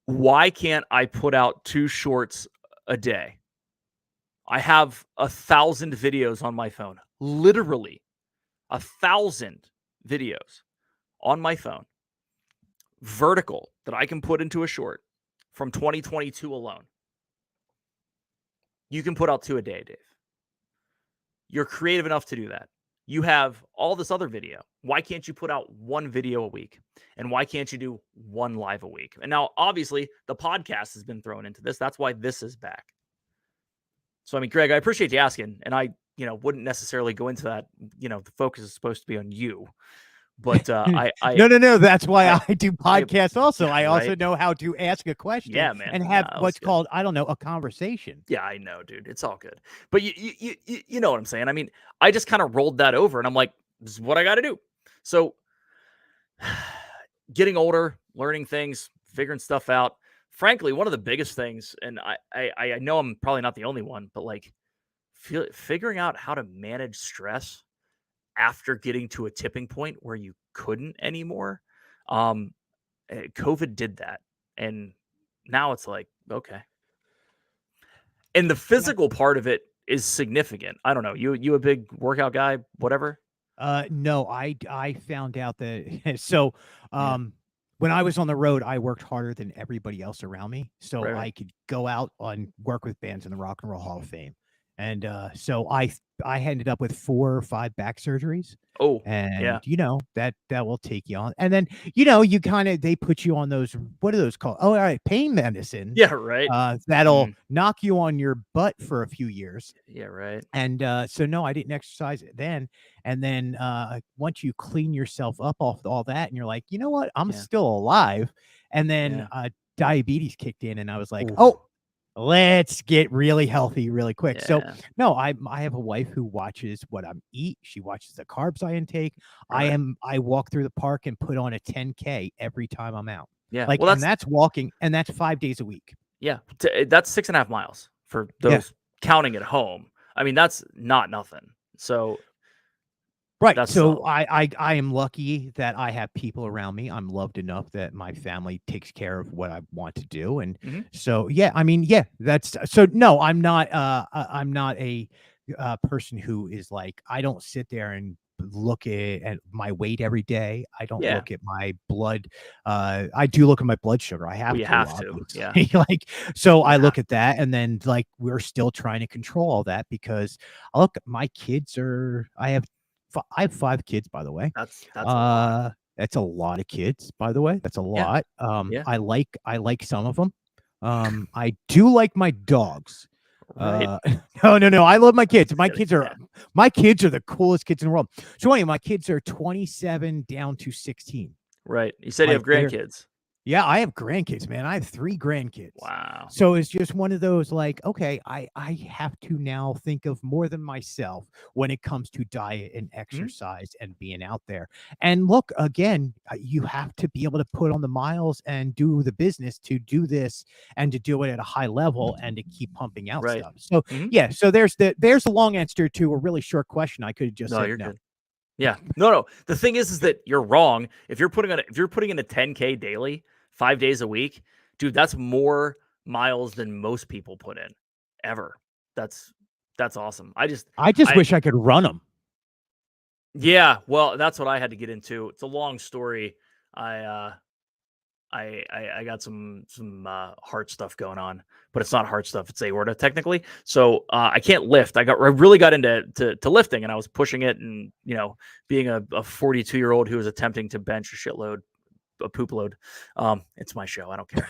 Why can't I put out 2 shorts a day? I have 1,000 videos on my phone, literally 1,000 videos on my phone, vertical, that I can put into a short from 2022 alone. You can put out 2 a day, Dave. You're creative enough to do that. You have all this other video. Why can't you put out 1 video a week? And why can't you do 1 live a week? And now, obviously, the podcast has been thrown into this. That's why this is back. So, I mean, Greg, I appreciate you asking. And I, wouldn't necessarily go into that. The focus is supposed to be on you. But no. That's why I do podcasts also. Yeah, I also know how to ask a question man. and have what's called, I don't know, a conversation. Yeah, I know, dude. It's all good. But you know what I'm saying? I mean, I just kind of rolled that over and I'm like, this is what I got to do. So getting older, learning things, figuring stuff out. Frankly, one of the biggest things, and I know I'm probably not the only one, but like figuring out how to manage stress after getting to a tipping point where you couldn't anymore. COVID did that. And now it's like, okay. And the physical part of it is significant. I don't know. You a big workout guy, whatever? No, I found out that so when I was on the road, I worked harder than everybody else around me. So Right. I could go out and work with bands in the Rock and Roll Hall of Fame. And so I ended up with 4 or 5 back surgeries. Oh, And yeah. that will take you on. And then you kind of, they put you on those, what are those called? Oh, all right, pain medicine. Yeah, right. That'll knock you on your butt for a few years. Yeah, right. And so no, I didn't exercise it then. And then once you clean yourself up off all that, and you're like, you know what, I'm still alive. And then diabetes kicked in, and I was like, oh, let's get really healthy really quick. So no, I have a wife who watches what I eat. She watches the carbs I intake. Right. I walk through the park and put on a 10K every time I'm out. Yeah. Like, and that's walking, and that's 5 days a week. Yeah. That's 6.5 miles for those counting at home. I mean, that's not nothing. So right. So I am lucky that I have people around me. I'm loved enough that my family takes care of what I want to do. And so, yeah, I mean, yeah, that's so no, I'm not a person who is like, I don't sit there and look at my weight every day. I don't look at my blood. I do look at my blood sugar. I have you to. Have to. Yeah. Like, so I look at that, and then like we're still trying to control all that because look, my kids are. I have 5 kids, by the way. That's a lot. That's a lot of kids, by the way. That's a lot. I like some of them. I do like my dogs. Right. No. I love my kids. My kids are the coolest kids in the world. So anyway, my kids are 27 down to 16. Right. You said you have grandkids. Yeah, I have grandkids, man. I have 3 grandkids. Wow. So it's just one of those like, okay, I have to now think of more than myself when it comes to diet and exercise and being out there. And look, again, you have to be able to put on the miles and do the business to do this and to do it at a high level and to keep pumping out stuff. So yeah, so there's the long answer to a really short question. I could have just said you're no. Good. Yeah. No. The thing is that you're wrong. If you're putting in a 10K daily, 5 days a week, dude, that's more miles than most people put in ever. That's awesome. I just wish I could run them. Yeah, well, that's what I had to get into. It's a long story. I got some heart stuff going on, but it's not heart stuff. It's aorta technically. So I can't lift. I really got into lifting, and I was pushing it, and being a 42-year-old who was attempting to bench a poop load. It's my show. I don't care.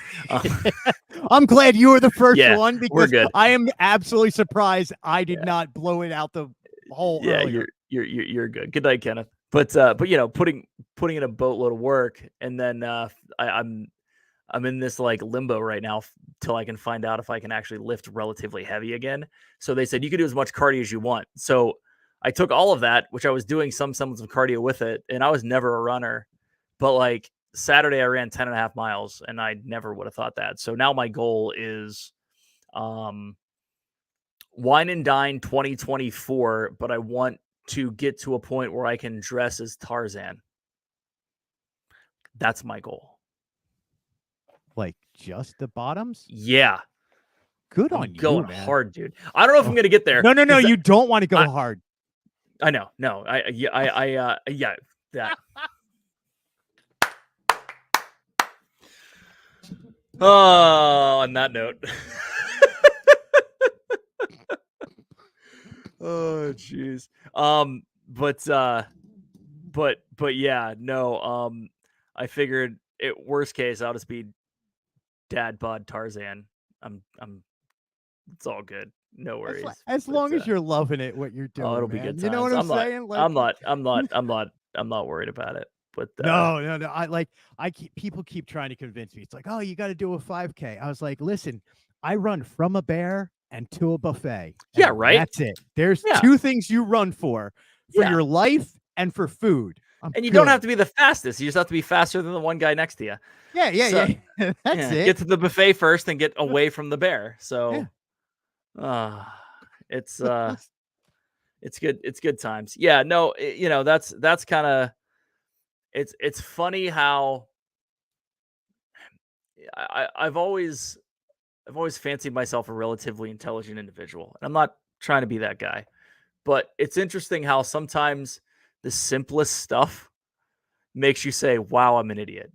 I'm glad you were the first one, because we're good. I am absolutely surprised I did not blow it out the hole. Yeah, earlier. You're good. Good night, Kenneth. But putting in a boatload of work, and then I'm in this like limbo right now till I can find out if I can actually lift relatively heavy again. So they said you can do as much cardio as you want. So I took all of that, which I was doing some semblance of cardio with it, and I was never a runner. But like Saturday, I ran 10.5 miles, and I never would have thought that. So now my goal is Wine and Dine 2024, but I want to get to a point where I can dress as Tarzan. That's my goal. Like just the bottoms? Yeah. Good on you, going man. hard, dude. I don't know if I'm going to get there. No, you don't want to go hard. I know. No, yeah, that. Oh, on that note. Oh, jeez. But yeah, no. I figured worst case, I'll just be dad bod Tarzan. It's all good. No worries. As long as you're loving it, what you're doing. Oh, it'll be good times. You know what I'm saying? I'm not worried about it. But no. People keep trying to convince me. It's like, oh, you got to do a 5K. I was like, listen, I run from a bear and to a buffet. Yeah, right. That's it. There's two things you run for your life and for food. And you don't have to be the fastest. You just have to be faster than the one guy next to you. Yeah. That's it. Get to the buffet first and get away from the bear. So, it's good. It's good times. Yeah. No. That's kind of. It's funny how I've always fancied myself a relatively intelligent individual, and I'm not trying to be that guy, but it's interesting how sometimes the simplest stuff makes you say, wow, I'm an idiot,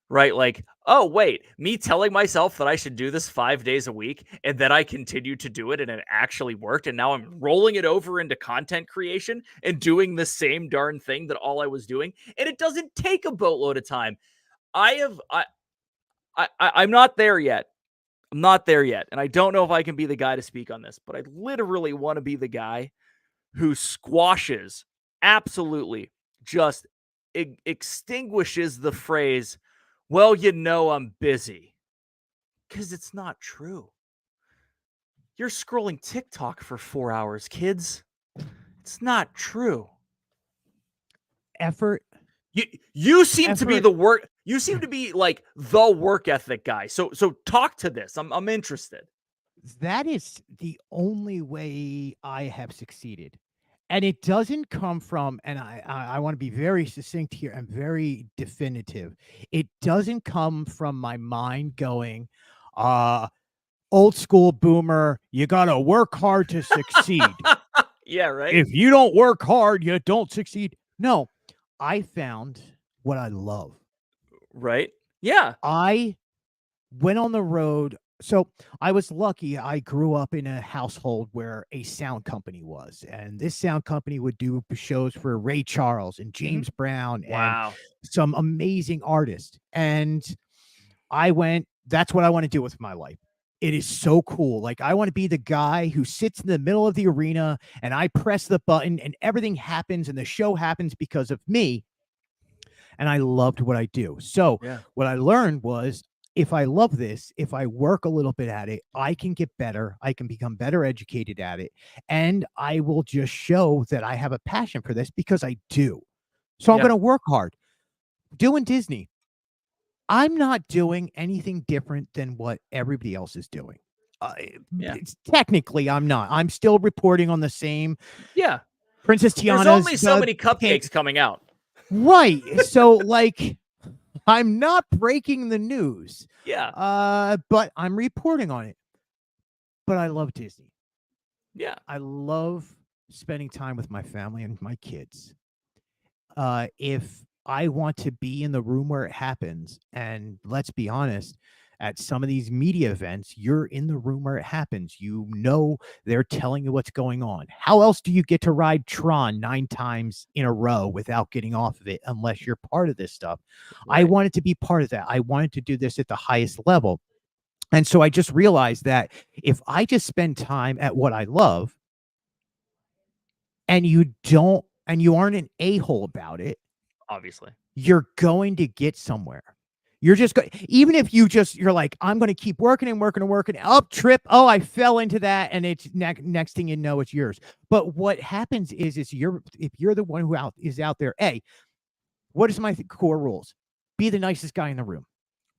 right? Like, oh, wait, me telling myself that I should do this 5 days a week, and then I continued to do it, and it actually worked, and now I'm rolling it over into content creation and doing the same darn thing that all I was doing, and it doesn't take a boatload of time. I'm not there yet. I'm not there yet, and I don't know if I can be the guy to speak on this, but I literally want to be the guy who squashes, absolutely just extinguishes the phrase, well, I'm busy. Because it's not true. You're scrolling TikTok for 4 hours, kids. It's not true. Effort. You seem to be the work. You seem to be like the work ethic guy. So talk to this. I'm interested. That is the only way I have succeeded. And it doesn't come from, and I want to be very succinct here and very definitive. It doesn't come from my mind going, old school boomer, you got to work hard to succeed. Yeah, right. If you don't work hard, you don't succeed. No, I found what I love. Right. Yeah. I went on the road. So I was lucky. I grew up in a household where a sound company was, and this sound company would do shows for Ray Charles and James Brown and some amazing artists. And I went, that's what I want to do with my life. It is so cool. Like, I want to be the guy who sits in the middle of the arena and I press the button and everything happens and the show happens because of me. And I loved what I do. So what I learned was, if I love this, if I work a little bit at it, I can get better. I can become better educated at it. And I will just show that I have a passion for this because I do. So I'm going to work hard. Doing Disney, I'm not doing anything different than what everybody else is doing. Technically, I'm not. I'm still reporting on the same. Yeah. Princess Tiana's. There's only so many cupcakes coming out. Right. So, like, I'm not breaking the news. Yeah. But I'm reporting on it. But I love Disney. Yeah. I love spending time with my family and my kids. If I want to be in the room where it happens, and let's be honest, at some of these media events, you're in the room where it happens. You know they're telling you what's going on. How else do you get to ride Tron 9 times in a row without getting off of it unless you're part of this stuff? I Right. wanted to be part of that. I wanted to do this at the highest level. And so I just realized that if I just spend time at what I love, and you aren't an a-hole about it, Obviously. you're going to get somewhere. You're just going, even if you're like, I'm going to keep working and working and working, up trip. Oh, I fell into that. And it's next thing you know, it's yours. But what happens is if you're the one who is out there, what is my core rules? Be the nicest guy in the room.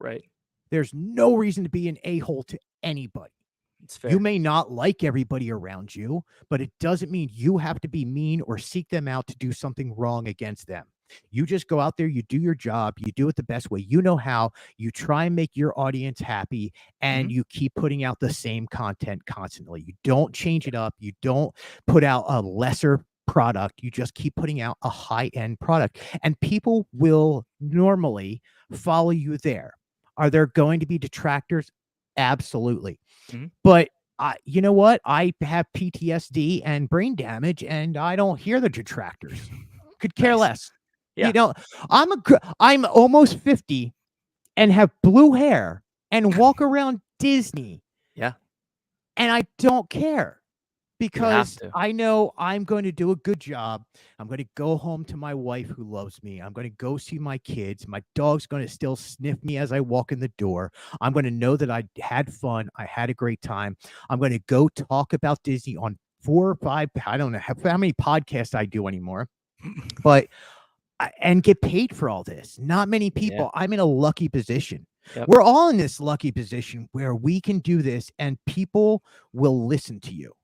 Right. There's no reason to be an a-hole to anybody. It's fair. You may not like everybody around you, but it doesn't mean you have to be mean or seek them out to do something wrong against them. You just go out there, you do your job, you do it the best way you know how, you try and make your audience happy, and you keep putting out the same content constantly. You don't change it up. You don't put out a lesser product. You just keep putting out a high-end product, and people will normally follow you there. Are there going to be detractors? Absolutely. But you know what? I have PTSD and brain damage, and I don't hear the detractors. Could care less. Yeah. You know, I'm almost 50 and have blue hair and walk around Disney. Yeah. And I don't care. Because to. I know I'm going to do a good job. I'm going to go home to my wife who loves me. I'm going to go see my kids. My dog's going to still sniff me as I walk in the door. I'm going to know that I had fun. I had a great time. I'm going to go talk about Disney on 4 or 5, I don't know how many podcasts I do anymore, but and get paid for all this. Not many people. Yeah. I'm in a lucky position. Yep. We're all in this lucky position where we can do this and people will listen to you.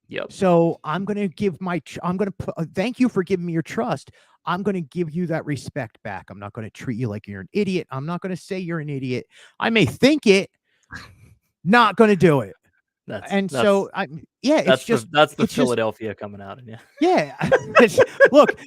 Yep. So I'm going to give thank you for giving me your trust. I'm going to give you that respect back. I'm not going to treat you like you're an idiot. I'm not going to say you're an idiot. I may think it, not going to do it. It's the Philadelphia coming out in you. Yeah. Look,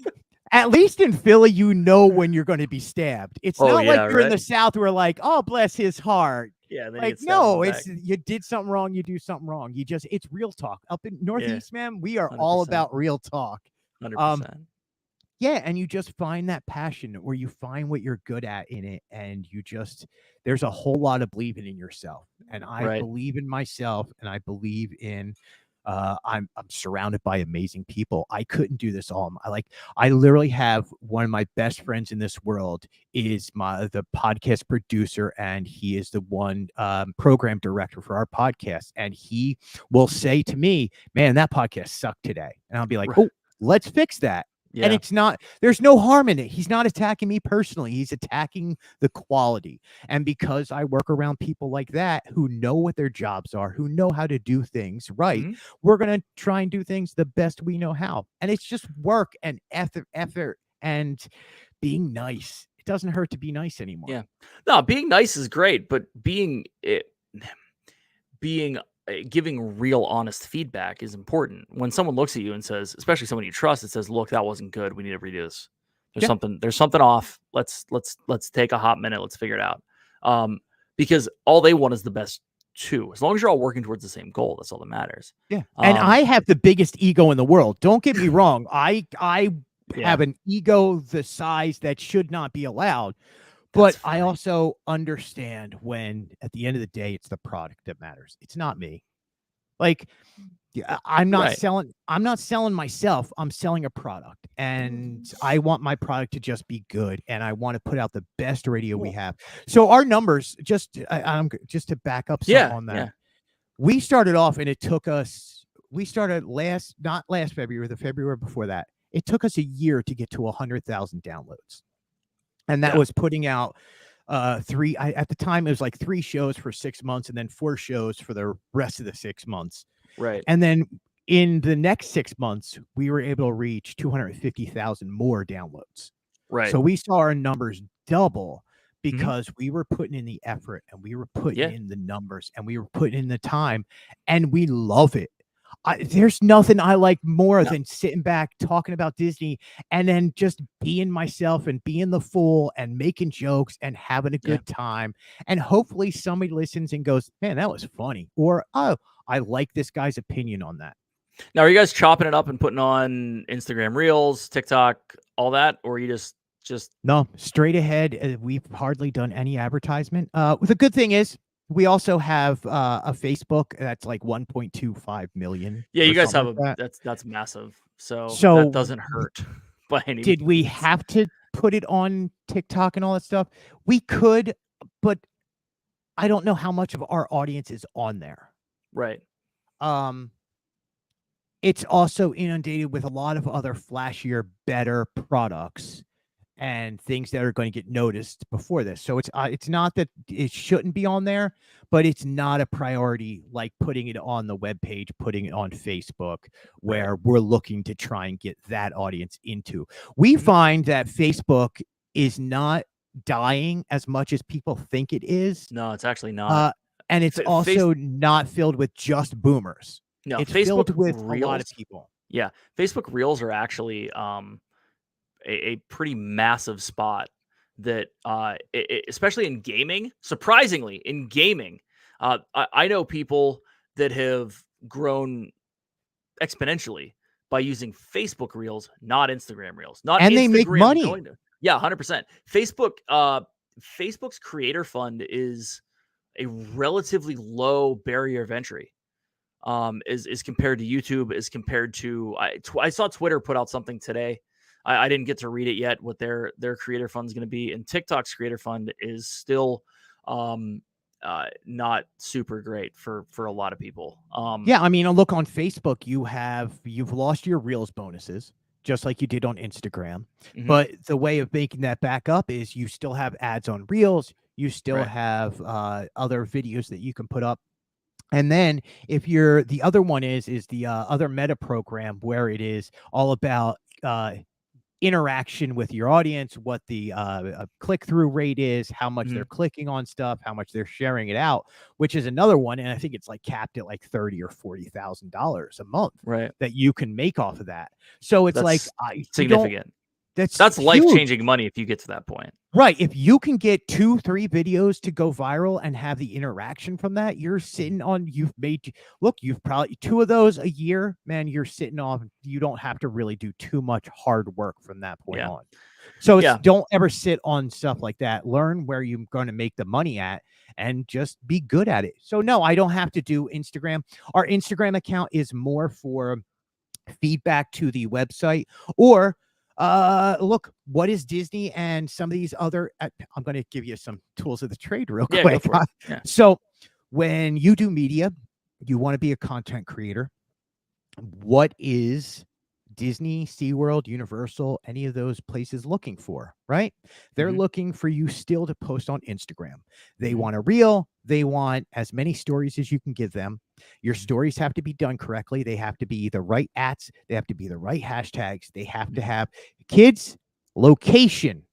at least in Philly, you know when you're going to be stabbed. It's not like you're in the South where like, oh, bless his heart. Yeah, like no, it's you did something wrong, you do something wrong. It's real talk. Up in Northeast, man, we are 100%. All about real talk. 100%. Yeah, and you just find that passion where you find what you're good at in it, and there's a whole lot of believing in yourself. And I believe in myself, and I believe in I'm surrounded by amazing people. I couldn't do this all. I literally have one of my best friends in this world is the podcast producer, and he is the one program director for our podcast. And he will say to me, "Man, that podcast sucked today," and I'll be like, "Oh, let's fix that." Yeah. And there's no harm in it. He's not attacking me personally. He's attacking the quality. And because I work around people like that who know what their jobs are, who know how to do things right, we're going to try and do things the best we know how. And it's just work and effort and being nice. It doesn't hurt to be nice anymore. Yeah. No, being nice is great, but giving real honest feedback is important. When someone looks at you and says, especially someone you trust, it says, "Look, that wasn't good. We need to redo this. There's something off. Let's take a hot minute. Let's figure it out." Because all they want is the best too. As long as you're all working towards the same goal, that's all that matters. Yeah. And I have the biggest ego in the world. Don't get me wrong. I have an ego the size that should not be allowed. But I also understand when at the end of the day, it's the product that matters. It's not me. Like, I'm not selling myself. I'm selling a product, and I want my product to just be good, and I want to put out the best radio we have. So our numbers, just to back up some on that, we started off, and it took us. We started not last February, the February before that. It took us a year to get to 100,000 downloads. And that was putting out at the time, it was like 3 shows for 6 months and then 4 shows for the rest of the 6 months. Right. And then in the next 6 months, we were able to reach 250,000 more downloads. Right. So we saw our numbers double because we were putting in the effort and we were putting Yeah. in the numbers and we were putting in the time, and we love it. There's nothing I like more than sitting back talking about Disney and then just being myself and being the fool and making jokes and having a good time. And hopefully somebody listens and goes, man, that was funny. Or, oh, I like this guy's opinion on that. Now, are you guys chopping it up and putting on Instagram Reels, TikTok, all that? Or are you just No, straight ahead. We've hardly done any advertisement. The good thing is we also have a Facebook that's like 1.25 million. Yeah, you guys have like that's massive. So that So doesn't hurt by any did we means. have to put it on TikTok and all that stuff? We could, but I don't know how much of our audience is on there. Right. It's also inundated with a lot of other flashier, better products and things that are going to get noticed before this. So it's not that it shouldn't be on there, but it's not a priority like putting it on the webpage, putting it on Facebook, where we're looking to try and get that audience into. We find that Facebook is not dying as much as people think it is. No, it's actually not. And it's also not filled with just boomers. No, it's Facebook filled with Reels, a lot of people. Yeah, Facebook Reels are actually a pretty massive spot that especially in gaming, surprisingly in gaming, I know people that have grown exponentially by using Facebook Reels, not Instagram Reels, not and Instagram they make money. 100%. Facebook's creator fund is a relatively low barrier of entry. Is compared to YouTube, is compared to I saw Twitter put out something today. I didn't get to read it yet, what their creator fund is going to be, and TikTok's creator fund is still not super great for a lot of people. Yeah, I mean, look on Facebook, you've lost your Reels bonuses just like you did on Instagram, but the way of making that back up is you still have ads on Reels, you still have other videos that you can put up. And then if the other one is the other meta program where it is all about interaction with your audience, what the click-through rate is, how much they're clicking on stuff, how much they're sharing it out, which is another one. And I think it's like capped at like $30,000 or $40,000 a month that you can make off of that. So it's significant. That's life-changing money if you get to that point. Right. If you can get 2-3 videos to go viral and have the interaction from that, you're sitting on, you've probably 2 of those a year, man, you're sitting on, you don't have to really do too much hard work from that point on. So don't ever sit on stuff like that. Learn where you're going to make the money at and just be good at it. So no, I don't have to do Instagram. Our Instagram account is more for feedback to the website, or look, what is Disney and some of these other, I'm going to give you some tools of the trade real quick. Go for it. So when you do media, you want to be a content creator. What is Disney, SeaWorld, Universal, any of those places looking for, right? They're looking for you still to post on Instagram. They want a reel. They want as many stories as you can give them. Your stories have to be done correctly. They have to be the right ats. They have to be the right hashtags. They have to have kids, location.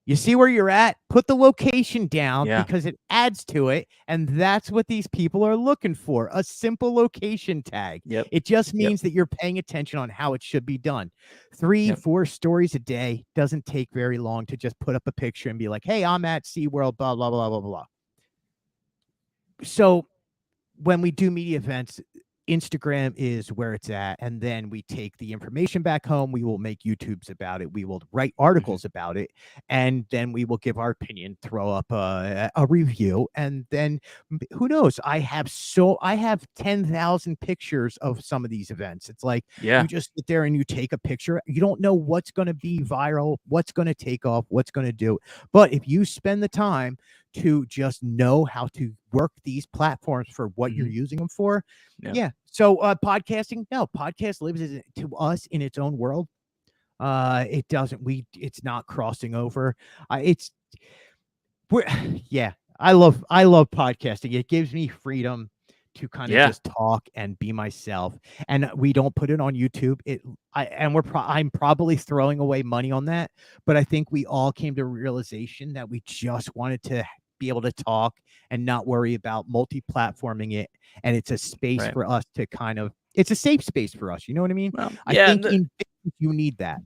You see where you're at? Put the location down because it adds to it. And that's what these people are looking for. A simple location tag. It just means that you're paying attention on how it should be done. 3-4 stories a day doesn't take very long to just put up a picture and be like, hey, I'm at SeaWorld, blah, blah, blah, blah, blah. So when we do media events, Instagram is where it's at, and then we take the information back home. We will make YouTubes about it. We will write articles about it, and then we will give our opinion, throw up a review, and then who knows? I have 10,000 pictures of some of these events. It's like you just sit there and you take a picture. You don't know what's going to be viral, what's going to take off, what's going to do. But if you spend the time to just know how to work these platforms for what you're using them for. So podcasting, no, podcast lives to us in its own world. It's not crossing over. I love podcasting. It gives me freedom to kind of Yeah. just talk and be myself. And we don't put it on YouTube. I'm probably throwing away money on that, but I think we all came to a realization that we just wanted to be able to talk and not worry about multi-platforming it. And it's a space Right. for us to it's a safe space for us. You know what I mean? Well, I yeah. think in business, you need that.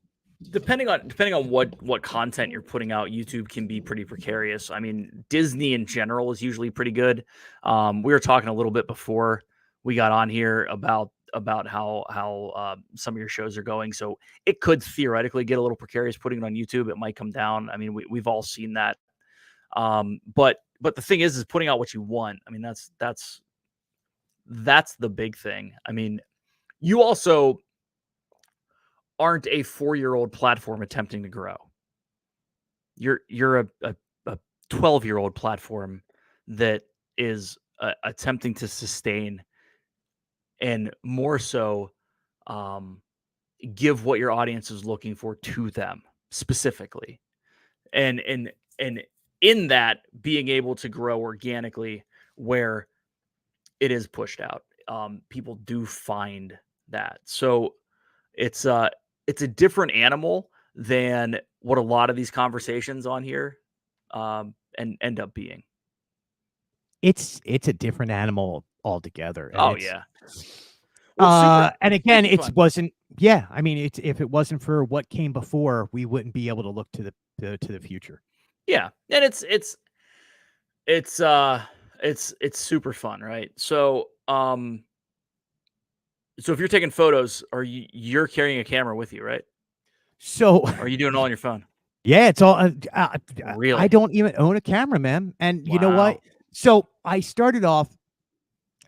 Depending on what content you're putting out, YouTube can be pretty precarious. I mean, Disney in general is usually pretty good. We were talking a little bit before we got on here about how some of your shows are going. So it could theoretically get a little precarious putting it on YouTube. It might come down. I mean, we've all seen that. But the thing is putting out what you want. I mean, that's the big thing. I mean, you also aren't a 4-year-old platform attempting to grow. You're a 12-year-old platform that is attempting to sustain and more so give what your audience is looking for to them specifically. And in that being able to grow organically where it is pushed out. People do find that. So it's a different animal than what a lot of these conversations on here and end up being. It's a different animal altogether. And Oh it's yeah. Well, and again, super it fun. wasn't yeah, I mean, if it wasn't for what came before, we wouldn't be able to look to the future. Yeah. And it's super fun, right? So so if you're taking photos, you're carrying a camera with you, right? So Or are you doing it all on your phone? yeah, it's all I Really? don't even own a camera, man. And you know what? Wow. So I started off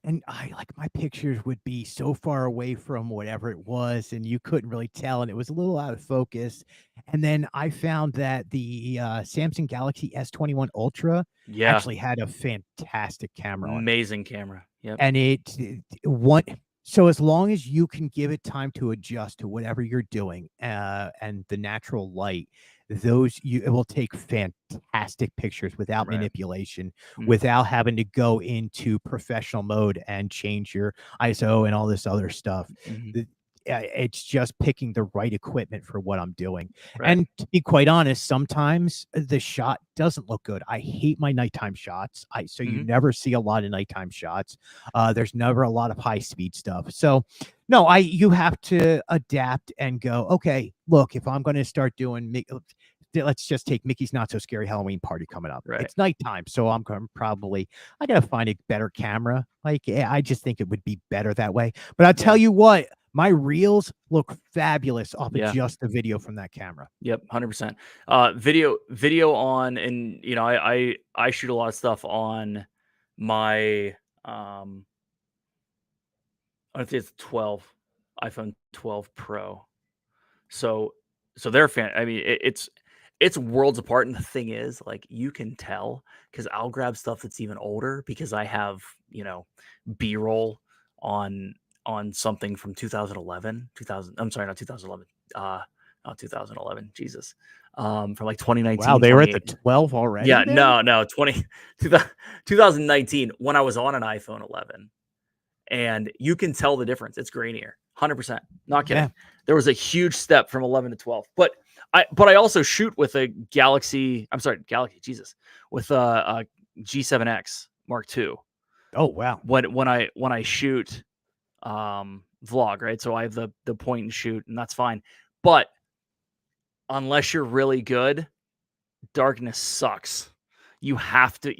and my pictures would be so far away from whatever it was, and you couldn't really tell, and it was a little out of focus. And then I found that the Samsung Galaxy S21 Ultra Yeah. actually had a fantastic camera on it. Amazing camera. Yep. And so as long as you can give it time to adjust to whatever you're doing, and the natural light, it will take fantastic pictures without Right. manipulation, Mhm. without having to go into professional mode and change your ISO and all this other stuff. Mhm. It's just picking the right equipment for what I'm doing. Right. And to be quite honest, sometimes the shot doesn't look good. I hate my nighttime shots. So you Mhm. never see a lot of nighttime shots. There's never a lot of high speed stuff. So no, you have to adapt and go, okay, look, if I'm going to start doing, let's just take Mickey's Not So Scary Halloween Party coming up. Right. It's nighttime, so I got to find a better camera. I just think it would be better that way. But I'll tell you what, my reels look fabulous off of just the video from that camera. Yep, 100%. Video on, and I shoot a lot of stuff on my I think it's 12 iPhone 12 Pro. So they're I mean, it's worlds apart. And the thing is, like, you can tell because I'll grab stuff that's even older because I have B-roll on something from 2011, 2000. I'm sorry, not 2011. Not 2011. Jesus. From like Wow, 2019, they were at the 2018. 12 already Yeah, there? no, 2019 when I was on an iPhone 11. And you can tell the difference. It's grainier. 100%. Not kidding. Yeah. There was a huge step from 11 to 12. But I also shoot with a Galaxy, Jesus, with a G7X Mark II. Oh, wow. When I shoot vlog, right? So I have the point and shoot, and that's fine. But unless you're really good, darkness sucks. You have to,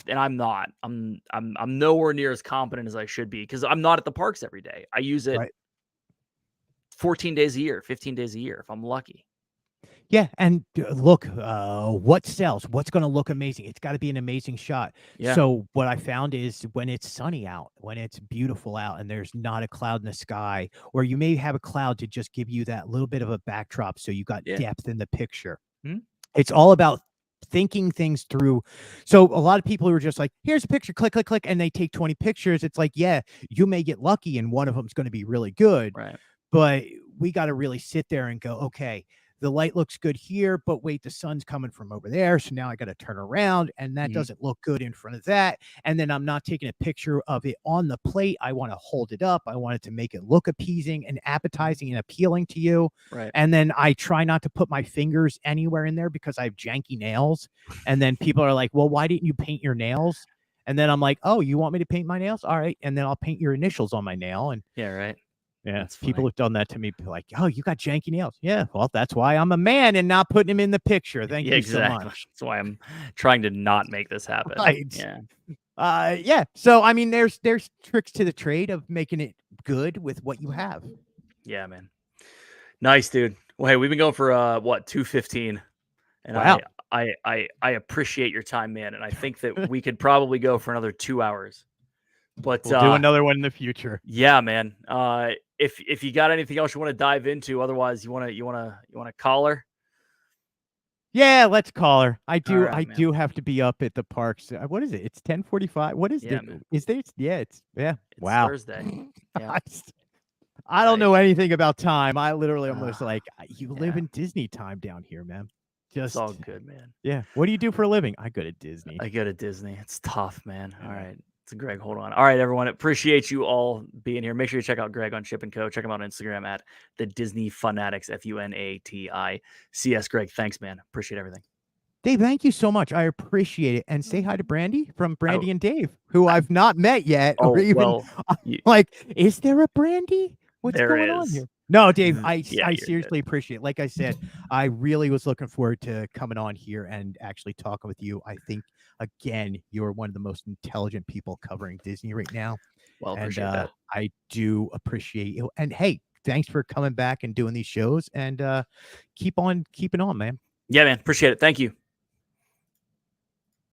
and I'm not. I'm nowhere near as competent as I should be because I'm not at the parks every day. I use it Right. 14 days a year, 15 days a year if I'm lucky. Yeah, and look, what sells? What's going to look amazing? It's got to be an amazing shot. Yeah. So what I found is when it's sunny out, when it's beautiful out, and there's not a cloud in the sky, or you may have a cloud to just give you that little bit of a backdrop, so you got depth in the picture. Hmm? It's all about thinking things through. So a lot of people who are just like, here's a picture, click, click, click, and they take 20 pictures. It's like, yeah, you may get lucky, and one of them's going to be really good, Right. but we got to really sit there and go, okay, the light looks good here, but wait, the sun's coming from over there. So now I got to turn around and that doesn't look good in front of that. And then I'm not taking a picture of it on the plate. I want to hold it up. I want it to make it look appeasing and appetizing and appealing to you. Right. And then I try not to put my fingers anywhere in there because I have janky nails. And then people are like, well, why didn't you paint your nails? And then I'm like, oh, you want me to paint my nails? All right. And then I'll paint your initials on my nail. And yeah, right. Yeah, people have done that to me. Like, oh, you got janky nails. Yeah, well, that's why I'm a man and not putting him in the picture. Thank you so much. That's why I'm trying to not make this happen. Right. Yeah. Yeah. So I mean, there's tricks to the trade of making it good with what you have. Yeah, man. Nice, dude. Well, hey, we've been going for what 2:15, and wow. I appreciate your time, man. And I think that we could probably go for another 2 hours. But we'll do another one in the future. Yeah, man. If you got anything else you want to dive into, otherwise you want to call her. Yeah, let's call her. I do. Right, I do have to be up at the parks. What is it? It's 10:45. What is it? Is there? Yeah, it's wow. Thursday. Yeah. I don't know anything about time. I literally almost like you live in Disney time down here, man. It's all good, man. Yeah. What do you do for a living? I go to Disney. It's tough, man. All right. It's Greg. Hold on. All right, everyone. Appreciate you all being here. Make sure you check out Greg on Chip and Co. Check him out on Instagram at the Disney Funatics, FUNATICS. Greg, thanks, man. Appreciate everything. Dave, thank you so much. I appreciate it. And say hi to Brandy from Brandy and Dave, who I've not met yet. Or even like, is there a Brandy? What's going on here? No, Dave, I seriously appreciate it. Like I said, I really was looking forward to coming on here and actually talking with you. I think, again, you're one of the most intelligent people covering Disney right now. Well, appreciate that. I do appreciate you. And hey, thanks for coming back and doing these shows and keep on keeping on, man. Yeah, man. Appreciate it. Thank you.